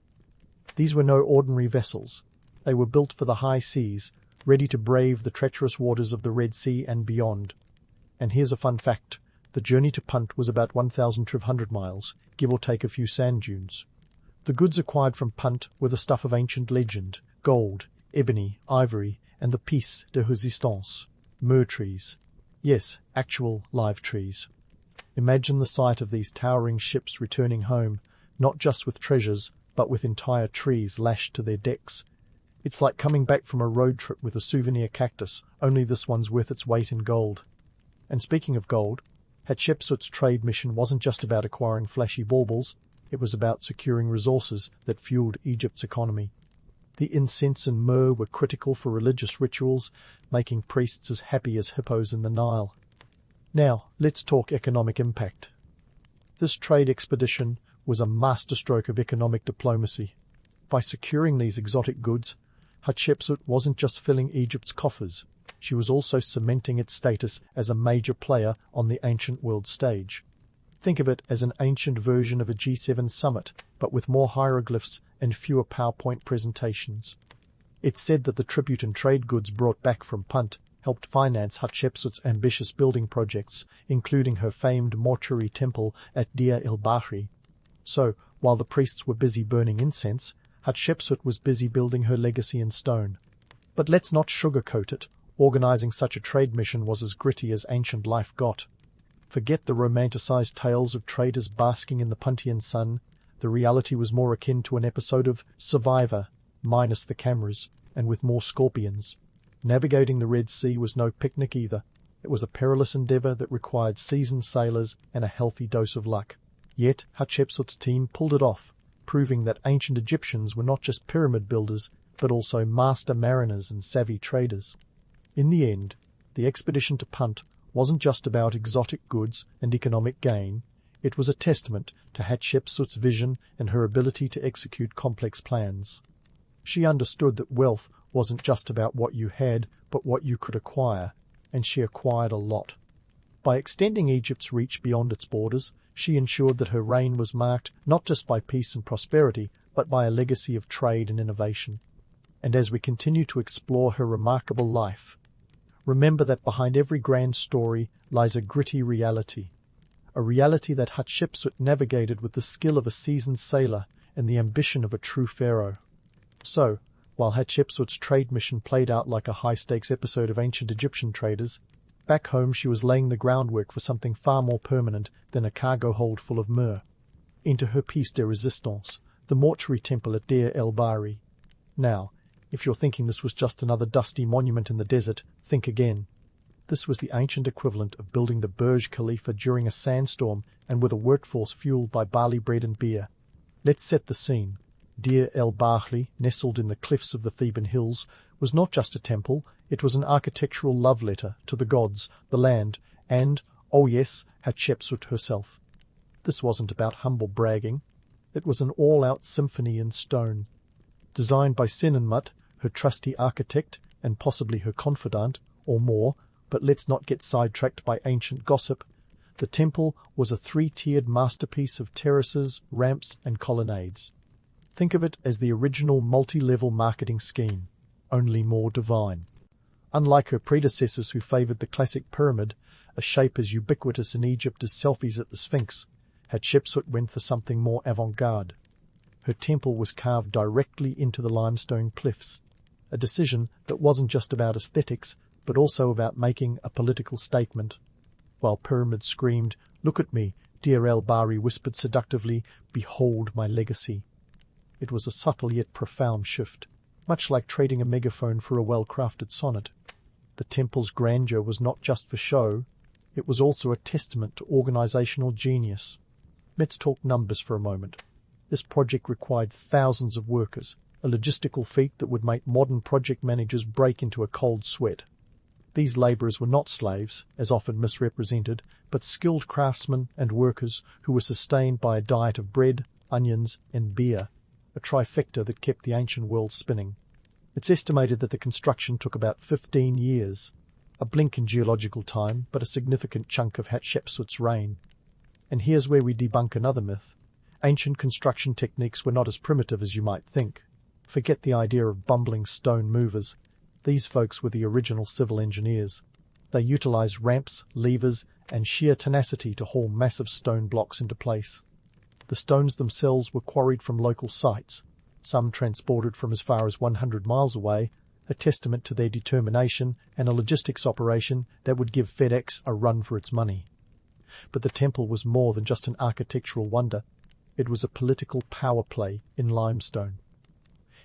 These were no ordinary vessels. They were built for the high seas, ready to brave the treacherous waters of the Red Sea and beyond. And here's a fun fact. The journey to Punt was about 1,200 miles, give or take a few sand dunes. The goods acquired from Punt were the stuff of ancient legend: gold, ebony, ivory, and the pièce de résistance, myrrh trees. Yes, actual live trees. Imagine the sight of these towering ships returning home, not just with treasures, but with entire trees lashed to their decks. It's like coming back from a road trip with a souvenir cactus, only this one's worth its weight in gold. And speaking of gold, Hatshepsut's trade mission wasn't just about acquiring flashy baubles, it was about securing resources that fueled Egypt's economy. The incense and myrrh were critical for religious rituals, making priests as happy as hippos in the Nile. Now, let's talk economic impact. This trade expedition was a masterstroke of economic diplomacy. By securing these exotic goods, Hatshepsut wasn't just filling Egypt's coffers, she was also cementing its status as a major player on the ancient world stage. Think of it as an ancient version of a G7 summit, but with more hieroglyphs and fewer PowerPoint presentations. It's said that the tribute and trade goods brought back from Punt helped finance Hatshepsut's ambitious building projects, including her famed mortuary temple at Deir el-Bahri. So, while the priests were busy burning incense, Hatshepsut was busy building her legacy in stone. But let's not sugarcoat it. Organizing such a trade mission was as gritty as ancient life got. Forget the romanticized tales of traders basking in the Puntian sun. The reality was more akin to an episode of Survivor, minus the cameras, and with more scorpions. Navigating the Red Sea was no picnic either. It was a perilous endeavor that required seasoned sailors and a healthy dose of luck. Yet Hatshepsut's team pulled it off, proving that ancient Egyptians were not just pyramid builders, but also master mariners and savvy traders. In the end, the expedition to Punt wasn't just about exotic goods and economic gain, it was a testament to Hatshepsut's vision and her ability to execute complex plans. She understood that wealth wasn't just about what you had, but what you could acquire, and she acquired a lot. By extending Egypt's reach beyond its borders, she ensured that her reign was marked not just by peace and prosperity, but by a legacy of trade and innovation. And as we continue to explore her remarkable life, remember that behind every grand story lies a gritty reality. A reality that Hatshepsut navigated with the skill of a seasoned sailor and the ambition of a true pharaoh. So, while Hatshepsut's trade mission played out like a high-stakes episode of ancient Egyptian traders, back home she was laying the groundwork for something far more permanent than a cargo hold full of myrrh. Into her pièce de résistance, the mortuary temple at Deir el-Bahri. Now, if you're thinking this was just another dusty monument in the desert, think again. This was the ancient equivalent of building the Burj Khalifa during a sandstorm and with a workforce fueled by barley bread and beer. Let's set the scene. Deir el-Bahri, nestled in the cliffs of the Theban hills, was not just a temple, it was an architectural love letter to the gods, the land, and, oh yes, Hatshepsut herself. This wasn't about humble bragging. It was an all-out symphony in stone. Designed by Senenmut, her trusty architect, and possibly her confidant, or more, but let's not get sidetracked by ancient gossip, the temple was a 3-tiered masterpiece of terraces, ramps, and colonnades. Think of it as the original multi-level marketing scheme, only more divine. Unlike her predecessors who favored the classic pyramid, a shape as ubiquitous in Egypt as selfies at the Sphinx, Hatshepsut went for something more avant-garde. Her temple was carved directly into the limestone cliffs, a decision that wasn't just about aesthetics, but also about making a political statement. While pyramids screamed, "Look at me," Deir el-Bahri whispered seductively, "Behold my legacy." It was a subtle yet profound shift, much like trading a megaphone for a well-crafted sonnet. The temple's grandeur was not just for show, it was also a testament to organizational genius. Let's talk numbers for a moment. This project required thousands of workers, a logistical feat that would make modern project managers break into a cold sweat. These labourers were not slaves, as often misrepresented, but skilled craftsmen and workers who were sustained by a diet of bread, onions, and beer, a trifecta that kept the ancient world spinning. It's estimated that the construction took about 15 years, a blink in geological time, but a significant chunk of Hatshepsut's reign. And here's where we debunk another myth. Ancient construction techniques were not as primitive as you might think. Forget the idea of bumbling stone movers. These folks were the original civil engineers. They utilized ramps, levers, and sheer tenacity to haul massive stone blocks into place. The stones themselves were quarried from local sites, some transported from as far as 100 miles away, a testament to their determination and a logistics operation that would give FedEx a run for its money. But the temple was more than just an architectural wonder. It was a political power play in limestone.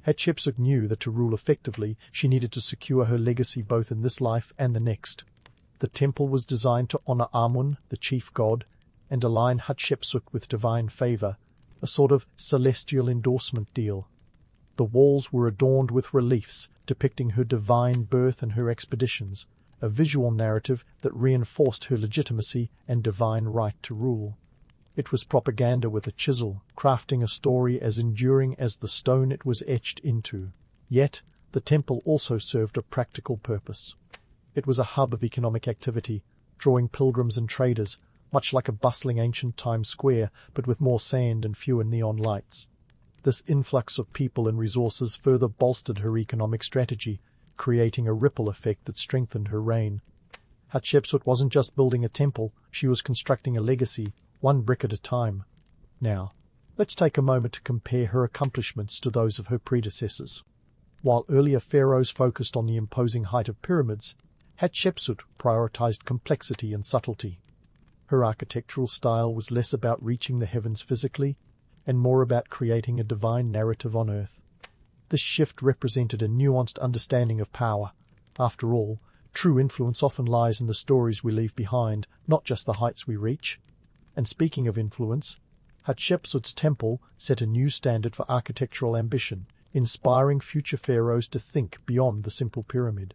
Hatshepsut knew that to rule effectively, she needed to secure her legacy both in this life and the next. The temple was designed to honor Amun, the chief god, and align Hatshepsut with divine favor, a sort of celestial endorsement deal. The walls were adorned with reliefs depicting her divine birth and her expeditions, a visual narrative that reinforced her legitimacy and divine right to rule. It was propaganda with a chisel, crafting a story as enduring as the stone it was etched into. Yet, the temple also served a practical purpose. It was a hub of economic activity, drawing pilgrims and traders, much like a bustling ancient Times Square, but with more sand and fewer neon lights. This influx of people and resources further bolstered her economic strategy, creating a ripple effect that strengthened her reign. Hatshepsut wasn't just building a temple, she was constructing a legacy, one brick at a time. Now, let's take a moment to compare her accomplishments to those of her predecessors. While earlier pharaohs focused on the imposing height of pyramids, Hatshepsut prioritized complexity and subtlety. Her architectural style was less about reaching the heavens physically, and more about creating a divine narrative on earth. This shift represented a nuanced understanding of power. After all, true influence often lies in the stories we leave behind, not just the heights we reach. And speaking of influence, Hatshepsut's temple set a new standard for architectural ambition, inspiring future pharaohs to think beyond the simple pyramid.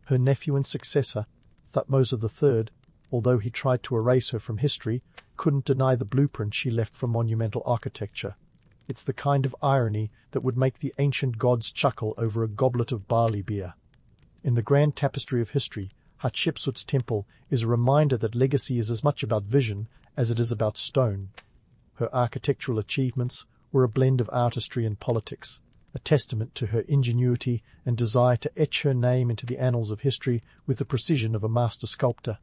Her nephew and successor, Thutmose III, although he tried to erase her from history, couldn't deny the blueprint she left for monumental architecture. It's the kind of irony that would make the ancient gods chuckle over a goblet of barley beer. In the grand tapestry of history, Hatshepsut's temple is a reminder that legacy is as much about vision as it is about stone. Her architectural achievements were a blend of artistry and politics, a testament to her ingenuity and desire to etch her name into the annals of history with the precision of a master sculptor.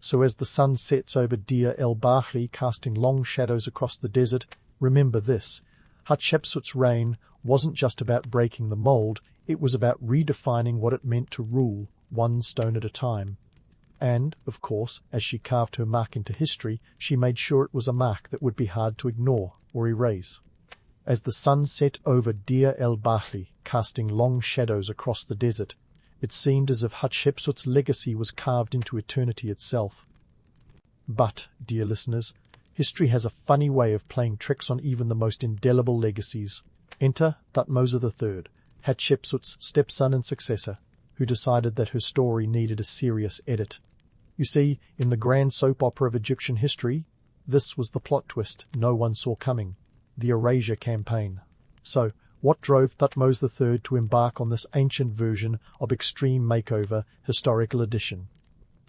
So as the sun sets over Deir el-Bahri, casting long shadows across the desert, remember this: Hatshepsut's reign wasn't just about breaking the mold, it was about redefining what it meant to rule, one stone at a time. And, of course, as she carved her mark into history, she made sure it was a mark that would be hard to ignore or erase. As the sun set over Deir el-Bahri, casting long shadows across the desert, it seemed as if Hatshepsut's legacy was carved into eternity itself. But, dear listeners, history has a funny way of playing tricks on even the most indelible legacies. Enter Thutmose III, Hatshepsut's stepson and successor, who decided that her story needed a serious edit. You see, in the grand soap opera of Egyptian history, this was the plot twist no one saw coming: the Erasure Campaign. So, what drove Thutmose III to embark on this ancient version of extreme makeover historical edition?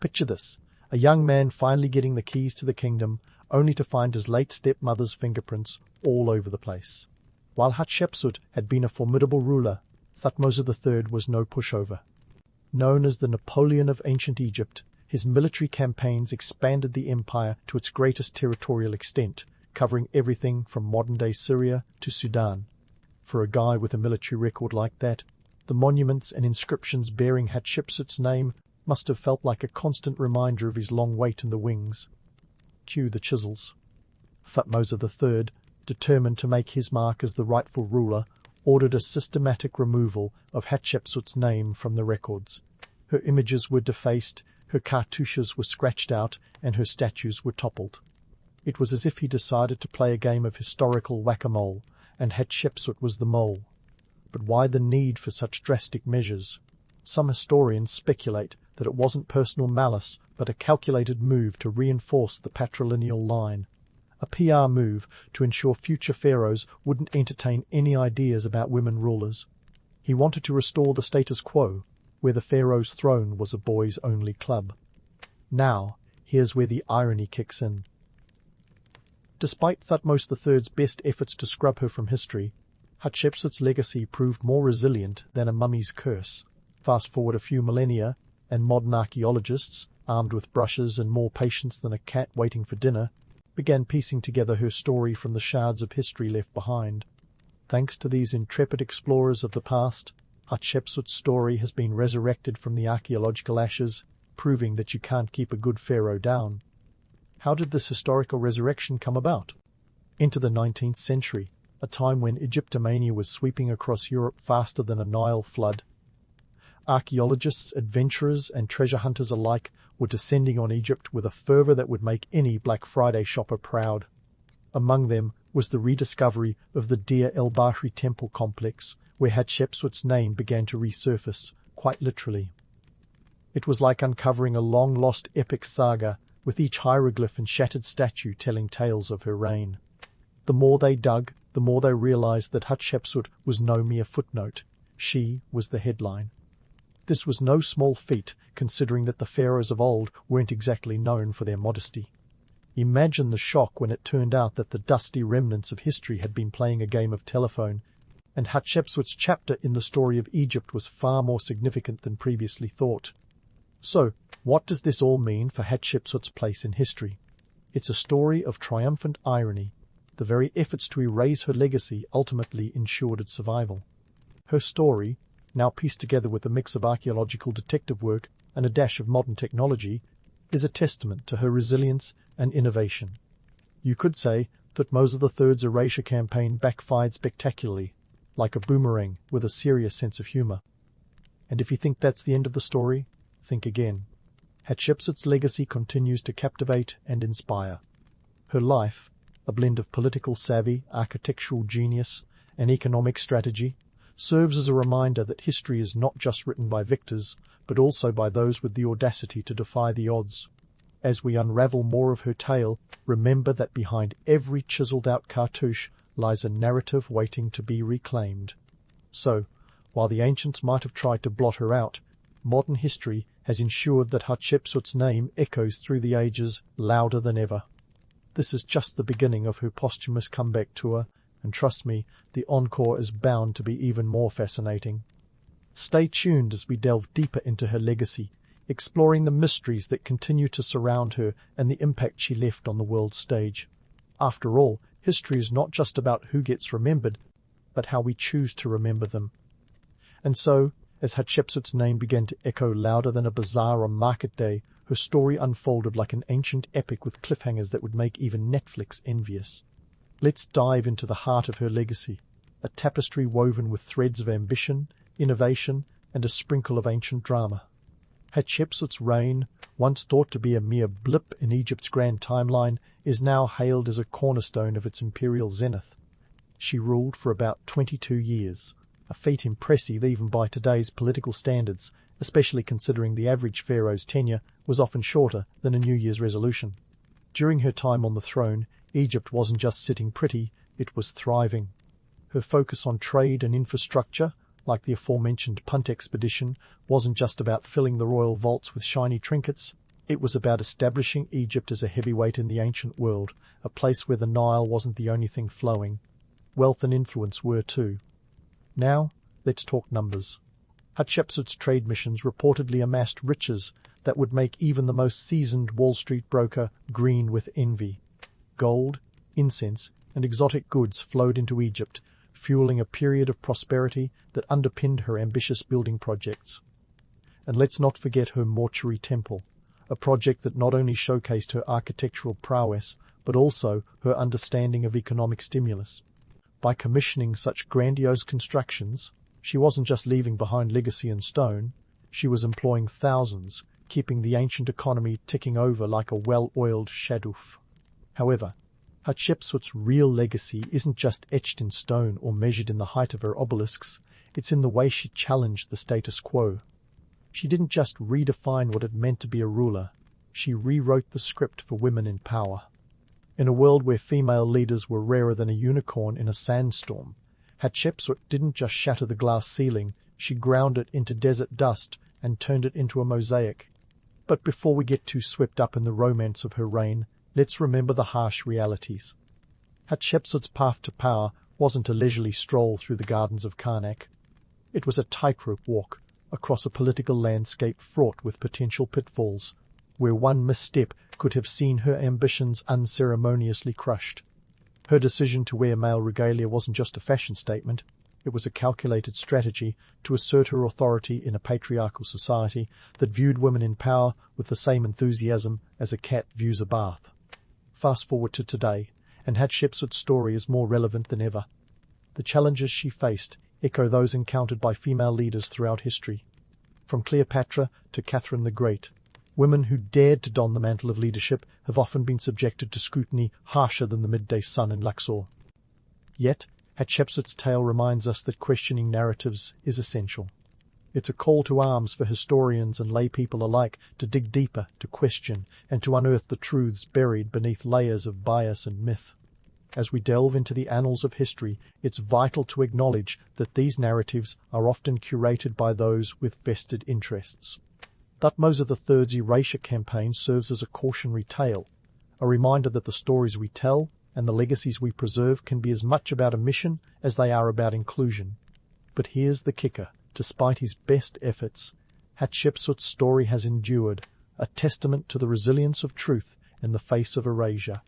Picture this: a young man finally getting the keys to the kingdom, only to find his late stepmother's fingerprints all over the place. While Hatshepsut had been a formidable ruler, Thutmose III was no pushover. Known as the Napoleon of ancient Egypt, his military campaigns expanded the empire to its greatest territorial extent, covering everything from modern-day Syria to Sudan. For a guy with a military record like that, the monuments and inscriptions bearing Hatshepsut's name must have felt like a constant reminder of his long wait in the wings. Cue the chisels. Thutmose III, determined to make his mark as the rightful ruler, ordered a systematic removal of Hatshepsut's name from the records. Her images were defaced, her cartouches were scratched out, and her statues were toppled. It was as if he decided to play a game of historical whack-a-mole, and Hatshepsut was the mole. But why the need for such drastic measures? Some historians speculate that it wasn't personal malice, but a calculated move to reinforce the patrilineal line. A PR move to ensure future pharaohs wouldn't entertain any ideas about women rulers. He wanted to restore the status quo, where the pharaoh's throne was a boys-only club. Now, here's where the irony kicks in. Despite Thutmose III's best efforts to scrub her from history, Hatshepsut's legacy proved more resilient than a mummy's curse. Fast forward a few millennia, and modern archaeologists, armed with brushes and more patience than a cat waiting for dinner, began piecing together her story from the shards of history left behind. Thanks to these intrepid explorers of the past, Hatshepsut's story has been resurrected from the archaeological ashes, proving that you can't keep a good pharaoh down. How did this historical resurrection come about? Enter the 19th century, a time when Egyptomania was sweeping across Europe faster than a Nile flood. Archaeologists, adventurers, and treasure hunters alike were descending on Egypt with a fervor that would make any Black Friday shopper proud. Among them was the rediscovery of the Deir el-Bahri temple complex, where Hatshepsut's name began to resurface, quite literally. It was like uncovering a long-lost epic saga, with each hieroglyph and shattered statue telling tales of her reign. The more they dug, the more they realized that Hatshepsut was no mere footnote. She was the headline. This was no small feat, considering that the pharaohs of old weren't exactly known for their modesty. Imagine the shock when it turned out that the dusty remnants of history had been playing a game of telephone, and Hatshepsut's chapter in the story of Egypt was far more significant than previously thought. So, what does this all mean for Hatshepsut's place in history? It's a story of triumphant irony. The very efforts to erase her legacy ultimately ensured its survival. Her story, now pieced together with a mix of archaeological detective work and a dash of modern technology, is a testament to her resilience and innovation. You could say Thutmose III's erasure campaign backfired spectacularly, like a boomerang with a serious sense of humor. And if you think that's the end of the story, think again. Hatshepsut's legacy continues to captivate and inspire. Her life, a blend of political savvy, architectural genius, and economic strategy, serves as a reminder that history is not just written by victors, but also by those with the audacity to defy the odds. As we unravel more of her tale, remember that behind every chiseled-out cartouche lies a narrative waiting to be reclaimed. So, while the ancients might have tried to blot her out, modern history has ensured that Hatshepsut's name echoes through the ages louder than ever. This is just the beginning of her posthumous comeback tour, and trust me, the encore is bound to be even more fascinating. Stay tuned as we delve deeper into her legacy, exploring the mysteries that continue to surround her and the impact she left on the world stage. After all, history is not just about who gets remembered, but how we choose to remember them. And so, as Hatshepsut's name began to echo louder than a bazaar on market day, her story unfolded like an ancient epic with cliffhangers that would make even Netflix envious. Let's dive into the heart of her legacy, a tapestry woven with threads of ambition, innovation, and a sprinkle of ancient drama. Hatshepsut's reign, once thought to be a mere blip in Egypt's grand timeline, is now hailed as a cornerstone of its imperial zenith. She ruled for about 22 years, a feat impressive even by today's political standards, especially considering the average pharaoh's tenure was often shorter than a New Year's resolution. During her time on the throne, Egypt wasn't just sitting pretty, it was thriving. Her focus on trade and infrastructure, like the aforementioned Punt expedition, wasn't just about filling the royal vaults with shiny trinkets, it was about establishing Egypt as a heavyweight in the ancient world, a place where the Nile wasn't the only thing flowing. Wealth and influence were too. Now, let's talk numbers. Hatshepsut's trade missions reportedly amassed riches that would make even the most seasoned Wall Street broker green with envy. Gold, incense, and exotic goods flowed into Egypt, fueling a period of prosperity that underpinned her ambitious building projects. And let's not forget her mortuary temple, a project that not only showcased her architectural prowess, but also her understanding of economic stimulus. By commissioning such grandiose constructions, she wasn't just leaving behind legacy in stone, she was employing thousands, keeping the ancient economy ticking over like a well-oiled shadoof. However, Hatshepsut's real legacy isn't just etched in stone or measured in the height of her obelisks, it's in the way she challenged the status quo. She didn't just redefine what it meant to be a ruler, she rewrote the script for women in power. In a world where female leaders were rarer than a unicorn in a sandstorm, Hatshepsut didn't just shatter the glass ceiling, she ground it into desert dust and turned it into a mosaic. But before we get too swept up in the romance of her reign, let's remember the harsh realities. Hatshepsut's path to power wasn't a leisurely stroll through the gardens of Karnak. It was a tightrope walk across a political landscape fraught with potential pitfalls, where one misstep could have seen her ambitions unceremoniously crushed. Her decision to wear male regalia wasn't just a fashion statement, it was a calculated strategy to assert her authority in a patriarchal society that viewed women in power with the same enthusiasm as a cat views a bath. Fast forward to today, and Hatshepsut's story is more relevant than ever. The challenges she faced echo those encountered by female leaders throughout history. From Cleopatra to Catherine the Great, women who dared to don the mantle of leadership have often been subjected to scrutiny harsher than the midday sun in Luxor. Yet, Hatshepsut's tale reminds us that questioning narratives is essential. It's a call to arms for historians and lay people alike to dig deeper, to question, and to unearth the truths buried beneath layers of bias and myth. As we delve into the annals of history, it's vital to acknowledge that these narratives are often curated by those with vested interests. Thutmose III's erasure campaign serves as a cautionary tale, a reminder that the stories we tell and the legacies we preserve can be as much about a mission as they are about inclusion. But here's the kicker. Despite his best efforts, Hatshepsut's story has endured, a testament to the resilience of truth in the face of erasure.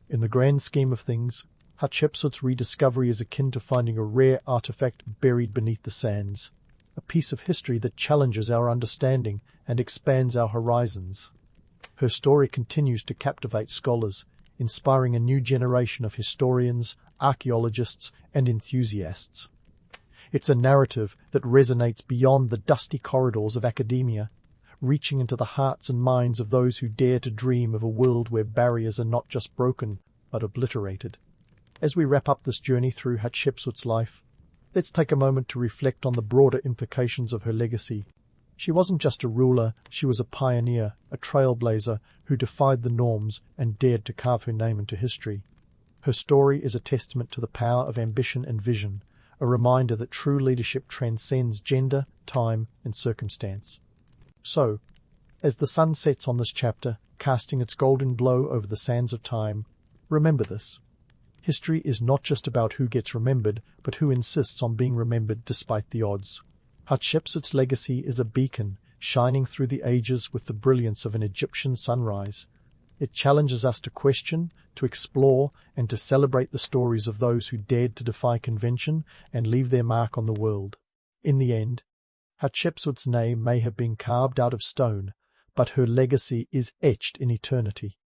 In the grand scheme of things, Hatshepsut's rediscovery is akin to finding a rare artifact buried beneath the sands, a piece of history that challenges our understanding and expands our horizons. Her story continues to captivate scholars, inspiring a new generation of historians, archaeologists, and enthusiasts. It's a narrative that resonates beyond the dusty corridors of academia, reaching into the hearts and minds of those who dare to dream of a world where barriers are not just broken, but obliterated. As we wrap up this journey through Hatshepsut's life, let's take a moment to reflect on the broader implications of her legacy. She wasn't just a ruler, she was a pioneer, a trailblazer who defied the norms and dared to carve her name into history. Her story is a testament to the power of ambition and vision, a reminder that true leadership transcends gender, time, and circumstance. So, as the sun sets on this chapter, casting its golden glow over the sands of time, remember this. History is not just about who gets remembered, but who insists on being remembered despite the odds. Hatshepsut's legacy is a beacon, shining through the ages with the brilliance of an Egyptian sunrise. It challenges us to question, to explore, and to celebrate the stories of those who dared to defy convention and leave their mark on the world. In the end, Hatshepsut's name may have been carved out of stone, but her legacy is etched in eternity.